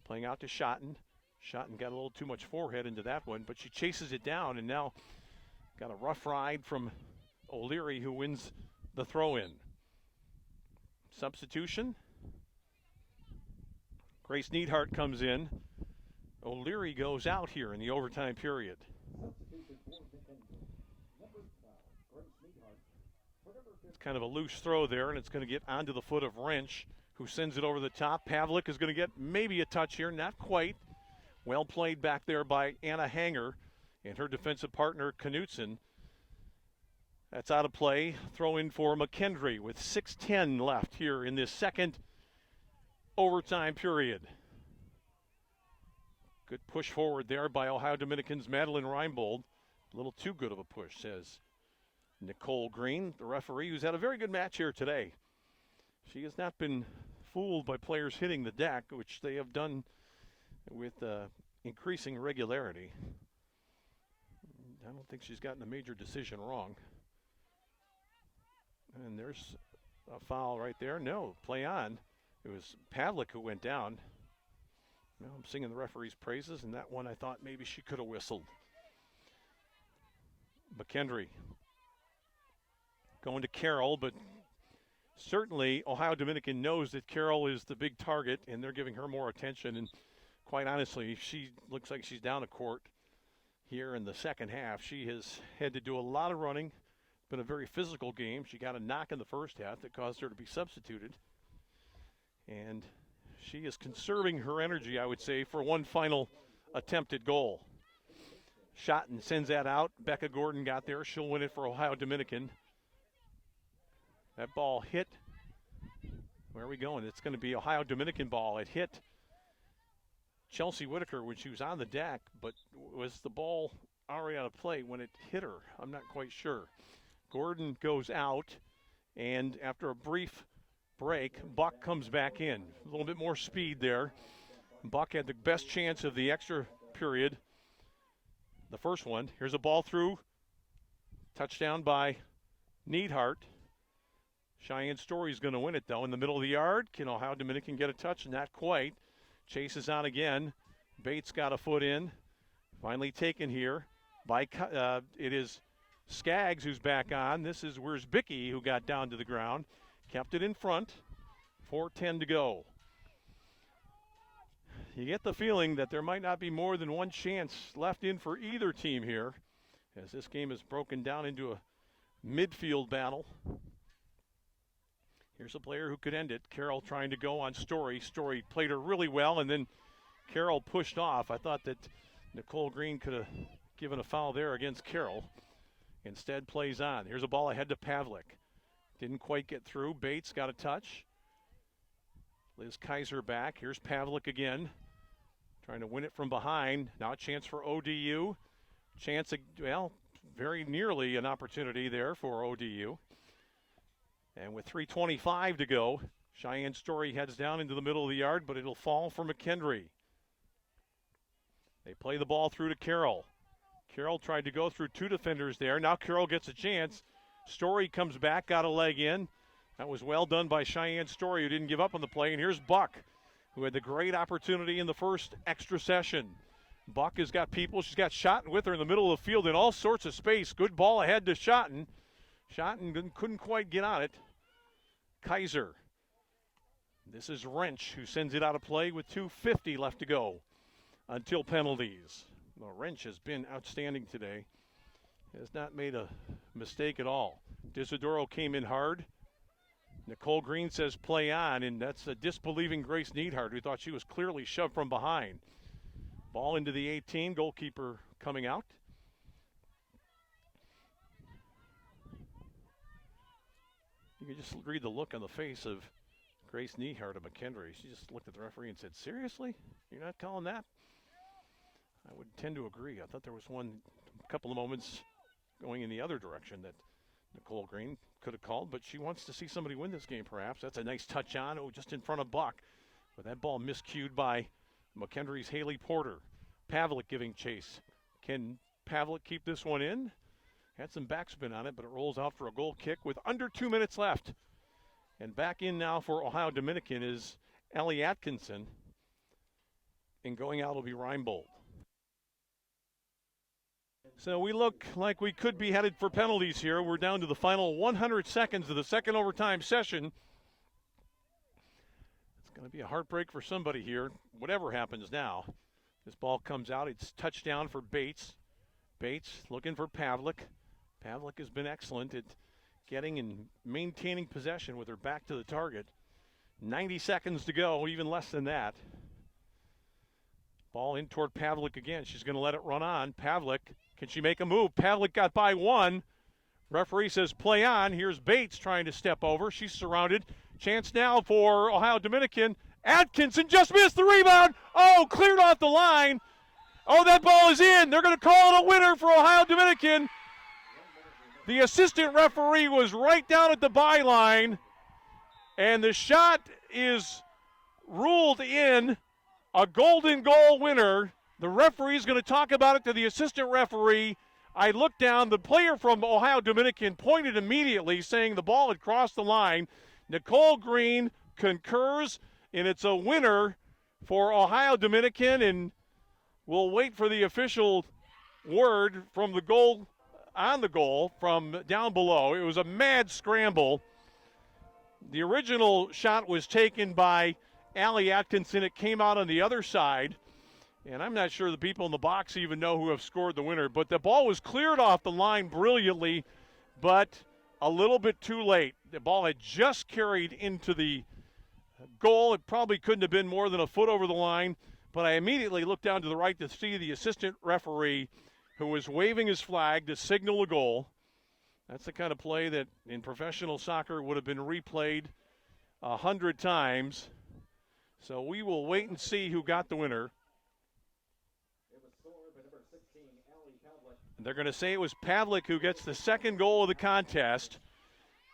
playing out to Schotten. Schotten got a little too much forehead into that one, but she chases it down and now got a rough ride from O'Leary, who wins the throw-in. Substitution. Grace Neidhart comes in. O'Leary goes out here in the overtime period. It's kind of a loose throw there, and it's going to get onto the foot of Wrench, who sends it over the top. Pavlik is going to get maybe a touch here, not quite. Well played back there by Anna Hanger and her defensive partner, Knutson. That's out of play. Throw in for McKendree with 6:10 left here in this second overtime period. Good push forward there by Ohio Dominican's Madeline Reinbold. A little too good of a push, says Nicole Green, the referee, who's had a very good match here today. She has not been fooled by players hitting the deck, which they have done with increasing regularity. I don't think she's gotten a major decision wrong. And there's a foul right there. No, play on. It was Pavlik who went down. Now I'm singing the referee's praises, and that one I thought maybe she could have whistled. McKendree going to Carroll, but certainly Ohio Dominican knows that Carroll is the big target, and they're giving her more attention. And quite honestly, she looks like she's down a court here in the second half. She has had to do a lot of running. It's been a very physical game. She got a knock in the first half that caused her to be substituted. And she is conserving her energy, I would say, for one final attempted goal. Schotten sends that out. Becca Gordon got there. She'll win it for Ohio Dominican. That ball hit. Where are we going? It's going to be Ohio Dominican ball. It hit Chelsea Whitaker when she was on the deck, but was the ball already out of play when it hit her? I'm not quite sure. Gordon goes out, and after a brief break, Buck comes back in. A little bit more speed there. Buck had the best chance of the extra period, the first one. Here's a ball through. Touchdown by Neidhart. Cheyenne Story's going to win it, though. In the middle of the yard, can Ohio Dominican get a touch? Not quite. Chases on again. Bates got a foot in. Finally taken here by, it is Skaggs who's back on. This is where's Bickey who got down to the ground. Kept it in front. 4:10 to go. You get the feeling that there might not be more than one chance left in for either team here, as this game is broken down into a midfield battle. Here's a player who could end it. Carroll trying to go on Story. Story played her really well, and then Carroll pushed off. I thought that Nicole Green could have given a foul there against Carroll. Instead, plays on. Here's a ball ahead to Pavlik. Didn't quite get through. Bates got a touch. Liz Kaiser back. Here's Pavlik again. Trying to win it from behind. Now a chance for ODU. Chance, well, very nearly an opportunity there for ODU. And with 3:25 to go, Cheyenne Story heads down into the middle of the yard, but it'll fall for McKendree. They play the ball through to Carroll. Carroll tried to go through two defenders there. Now Carroll gets a chance. Story comes back, got a leg in. That was well done by Cheyenne Story, who didn't give up on the play. And here's Buck, who had the great opportunity in the first extra session. Buck has got people. She's got Schotten with her in the middle of the field in all sorts of space. Good ball ahead to Schotten. Schotten couldn't quite get on it. Kaiser. This is Wrench, who sends it out of play with 2:50 left to go until penalties. Well, Wrench has been outstanding today. Has not made a mistake at all. Disidoro came in hard. Nicole Green says play on, and that's a disbelieving Grace Neidhart, who thought she was clearly shoved from behind. Ball into the 18, goalkeeper coming out. You can just read the look on the face of Grace Neidhart of McKendree. She just looked at the referee and said, seriously? You're not calling that? I would tend to agree. I thought there was a couple of moments going in the other direction that Nicole Green could have called, but she wants to see somebody win this game perhaps. That's a nice touch on, just in front of Buck. But that ball miscued by McKendree's Haley Porter. Pavlik giving chase. Can Pavlik keep this one in? Had some backspin on it, but it rolls out for a goal kick with under 2 minutes left. And back in now for Ohio Dominican is Ellie Atkinson. And going out will be Reinbold. So we look like we could be headed for penalties here. We're down to the final 100 seconds of the second overtime session. It's going to be a heartbreak for somebody here, whatever happens now. This ball comes out. It's touchdown for Bates. Bates looking for Pavlik. Pavlik has been excellent at getting and maintaining possession with her back to the target. 90 seconds to go, even less than that. Ball in toward Pavlik again. She's going to let it run on. Pavlik, can she make a move? Pavlik got by one. Referee says play on. Here's Bates trying to step over. She's surrounded. Chance now for Ohio Dominican. Atkinson just missed the rebound. Oh, cleared off the line. Oh, that ball is in. They're going to call it a winner for Ohio Dominican. The assistant referee was right down at the byline, and the shot is ruled in. A golden goal winner. The referee is going to talk about it to the assistant referee. I looked down. The player from Ohio Dominican pointed immediately, saying the ball had crossed the line. Nicole Green concurs, and it's a winner for Ohio Dominican, and we'll wait for the official word from the goal, on the goal from down below. It was a mad scramble. The original shot was taken by Allie Atkinson. It came out on the other side, and I'm not sure the people in the box even know who have scored the winner, but the ball was cleared off the line brilliantly, but a little bit too late. The ball had just carried into the goal. It probably couldn't have been more than a foot over the line, but I immediately looked down to the right to see the assistant referee who was waving his flag to signal a goal. That's the kind of play that in professional soccer would have been replayed 100 times. So we will wait and see who got the winner. They're going to say it was Pavlik who gets the second goal of the contest.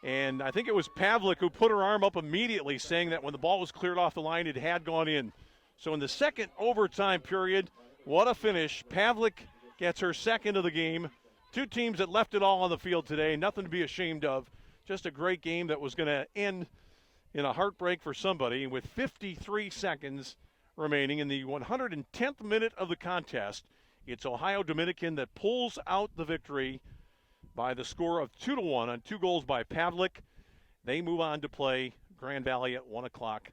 And I think it was Pavlik who put her arm up immediately, saying that when the ball was cleared off the line, it had gone in. So in the second overtime period, what a finish. Pavlik gets her second of the game. Two teams that left it all on the field today, nothing to be ashamed of. Just a great game that was going to end in a heartbreak for somebody. With 53 seconds remaining in the 110th minute of the contest, it's Ohio Dominican that pulls out the victory by the score of 2-1 on 2 goals by Pavlik. They move on to play Grand Valley at 1 o'clock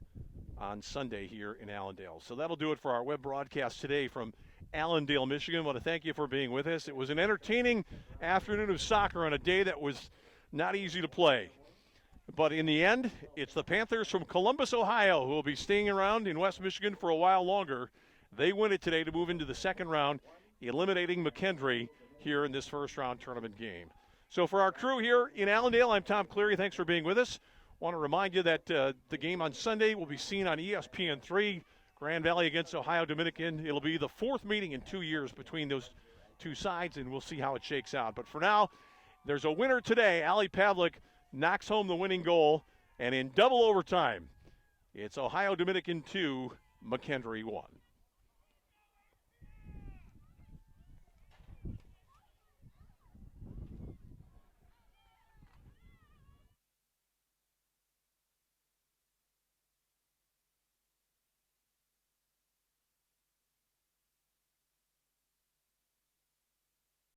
on Sunday here in Allendale. So that'll do it for our web broadcast today from Allendale, Michigan. I want to thank you for being with us. It was an entertaining afternoon of soccer on a day that was not easy to play. But in the end, it's the Panthers from Columbus, Ohio, who will be staying around in West Michigan for a while longer. They win it today to move into the second round, eliminating McKendree here in this first-round tournament game. So for our crew here in Allendale, I'm Tom Cleary. Thanks for being with us. Want to remind you that the game on Sunday will be seen on ESPN3, Grand Valley against Ohio Dominican. It'll be the 4th meeting in 2 years between those two sides, and we'll see how it shakes out. But for now, there's a winner today. Ali Pavlik knocks home the winning goal, and in double overtime, it's Ohio Dominican 2, McKendree 1.